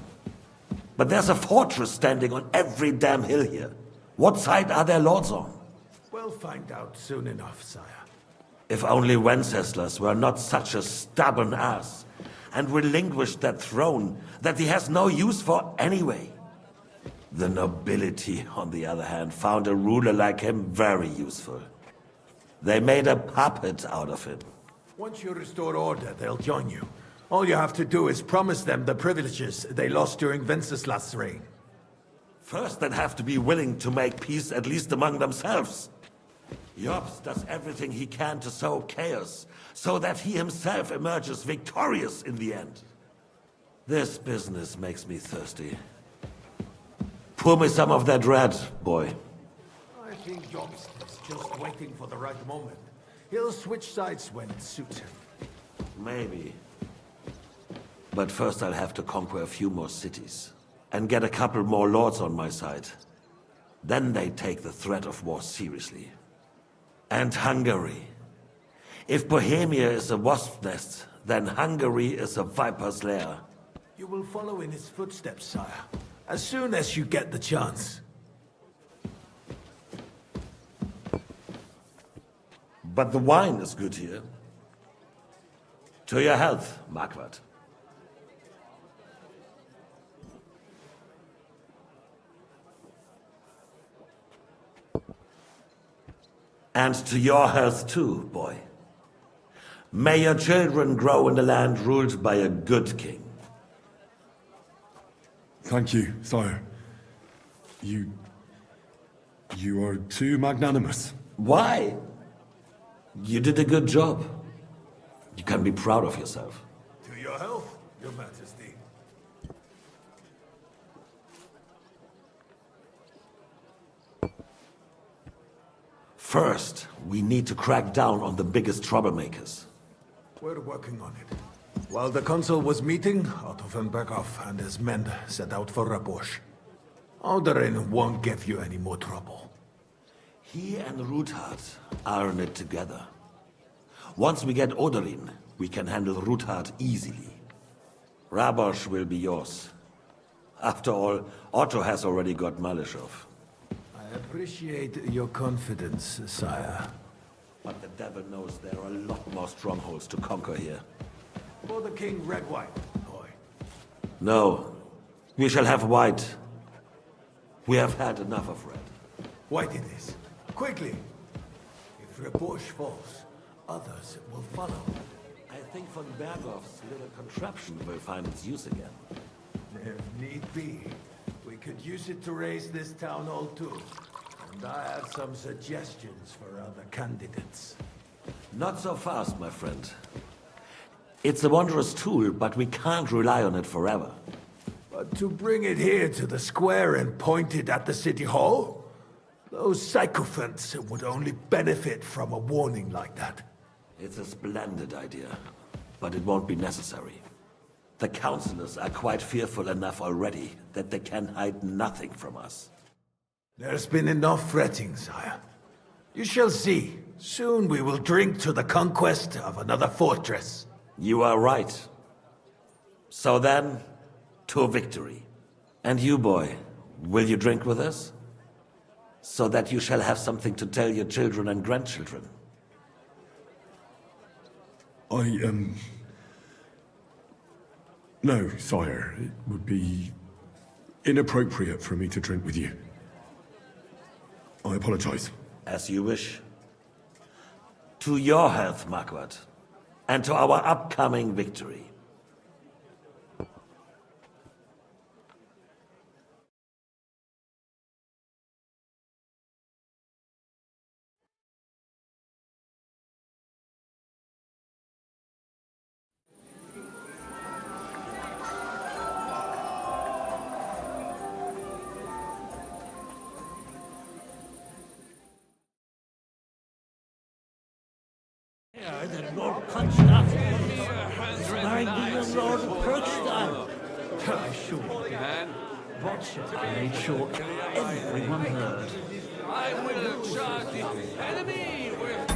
But there's a fortress standing on every damn hill here. What side are their lords on? We'll find out soon enough, sire. If only Wenceslas were not such a stubborn ass, and relinquished that throne that he has no use for anyway. The nobility, on the other hand, found a ruler like him very useful. They made a puppet out of him. Once you restore order, they'll join you. All you have to do is promise them the privileges they lost during Wenceslas' reign. First, they'd have to be willing to make peace at least among themselves. Jobst does everything he can to sow chaos, so that he himself emerges victorious in the end. This business makes me thirsty. Pour me some of that red, boy. I think Jobst is just waiting for the right moment. He'll switch sides when it suits him. Maybe. But first I'll have to conquer a few more cities. And get a couple more lords on my side. then they take the threat of war seriously. And Hungary. If Bohemia is a wasp's nest, then Hungary is a viper's lair. You will follow in his footsteps, sire, as soon as you get the chance. But the wine is good here. To your health, Marquardt. And to your health too, boy. May your children grow in a land ruled by a good king. Thank you, sire. You are too magnanimous. Why? You did a good job. You can be proud of yourself. To your health, your majesty. First, we need to crack down on the biggest troublemakers. We're working on it. While the consul was meeting, Otto von Berghoff and his men set out for Rabosch. Alderin won't give you any more trouble. He and Ruthard are in it together. Once we get Oderin, we can handle Ruthard easily. Rabosch will be yours. After all, Otto has already got Malishov. I appreciate your confidence, sire. But the devil knows there are a lot more strongholds to conquer here. For the king, red wine, boy. No, we shall have white. We have had enough of red. White it is. Quickly! If Rabosch falls, others will follow. I think von Berghoff's little contraption will find its use again. If need be, we could use it to raise this town hall too. And I have some suggestions for other candidates. Not so fast, my friend. It's a wondrous tool, but we can't rely on it forever. But to bring it here to the square and point it at the city hall? Those sycophants would only benefit from a warning like that. It's a splendid idea, but it won't be necessary. The councillors are quite fearful enough already that they can hide nothing from us. There's been enough fretting, sire. You shall see. Soon we will drink to the conquest of another fortress. You are right. So then, to victory. And you, boy, will you drink with us? So that you shall have something to tell your children and grandchildren. No, sire. It would be inappropriate for me to drink with you. I apologize. As you wish. To your health, Marquardt. And to our upcoming victory. The Lord Constance is marrying the young Lord Perkstein. I sure can. I made sure everyone heard. I will charge the enemy with...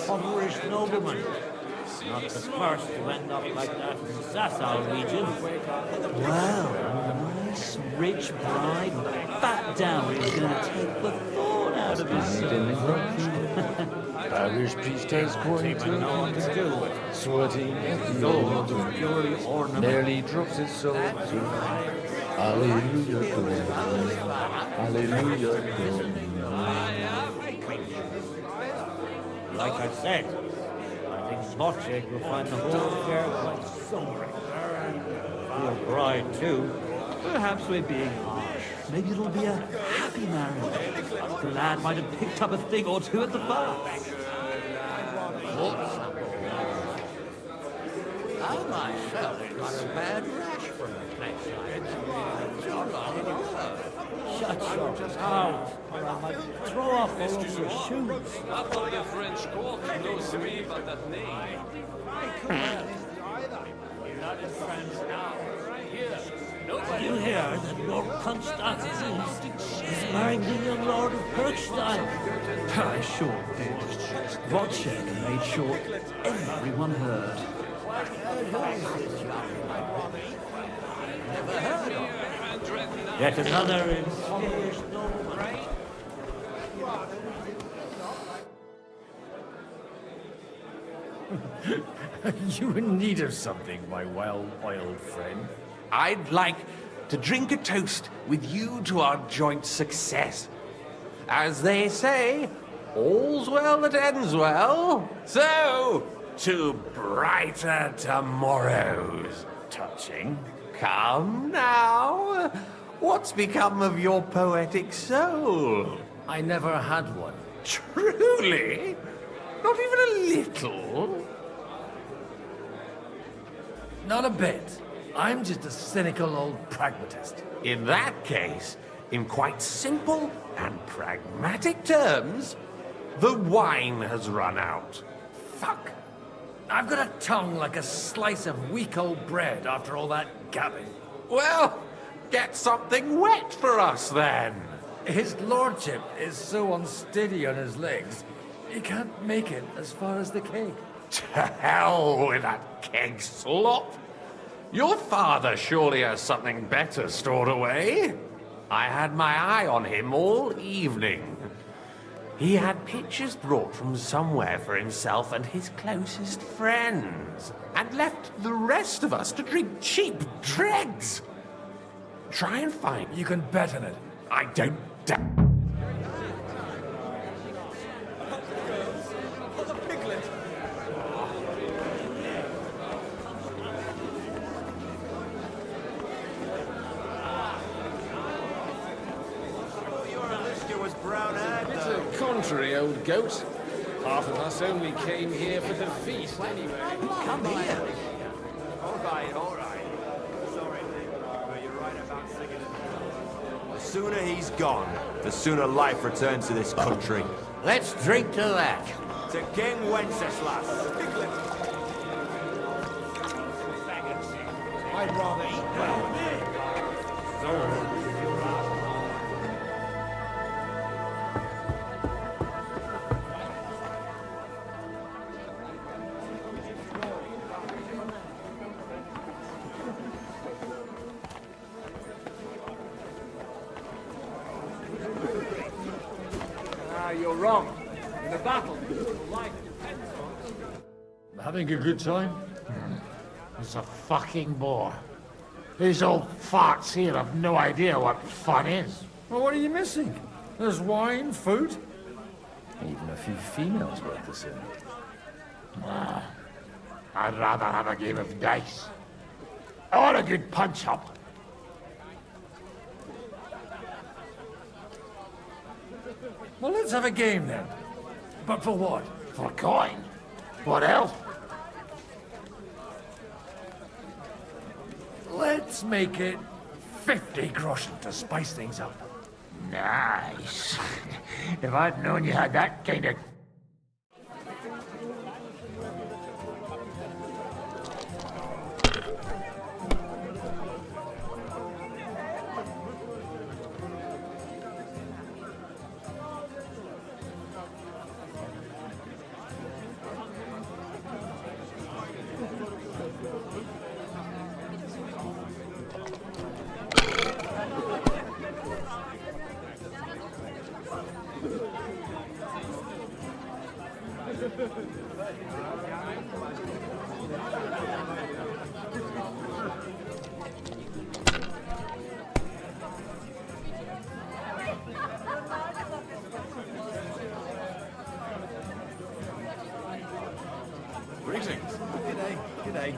impoverished nobleman. Not the first to end up like that in Sasau region. Well, a nice rich bride with a fat dowry is going to take the thorn out of his soul. Parish priestess going to do it. sweating Gold purely ornamental. nearly drops his soul to Hallelujah, God. Hallelujah, Like I said, I think Wojciech will find the whole affair quite sobering. Your bride, too. Perhaps we're being harsh. Maybe it'll be a happy marriage. The lad might have picked up a thing or two at the bar. I myself got a bad rash from the place. Shut your mouth, or I might throw up all over your shoes. Half of the French court knows me by that name. You're not in France now. Here. Nobody. You hear that Lord Constantine is marrying the young Lord of Kirkstein? I sure did. Wojciech made sure everyone heard. Yet another impoverished nobleman. You in need of something, my wild friend? I'd like to drink a toast with you to our joint success. As they say, all's well that ends well. So, to brighter tomorrows. Touching. Come now. What's become of your poetic soul? I never had one. Truly? Not even a little? Not a bit. I'm just a cynical old pragmatist. In that case, in quite simple and pragmatic terms, the wine has run out. Fuck. I've got a tongue like a slice of weak old bread after all that gabbing. Well, get something wet for us then. His lordship is so unsteady on his legs, he can't make it as far as the keg. To hell with that keg slop. Your father surely has something better stored away. I had my eye on him all evening. He had pictures brought from somewhere for himself and his closest friends, and left the rest of us to drink cheap dregs. Try and find... You can bet on it. I don't doubt... Contrary, old goat. Half of us only came here for the feast, anyway. Come here. All right. Sorry, but you're right about singing it. The sooner he's gone, the sooner life returns to this country. Let's drink to that. To King Wenceslas. I'd rather eat well. So, You're wrong. In a battle, life depends on... Having a good time? It's a fucking bore. These old farts here have no idea what fun is. Well, what are you missing? There's wine, food. Even a few females worth the same. I'd rather have a game of dice. Or a good punch-up. Well, let's have a game then. But for what? For coin. What else? Let's make it 50 groschen to spice things up. Nice. If I'd known you had that kind of... day.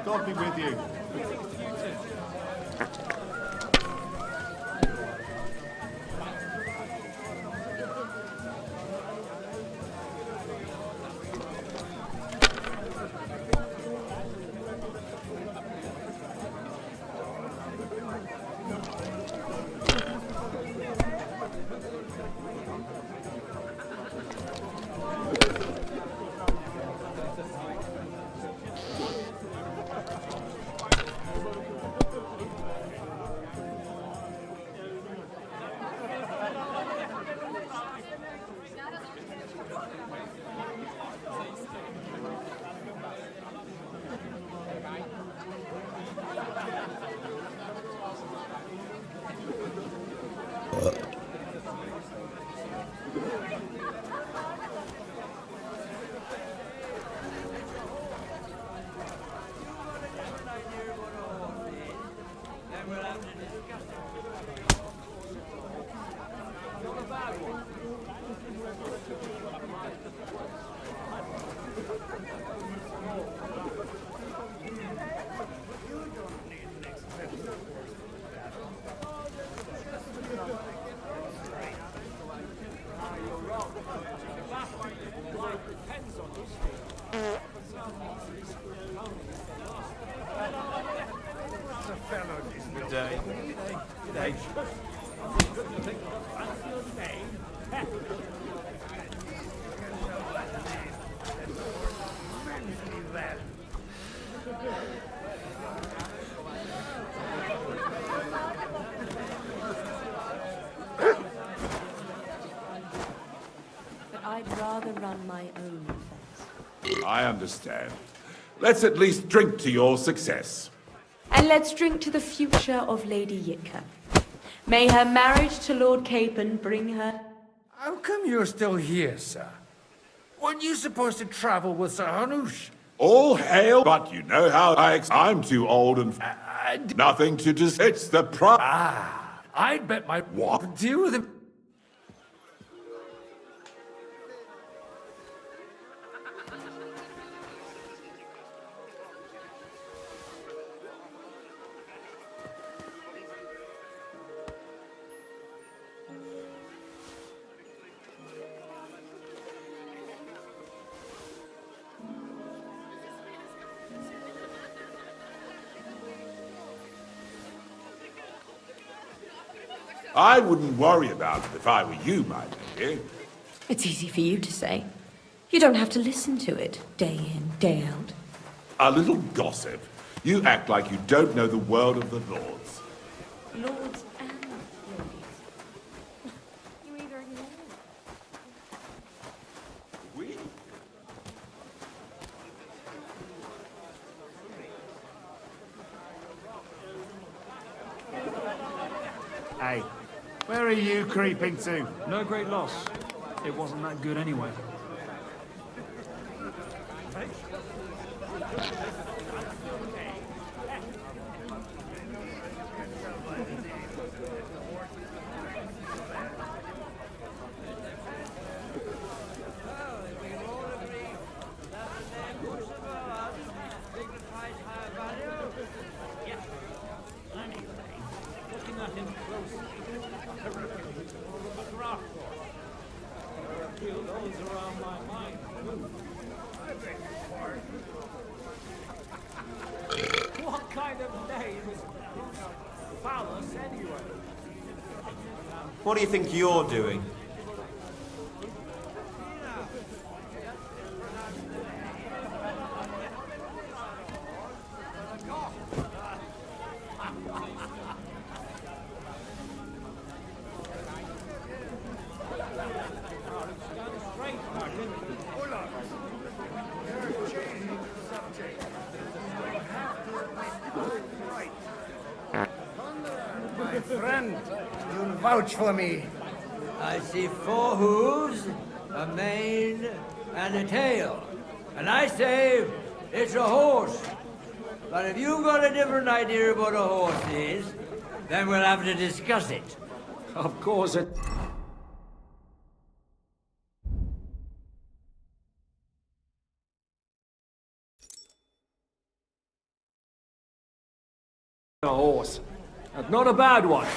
God be with you. Good day. Good day. But I'd rather run my own affairs. I understand. Let's at least drink to your success. And let's drink to the future of Lady Yitka. May her marriage to Lord Capon bring her... How come you're still here, sir? Weren't you supposed to travel with Sir Hanush? All hail, but you know how I'm too old and nothing to just... It's the I'd bet my... What? Deal with him. I wouldn't worry about it if I were you, my lady. It's easy for you to say. You don't have to listen to it, day in, day out. A little gossip. You act like you don't know the world of the lords. Lords and ladies. You either ignore We? Hey, where are you creeping to? No great loss. It wasn't that good anyway. What kind of name is Phallus anyway? What do you think you're doing? Friend, you'll vouch for me. I see 4 hooves, a mane, and a tail. And I say it's a horse. But if you've got a different idea of what a horse is, then we'll have to discuss it. Of course it... A horse. And not a bad one,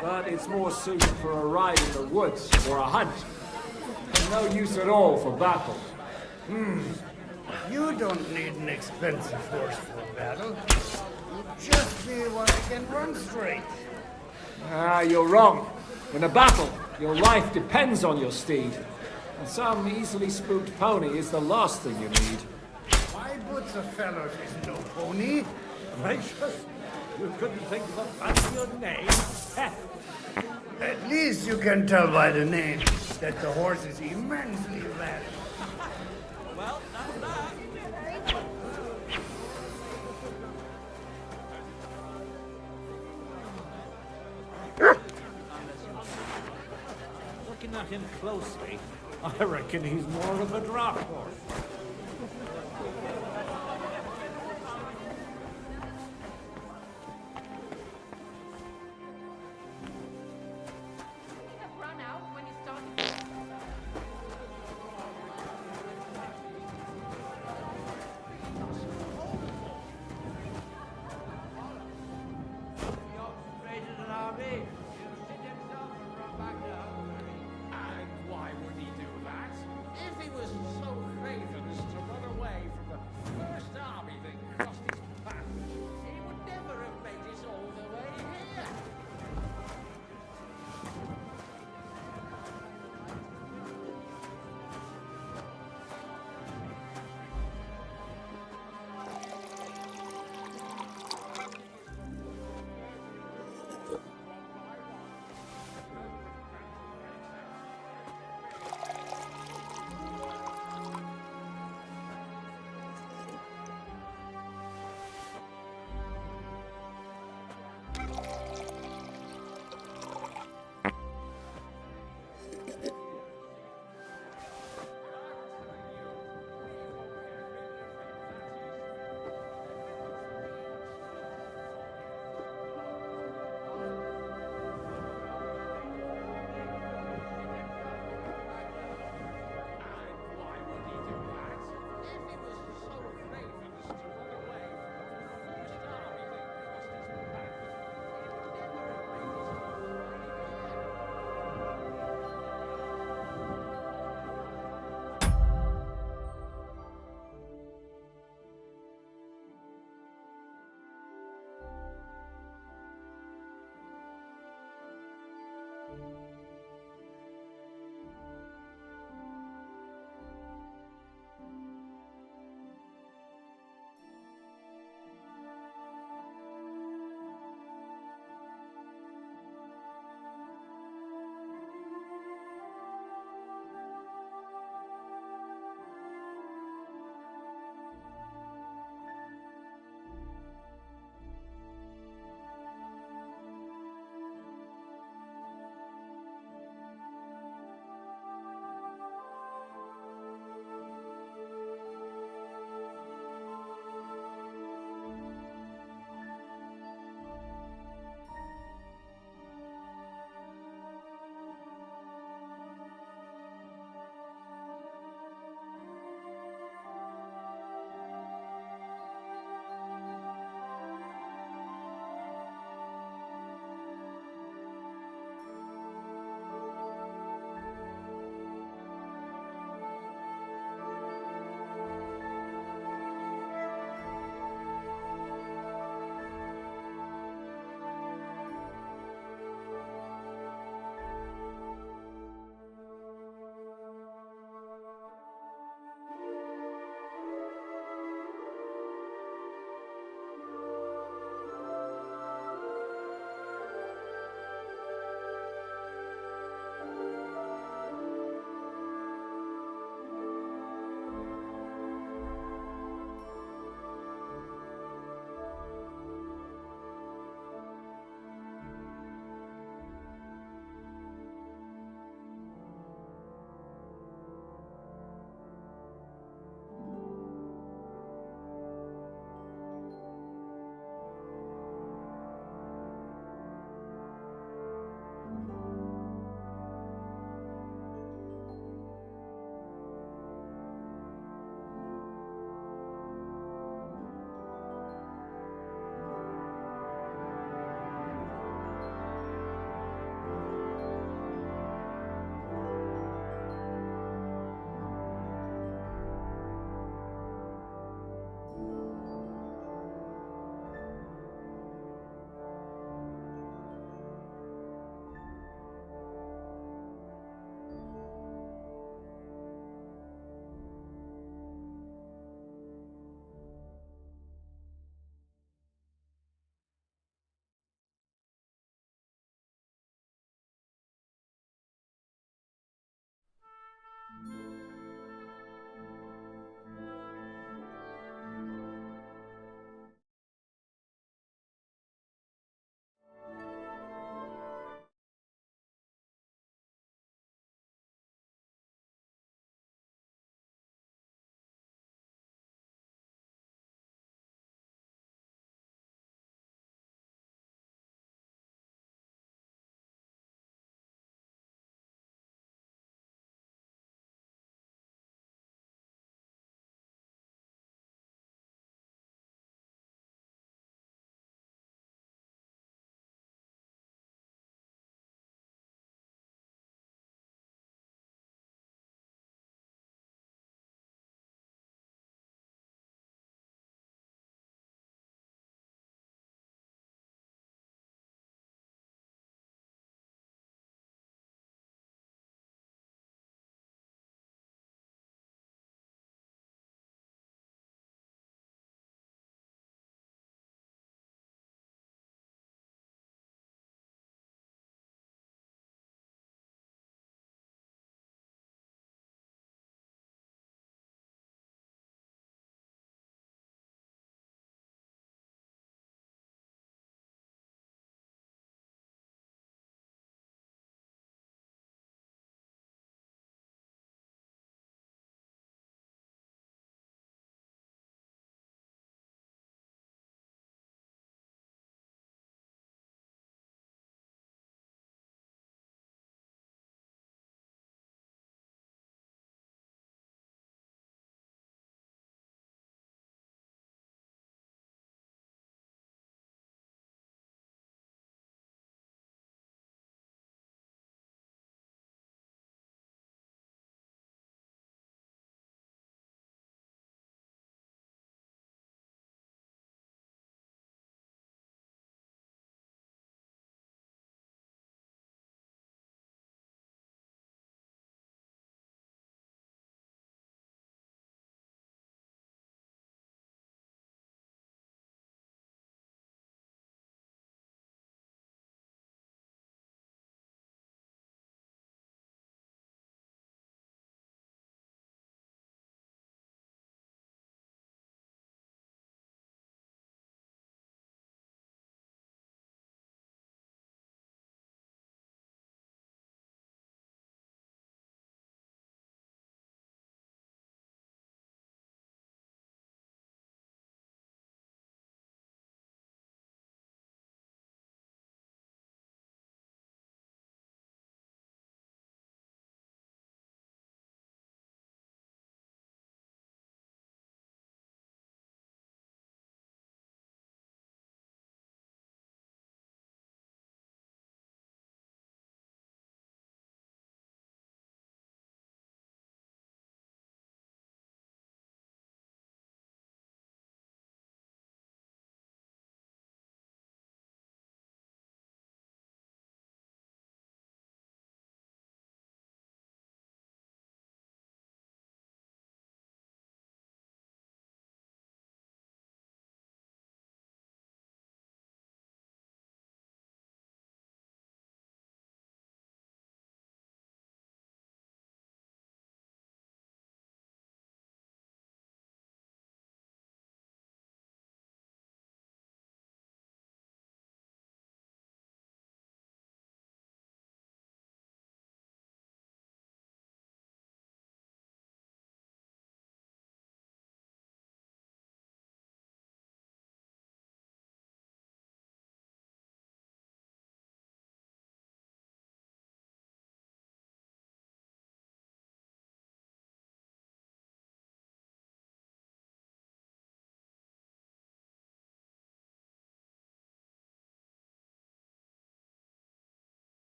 but it's more suited for a ride in the woods or a hunt. And no use at all for battle. You don't need an expensive horse for battle. You just need one that can run straight. Ah, you're wrong. In a battle, your life depends on your steed. And some easily spooked pony is the last thing you need. My boots of fellows is no pony. Gracious, you couldn't think of a fancier name. At least you can tell by the name that the horse is immensely valuable. Well, that's that. Looking at him closely, I reckon he's more of a draft horse. And why would he do that? If he was so great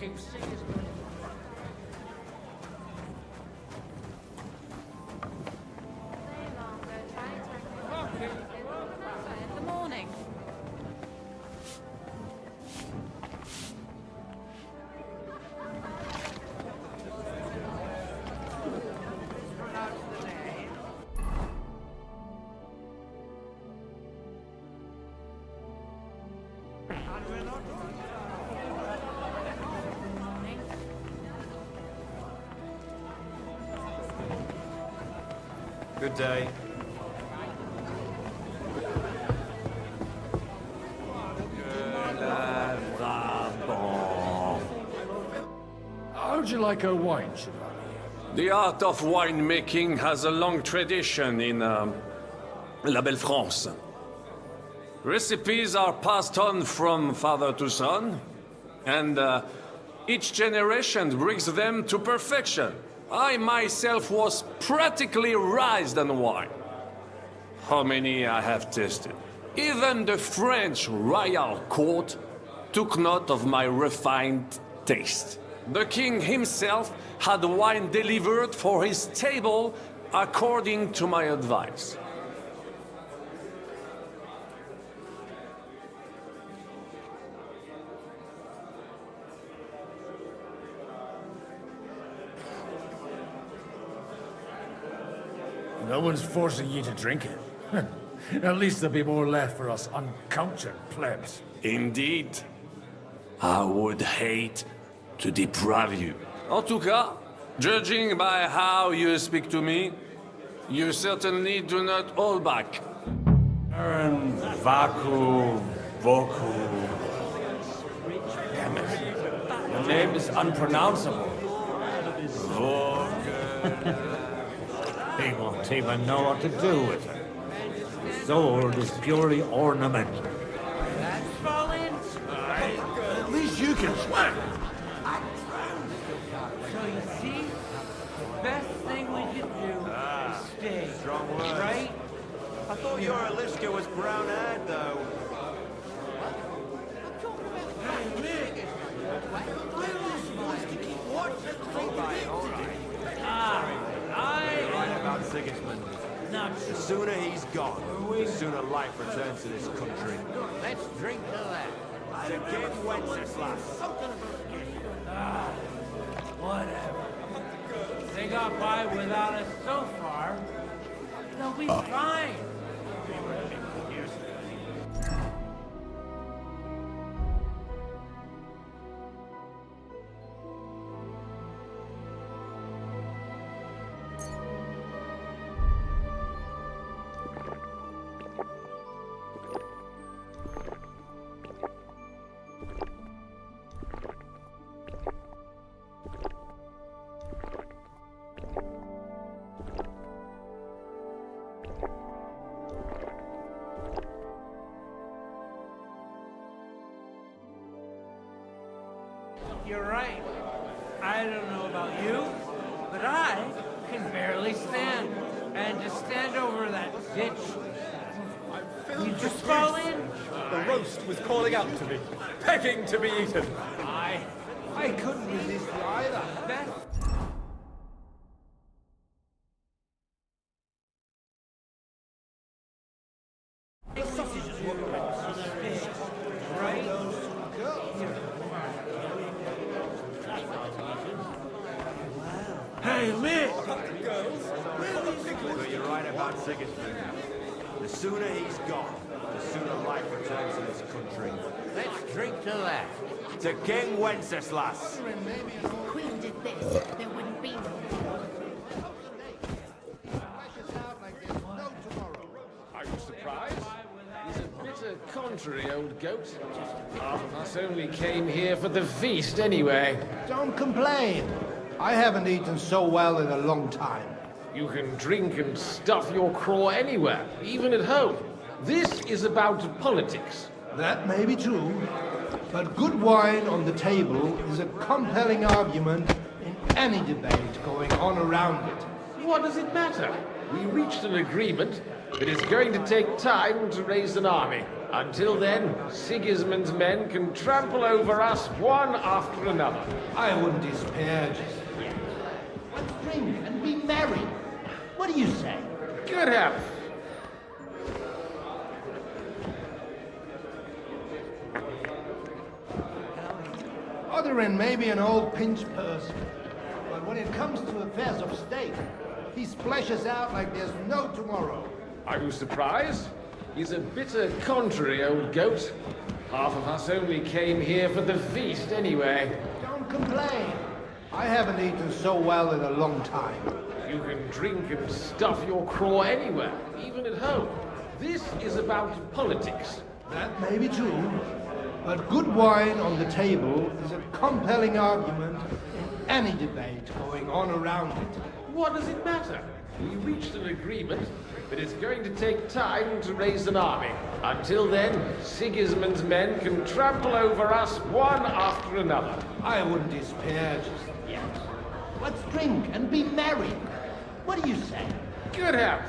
King Sigismund. In the morning. Good day. How'd you like a wine, Chevalier? The art of winemaking has a long tradition in La Belle France. Recipes are passed on from father to son, and each generation brings them to perfection. I myself was practically raised on wine. How many I have tasted. Even the French royal court took note of my refined taste. The king himself had wine delivered for his table according to my advice. No one's forcing you to drink it. At least there'll be more left for us uncultured plebs. Indeed. I would hate to deprive you. En tout cas, judging by how you speak to me, you certainly do not hold back. Aaron Vaku Voku. Damn it. Your name is unpronounceable. He won't even know what to do with it. The sword is purely ornament. That's falling. At least you can swim. So you see, the best thing we could do is stay. Strong words. Right? I thought your Aliska was brown-haired, though. You're right about Sigismund. The sooner he's gone, the sooner life returns to this country. Let's drink to that. To King Wenceslas. Whatever. They got by without us so far. They'll be fine. You're right. I don't know about you, but I can barely stand. And to stand over that ditch, you just fall in. The roast was calling out to me, begging to be eaten. I couldn't resist you either. That Hey, Mick! But you're right about Sigismund. The sooner he's gone, the sooner life returns to this country. Let's drink to that. To King Wenceslas. If Queen did this, there wouldn't be no I was surprised. He's a bitter contrary old goat. Half of us only came here for the feast anyway. Don't complain. I haven't eaten so well in a long time. You can drink and stuff your craw anywhere, even at home. This is about politics. That may be true, but good wine on the table is a compelling argument in any debate going on around it. What does it matter? We reached an agreement that it's going to take time to raise an army. Until then, Sigismund's men can trample over us one after another. I wouldn't despair just yet. Let's drink and be merry. What do you say? Good health. Otherin may be an old pinch person, but when it comes to affairs of state, he splashes out like there's no tomorrow. Are you surprised? He's a bitter, contrary old goat. Half of us only came here for the feast anyway. Don't complain. I haven't eaten so well in a long time. You can drink and stuff your craw anywhere, even at home. This is about politics. That may be true, but good wine on the table is a compelling argument in any debate going on around it. What does it matter? We reached an agreement, but it's going to take time to raise an army. Until then, Sigismund's men can trample over us one after another. I wouldn't despair just yet. Let's drink and be merry. What do you say? Good health.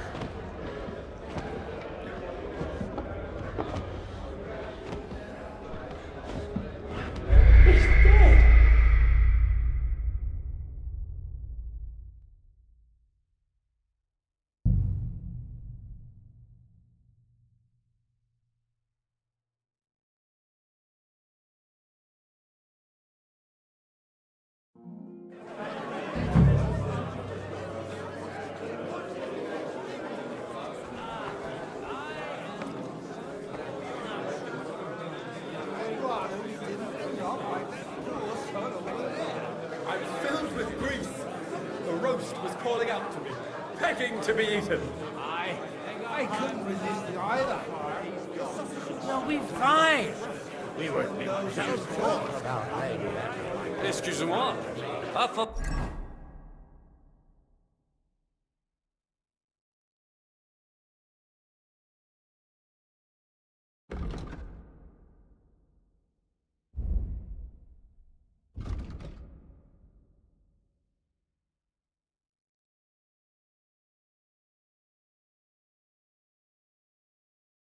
I'm filled with grief. The roast was calling out to me, begging to be eaten. I couldn't resist it either. We'll be fine. We were just talking about Lady Anne. Excusez-moi. Up, up.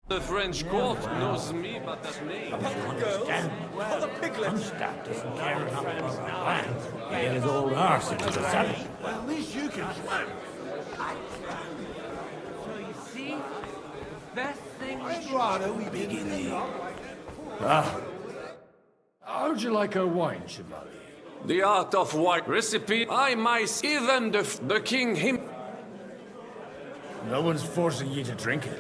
The French court knows me but that name. Girls, or the piglets. Constact doesn't care enough about our land. Get his old arse into the saddle. Well, at least you can swim. So you see, best thing I'd rather we begin How'd you like our wine, Chevalier? The art of wine recipe, I might even the king him. No one's forcing you to drink it.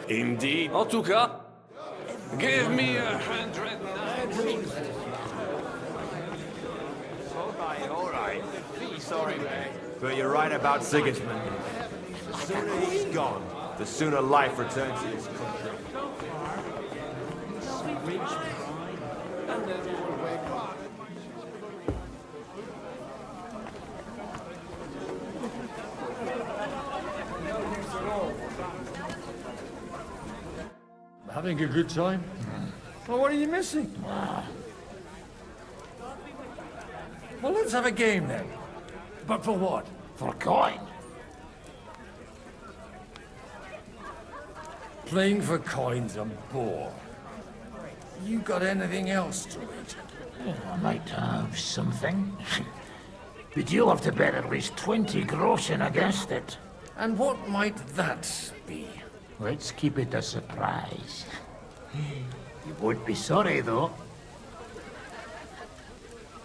Indeed. En tout cas, give me 100. All right. Sorry, but you're right about Sigismund. The sooner he's gone, the sooner life returns to his country. Having a good time? Well, what are you missing? Well, let's have a game then. But for what? For coin. Playing for coin's a bore. You got anything else to it? I might have something. But you'll have to bet at least 20 groschen against it. And what might that be? Let's keep it a surprise. You won't be sorry, though.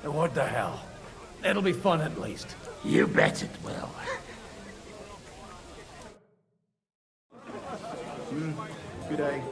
What the hell? It'll be fun at least. You bet it will. Good day.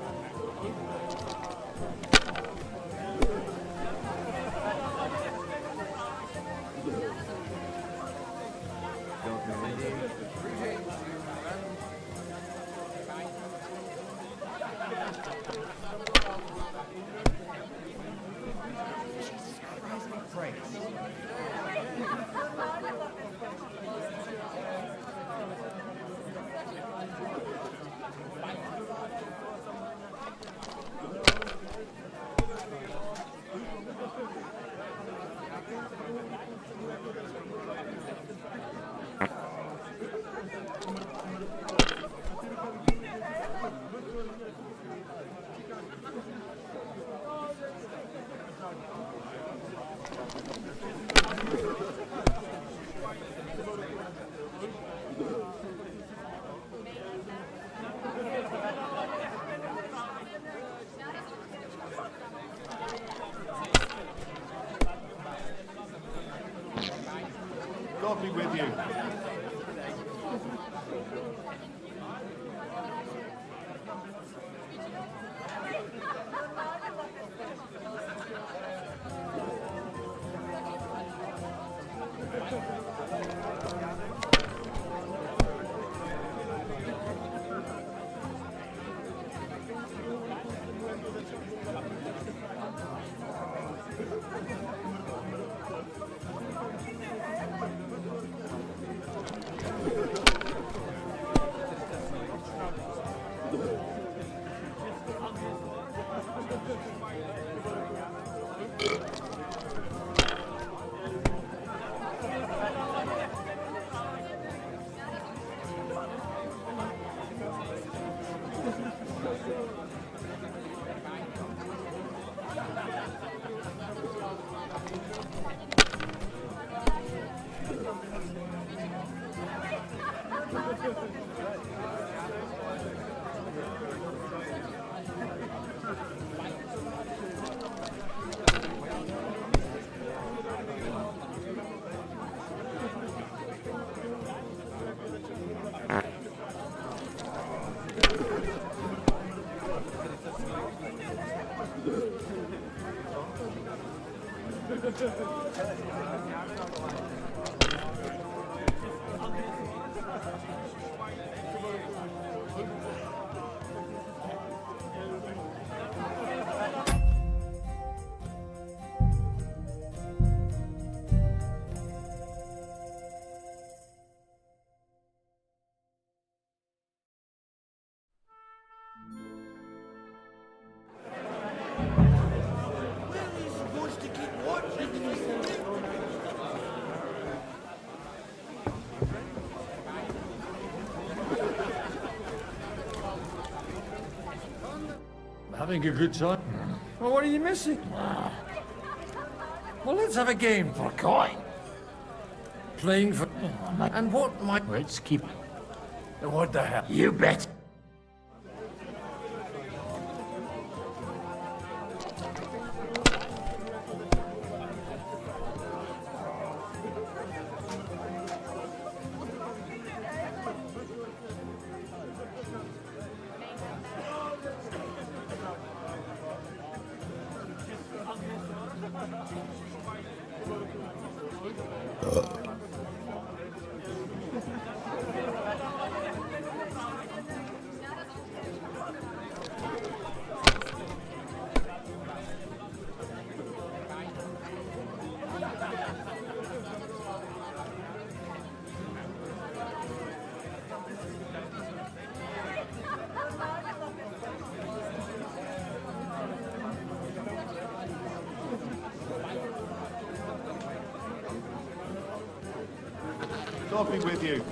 God be with you. Having a good time? Well, what are you missing? Well, let's have a game for a coin. Playing for... And what might... Let's keep... What the hell? You bet. God be with you.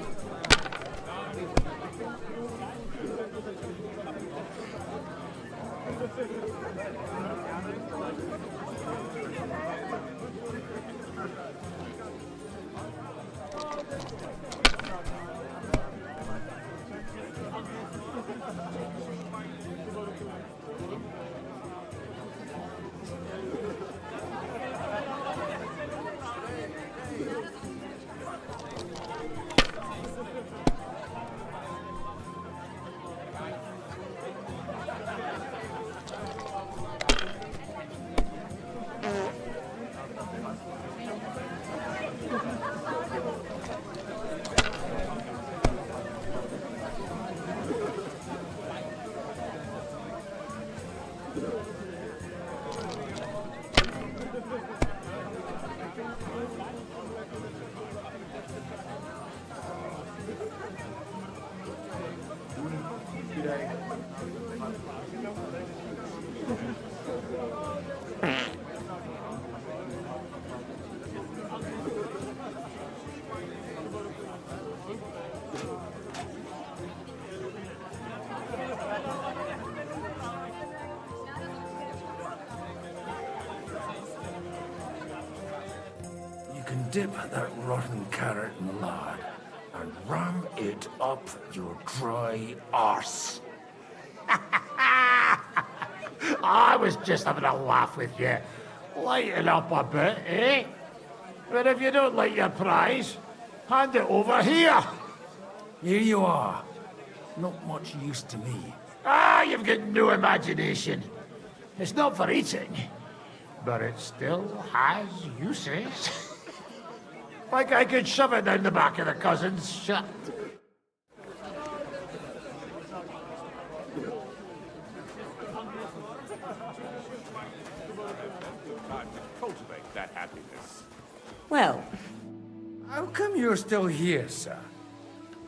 Dip that rotten carrot in lard and ram it up your dry arse. I was just having a laugh with you. Lighten up a bit, eh? But if you don't like your prize, Hand it over here. Here you are. Not much use to me. Ah, you've got no imagination. It's not for eating, but it still has uses. Like I could shove it down the back of the cousin's shirt. Time to cultivate that happiness. Well, how come you're still here, sir?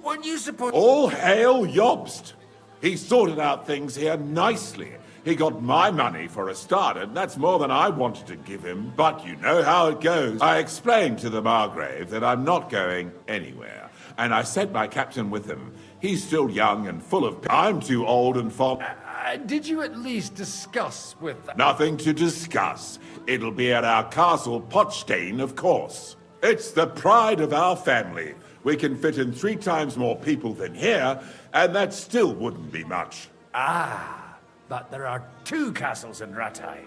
Weren't you supposed... All hail Jobst! He sorted out things here nicely. He got my money for a start, and that's more than I wanted to give him, but you know how it goes. I explained to the Margrave that I'm not going anywhere, and I sent my captain with him. He's still young and full of... I'm too old and fond... did you at least discuss with... Nothing to discuss. It'll be at our castle Potstein, of course. It's the pride of our family. We can fit in 3 times more people than here, and that still wouldn't be much. Ah, but there are 2 castles in Rattay.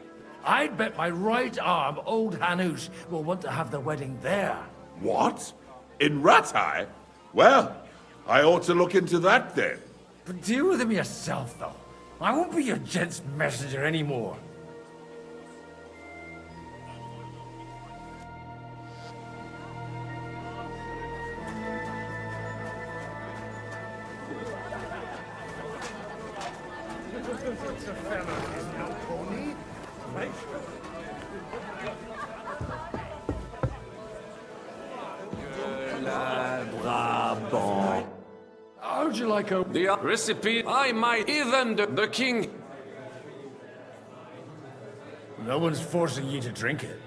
I'd bet my right arm old Hanush will want to have the wedding there. What? In Rattay? Well, I ought to look into that then. But deal with him yourself, though. I won't be your gent's messenger anymore. How'd you like a... The recipe, I might even the king. No one's forcing you to drink it.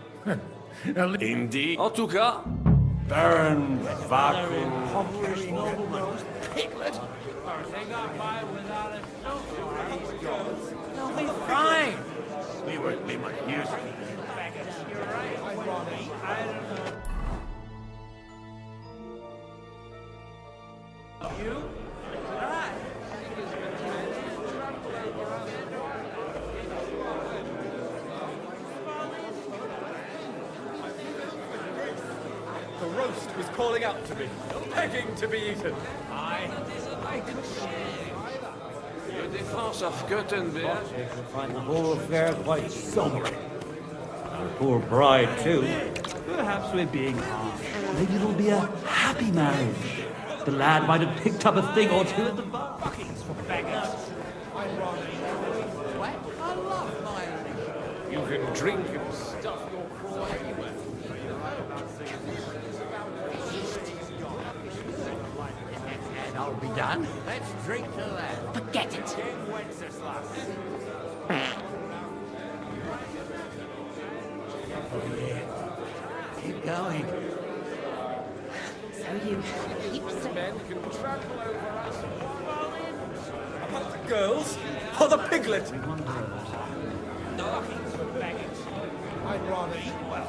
Indeed. Otuka. Baron Vacuum. Piglet. They'll be fine. We won't be much use. You? The roast was calling out to me, begging to be eaten. The defense of Gutenberg. I find the whole affair quite sobering. Our poor bride, too. Perhaps we're being harsh. Maybe it'll be a happy marriage. The lad might have picked up a thing or 2 at the bar. You can drink and stuff your craw anywhere. And I'll be done. Let's drink to that. Forget it. Oh, yeah. Keep going. So you keep saying... Men can trample over us. About the girls or the piglet? I'd rather eat well.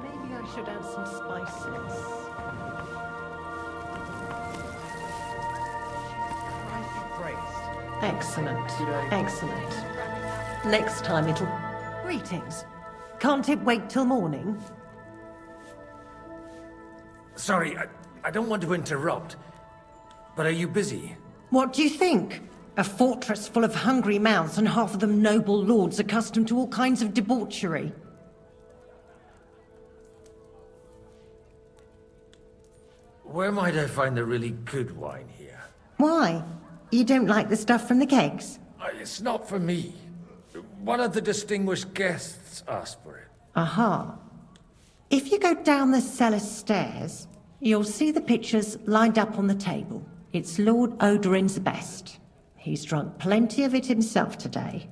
Maybe I should add some spices. Excellent. Excellent. Next time it'll... Greetings. Can't it wait till morning? Sorry, I don't want to interrupt, but are you busy? What do you think? A fortress full of hungry mouths and half of them noble lords accustomed to all kinds of debauchery. Where might I find the really good wine here? Why? You don't like the stuff from the kegs? It's not for me. One of the distinguished guests asked for it. Aha. If you go down the cellar stairs, you'll see the pictures lined up on the table. It's Lord Odorin's best. He's drunk plenty of it himself today.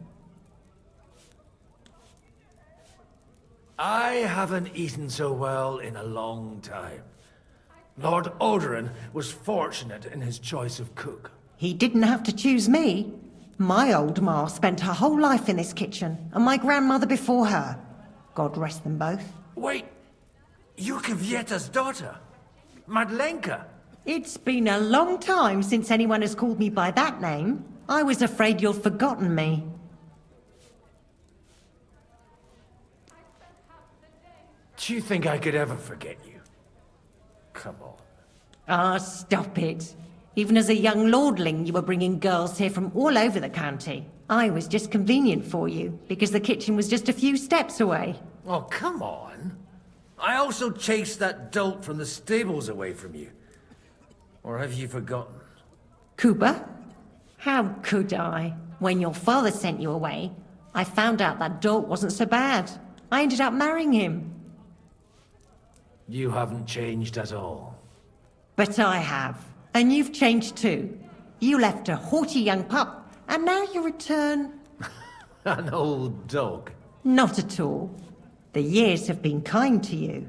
I haven't eaten so well in a long time. Lord Odorin was fortunate in his choice of cook. He didn't have to choose me. My old ma spent her whole life in this kitchen, and my grandmother before her. God rest them both. Wait, you're Kvieta's daughter, Madlenka. It's been a long time since anyone has called me by that name. I was afraid you'd forgotten me. Do you think I could ever forget you? Come on. Ah, stop it. Even as a young lordling, you were bringing girls here from all over the county. I was just convenient for you, because the kitchen was just a few steps away. Oh, come on. I also chased that dolt from the stables away from you. Or have you forgotten? Cooper? How could I? When your father sent you away, I found out that dolt wasn't so bad. I ended up marrying him. You haven't changed at all. But I have. And you've changed too. You left a haughty young pup, and now you return... An old dog. Not at all. The years have been kind to you.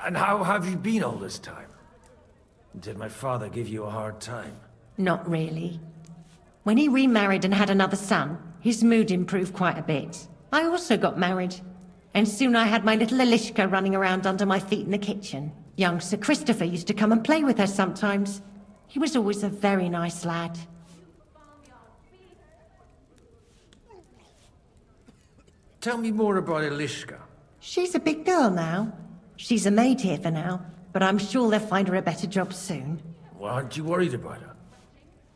And how have you been all this time? Did my father give you a hard time? Not really. When he remarried and had another son, his mood improved quite a bit. I also got married. And soon I had my little Elishka running around under my feet in the kitchen. Young Sir Christopher used to come and play with her sometimes. He was always a very nice lad. Tell me more about Elishka. She's a big girl now. She's a maid here for now, but I'm sure they'll find her a better job soon. Well, aren't you worried about her?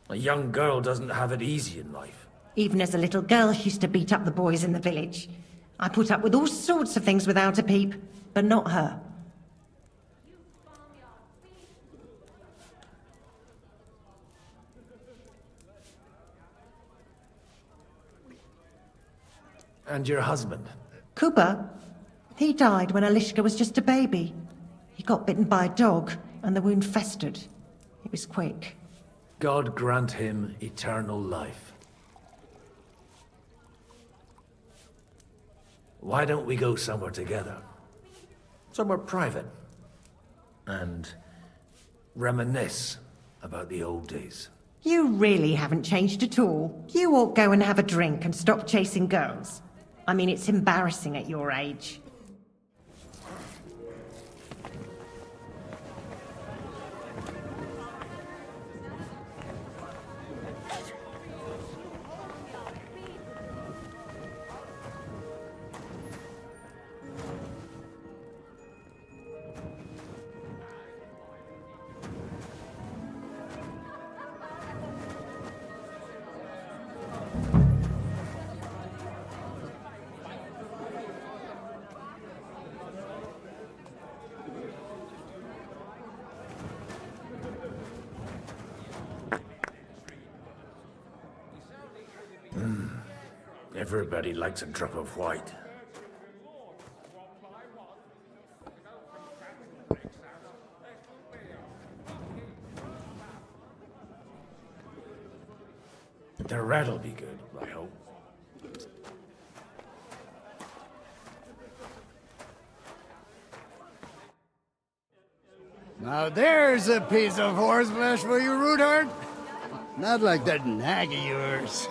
A young girl doesn't have it easy in life. Even as a little girl, she used to beat up the boys in the village. I put up with all sorts of things without a peep, but not her. And your husband? Cooper? He died when Elishka was just a baby. He got bitten by a dog, and the wound festered. It was quick. God grant him eternal life. Why don't we go somewhere together? Somewhere private. And reminisce about the old days. You really haven't changed at all. You ought go and have a drink and stop chasing girls. I mean, it's embarrassing at your age. Everybody likes a drop of white. The rat'll be good, I hope. Now there's a piece of horseflesh for you, Rootheart. Not like that nag of yours.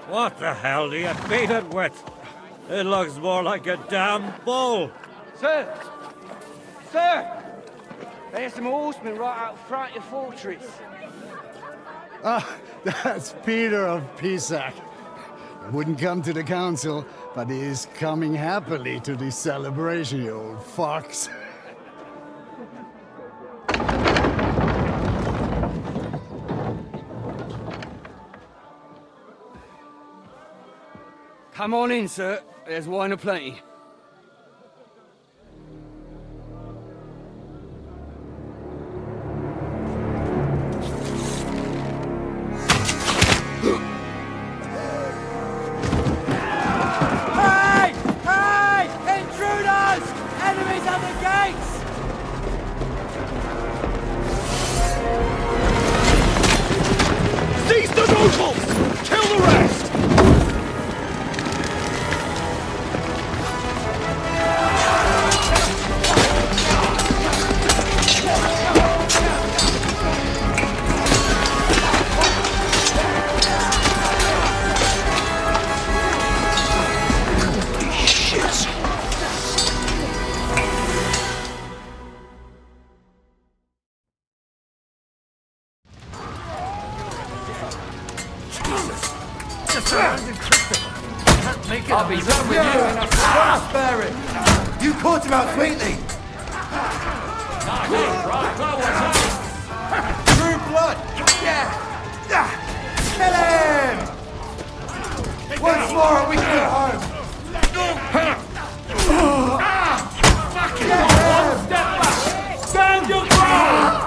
What the hell do you beat it with? It looks more like a damn bull. Sir! Sir! There's some horsemen right out front of your fortress. Ah, that's Peter of Pisac. He wouldn't come to the council, but he is coming happily to the celebration, you old fox. Come on in, sir. There's wine aplenty. Hey! Hey! Intruders! Enemies at the gates! Seize the nobles! Kill the rest! I'll be done with you in a flash. Spare it! You caught him out sweetly! True blood! Yeah! Kill him! Once more and we can go home! One step back! Stand your ground!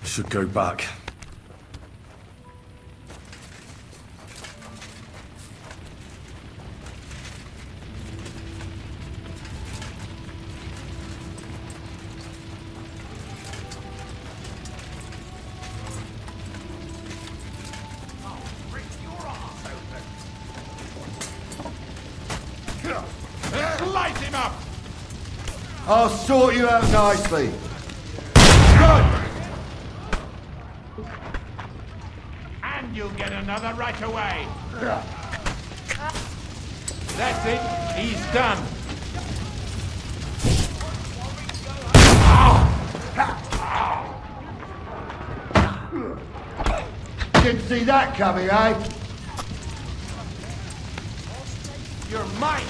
Should go back. Light him up! I'll sort you out nicely. And you'll get another right away. That's it. He's done. Didn't see that coming, eh? You're mine.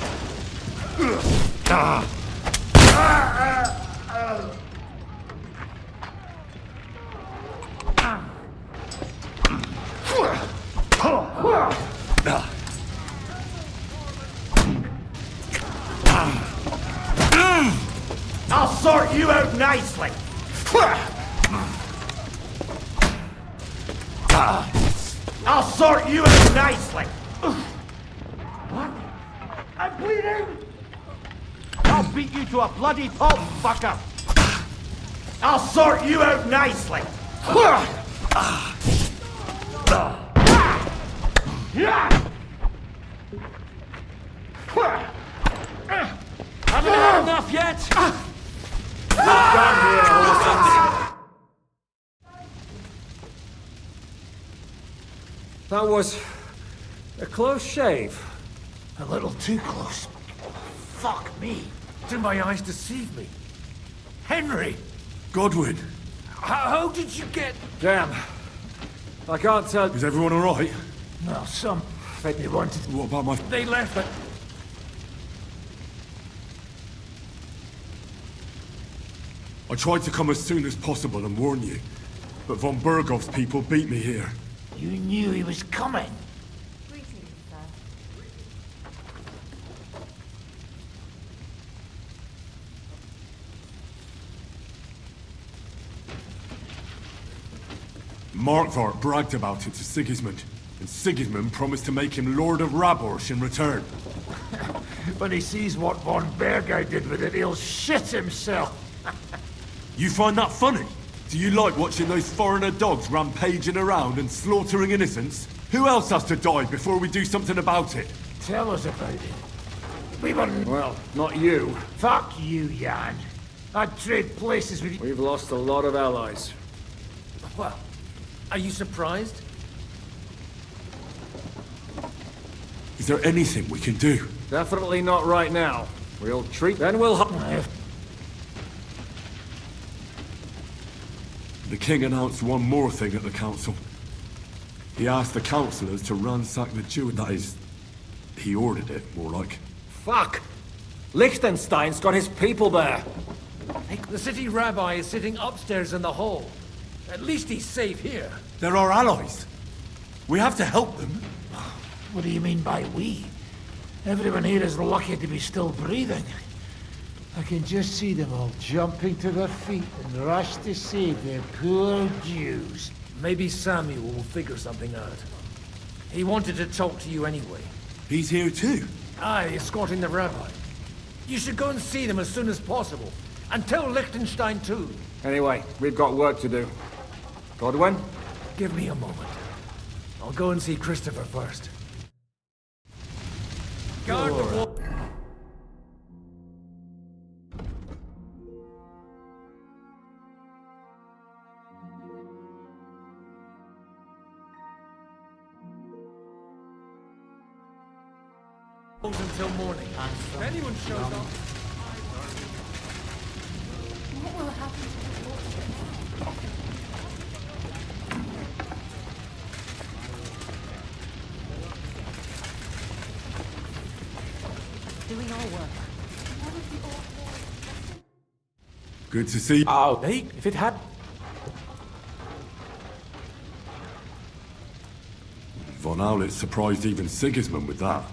I'll sort you out nicely. I'll sort you out nicely. What? I'm bleeding. I'll beat you to a bloody pulp, fucker. I'll sort you out nicely. Haven't had enough yet? That was a close shave. A little too close. Fuck me. Did my eyes deceive me? Henry! Godwin! How did you get... Damn. I can't tell... Is everyone alright? No, some... They wanted... What about my... They left, but... I tried to come as soon as possible and warn you, but von Bergov's people beat me here. You knew he was coming. Markvart bragged about it to Sigismund, and Sigismund promised to make him Lord of Raborsch in return. When he sees what von Bergau did with it, he'll shit himself. You find that funny? Do you like watching those foreigner dogs rampaging around and slaughtering innocents? Who else has to die before we do something about it? Tell us about it. We were... Well, not you. Fuck you, Jan. I'd trade places with you. We've lost a lot of allies. Well, are you surprised? Is there anything we can do? Definitely not right now. We'll treat... Then we'll... The king announced one more thing at the council. He asked the councillors to ransack the Jew. That is, he ordered it, more like. Fuck! Liechtenstein's got his people there. The city rabbi is sitting upstairs in the hall. At least he's safe here. They're our allies. We have to help them. What do you mean by we? Everyone here is lucky to be still breathing. I can just see them all jumping to their feet and rush to save their poor Jews. Maybe Samuel will figure something out. He wanted to talk to you anyway. He's here too? Aye, escorting the rabbi. You should go and see them as soon as possible. And tell Liechtenstein too. Anyway, we've got work to do. Godwin? Give me a moment. I'll go and see Christopher first. Guard the wall. Until morning. If anyone shows up... What will happen to the water? Doing our work. Good to see you. Oh, hey, if it had... Von Aulitz surprised even Sigismund with that.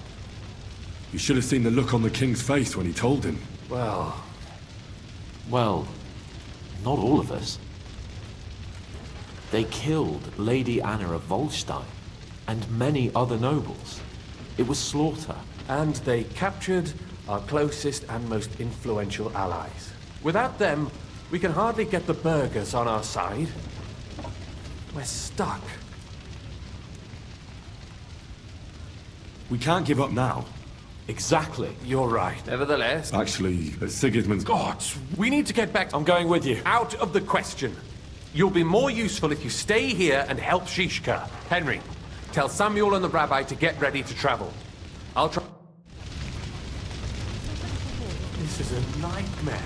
You should have seen the look on the king's face when he told him. Well, not all of us. They killed Lady Anna of Volstein and many other nobles. It was slaughter. And they captured our closest and most influential allies. Without them, we can hardly get the burghers on our side. We're stuck. We can't give up now. Exactly. You're right. Nevertheless... Actually, Sigismund's... God, we need to get back... I'm going with you. Out of the question. You'll be more useful if you stay here and help Shishka. Henry, tell Samuel and the rabbi to get ready to travel. I'll try... This is a nightmare.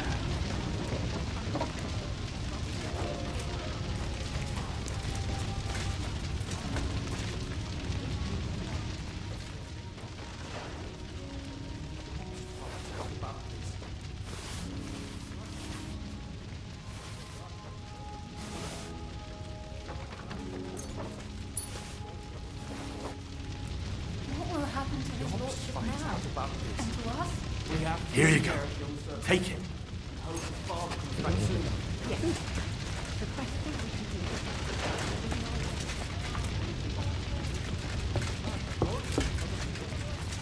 What will happen to his lordship now? And to us? Here you go. Take it. Yes. The best thing we can do.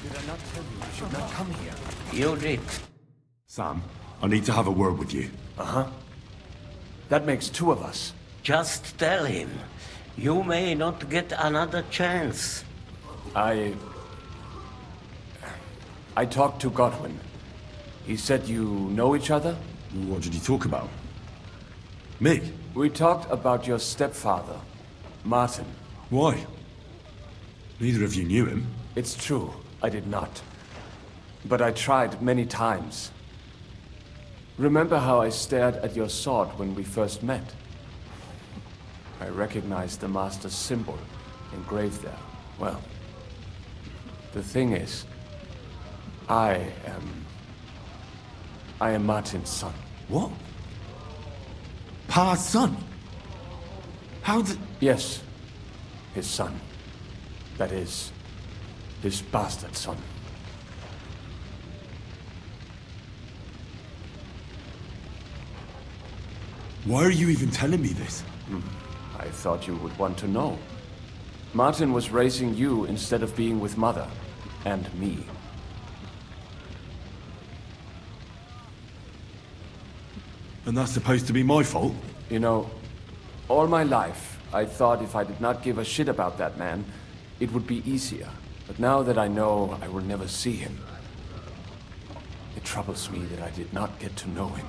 Did I not tell you should not come here? You did. Sam, I need to have a word with you. Uh-huh. That makes two of us. Just tell him. You may not get another chance. I talked to Godwin. He said you know each other? What did he talk about? Me? We talked about your stepfather, Martin. Why? Neither of you knew him. It's true, I did not. But I tried many times. Remember how I stared at your sword when we first met? I recognized the Master's symbol engraved there. Well, the thing is, I am Martin's son. What? Pa's son? How did... Yes, his son. That is, his bastard son. Why are you even telling me this? I thought you would want to know. Martin was raising you instead of being with Mother. And me. And that's supposed to be my fault? You know, all my life, I thought if I did not give a shit about that man, it would be easier. But now that I know I will never see him, it troubles me that I did not get to know him.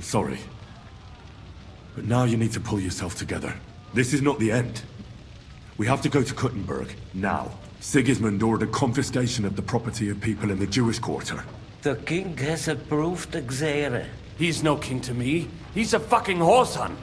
sorry. But now you need to pull yourself together. This is not the end. We have to go to Kuttenberg, now. Sigismund ordered confiscation of the property of people in the Jewish quarter. The king has approved Xere. He's no king to me. He's a fucking whoreson.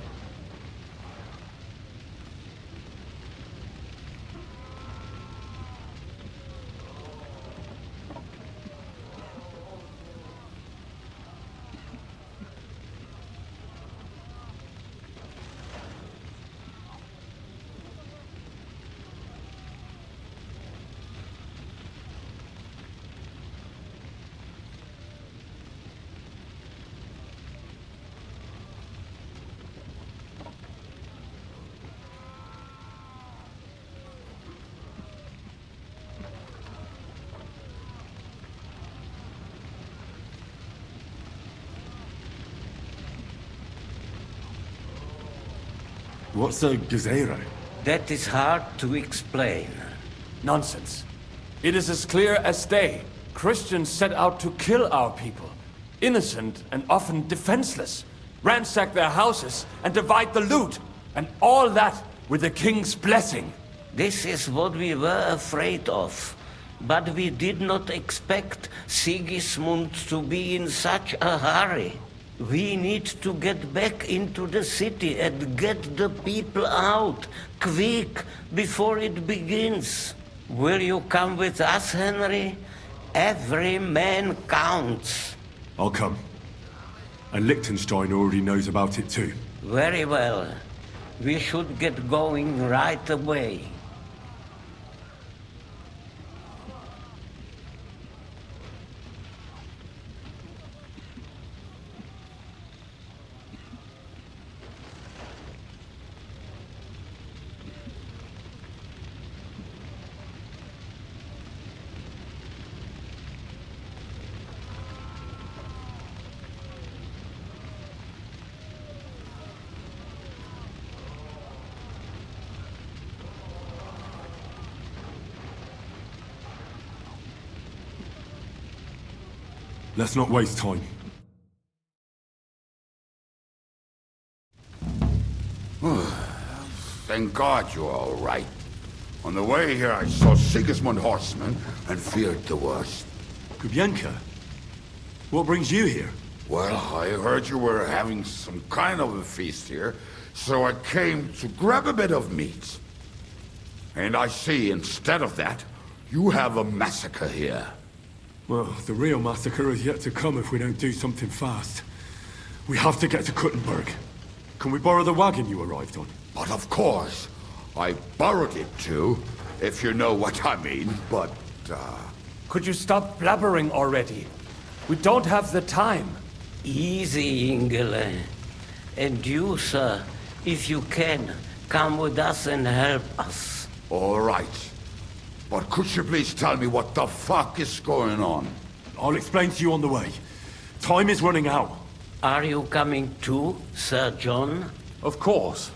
What's a Gezerah? That is hard to explain. Nonsense. It is as clear as day. Christians set out to kill our people. Innocent and often defenseless. Ransack their houses and divide the loot. And all that with the king's blessing. This is what we were afraid of. But we did not expect Sigismund to be in such a hurry. We need to get back into the city and get the people out, quick, before it begins. Will you come with us, Henry? Every man counts. I'll come. And Liechtenstein already knows about it too. Very well. We should get going right away. Let's not waste time. Thank God you're all right. On the way here, I saw Sigismund horsemen and feared the worst. Kubienka? What brings you here? Well, I heard you were having some kind of a feast here, so I came to grab a bit of meat. And I see, instead of that, you have a massacre here. Well, the real massacre is yet to come if we don't do something fast. We have to get to Kuttenberg. Can we borrow the wagon you arrived on? But of course. I borrowed it too, if you know what I mean, but, Could you stop blabbering already? We don't have the time. Easy, Ingele. And you, sir, if you can, come with us and help us. All right. But could you please tell me what the fuck is going on? I'll explain to you on the way. Time is running out. Are you coming too, Sir John? Of course.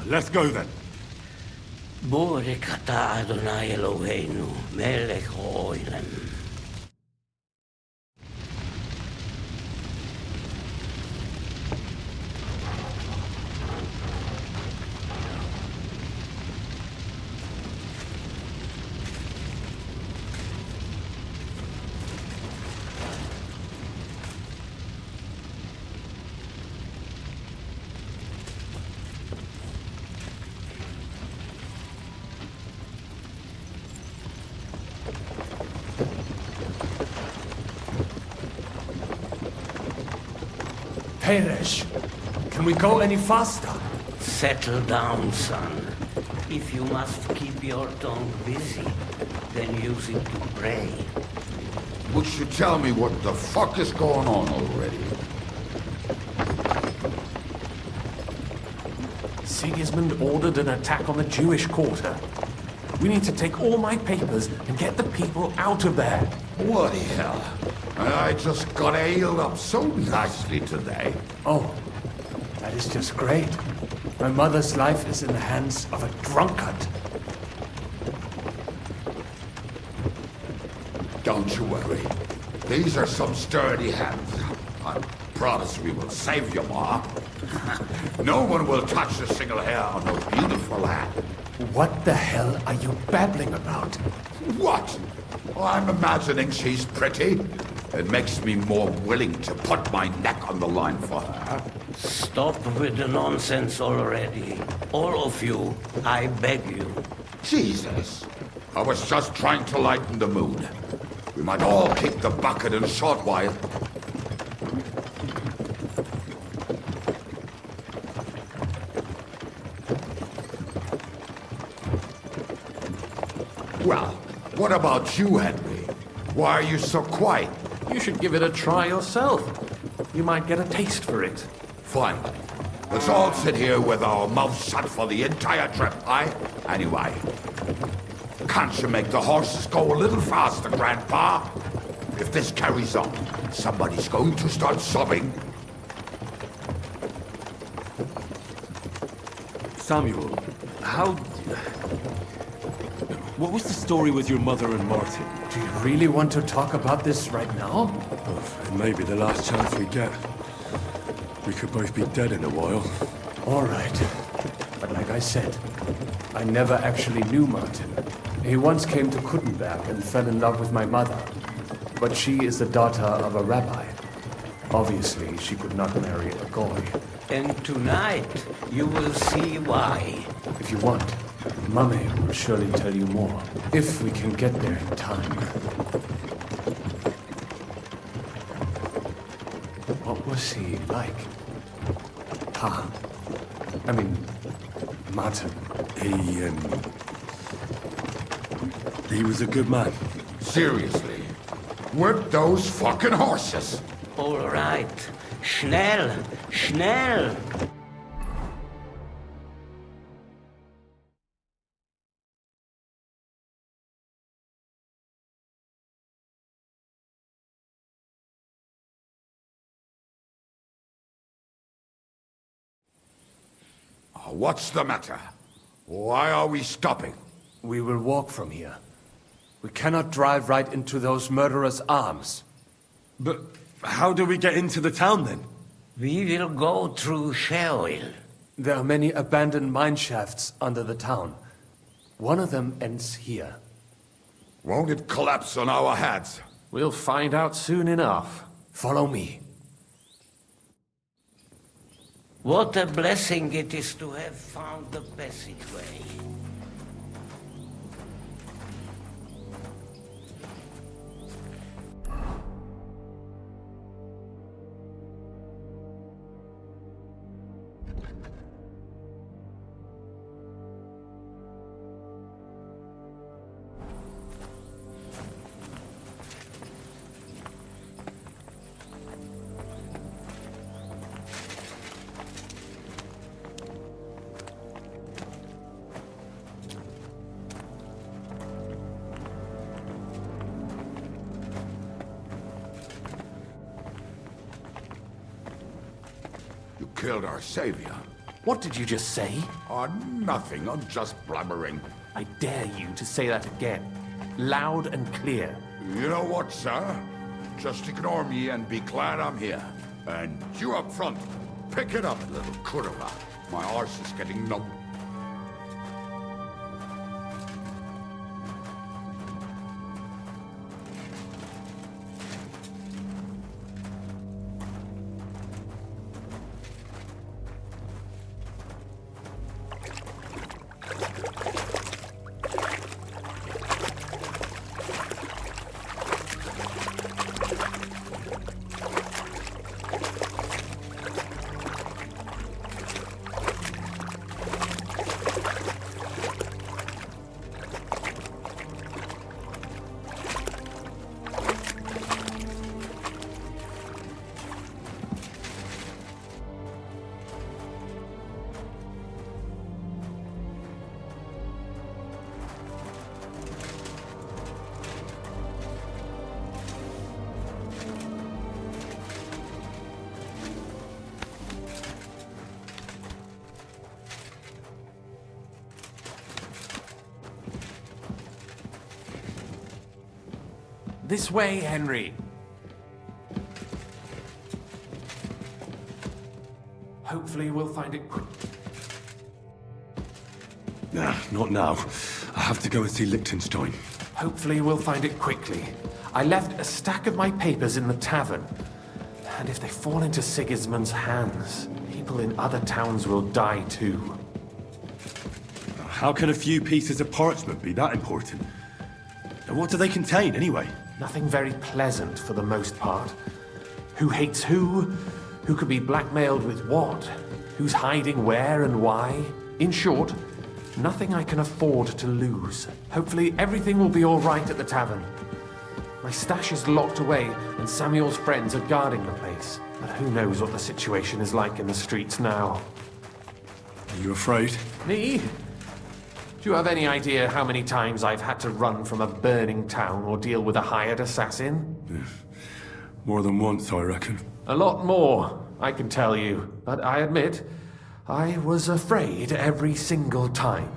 Let's go then. Baruch atah Adonai Eloheinu, melech haolam. Peresh, can we go any faster? Settle down, son. If you must keep your tongue busy, then use it to pray. Would you tell me what the fuck is going on already? Sigismund ordered an attack on the Jewish quarter. We need to take all my papers and get the people out of there. Bloody hell. I just got ailed up so nicely today. Oh, that is just great. My mother's life is in the hands of a drunkard. Don't you worry. These are some sturdy hands. I promise we will save you, Ma. No one will touch a single hair on her beautiful head. What the hell are you babbling about? What? I'm imagining she's pretty. It makes me more willing to put my neck on the line for her. Stop with the nonsense already. All of you, I beg you. Jesus. I was just trying to lighten the mood. We might all kick the bucket in a short while. Well, what about you, Henry? Why are you so quiet? You should give it a try yourself. You might get a taste for it. Fine. Let's all sit here with our mouths shut for the entire trip, aye? Anyway, can't you make the horses go a little faster, Grandpa? If this carries on, somebody's going to start sobbing. Samuel, what was the story with your mother and Martin? Do you really want to talk about this right now? It may be the last chance we get. We could both be dead in a while. All right. But like I said, I never actually knew Martin. He once came to Kuttenberg and fell in love with my mother. But she is the daughter of a rabbi. Obviously, she could not marry a goy. And tonight, you will see why. If you want, Mummy will surely tell you more. If we can get there in time. What was he like? Martin. He was a good man. Seriously? Whip those fucking horses! All right. Schnell! Schnell! What's the matter? Why are we stopping? We will walk from here. We cannot drive right into those murderers' arms. But how do we get into the town then? We will go through Sheol. There are many abandoned mine shafts under the town. One of them ends here. Won't it collapse on our heads? We'll find out soon enough. Follow me. What a blessing it is to have found the passageway. You killed our savior. What did you just say? Nothing. I'm just blabbering. I dare you to say that again. Loud and clear. You know what, sir? Just ignore me and be glad I'm here. And you up front, pick it up, little kurva. My arse is getting numb. This way, Henry. Hopefully we'll find it quick. Nah, not now. I have to go and see Liechtenstein. Hopefully we'll find it quickly. I left a stack of my papers in the tavern. And if they fall into Sigismund's hands, people in other towns will die too. How can a few pieces of parchment be that important? And what do they contain, anyway? Nothing very pleasant for the most part. Who hates who? Who could be blackmailed with what? Who's hiding where and why? In short, nothing I can afford to lose. Hopefully everything will be all right at the tavern. My stash is locked away, and Samuel's friends are guarding the place. But who knows what the situation is like in the streets now. Are you afraid? Me? Do you have any idea how many times I've had to run from a burning town or deal with a hired assassin? More than once, I reckon. A lot more, I can tell you. But I admit, I was afraid every single time.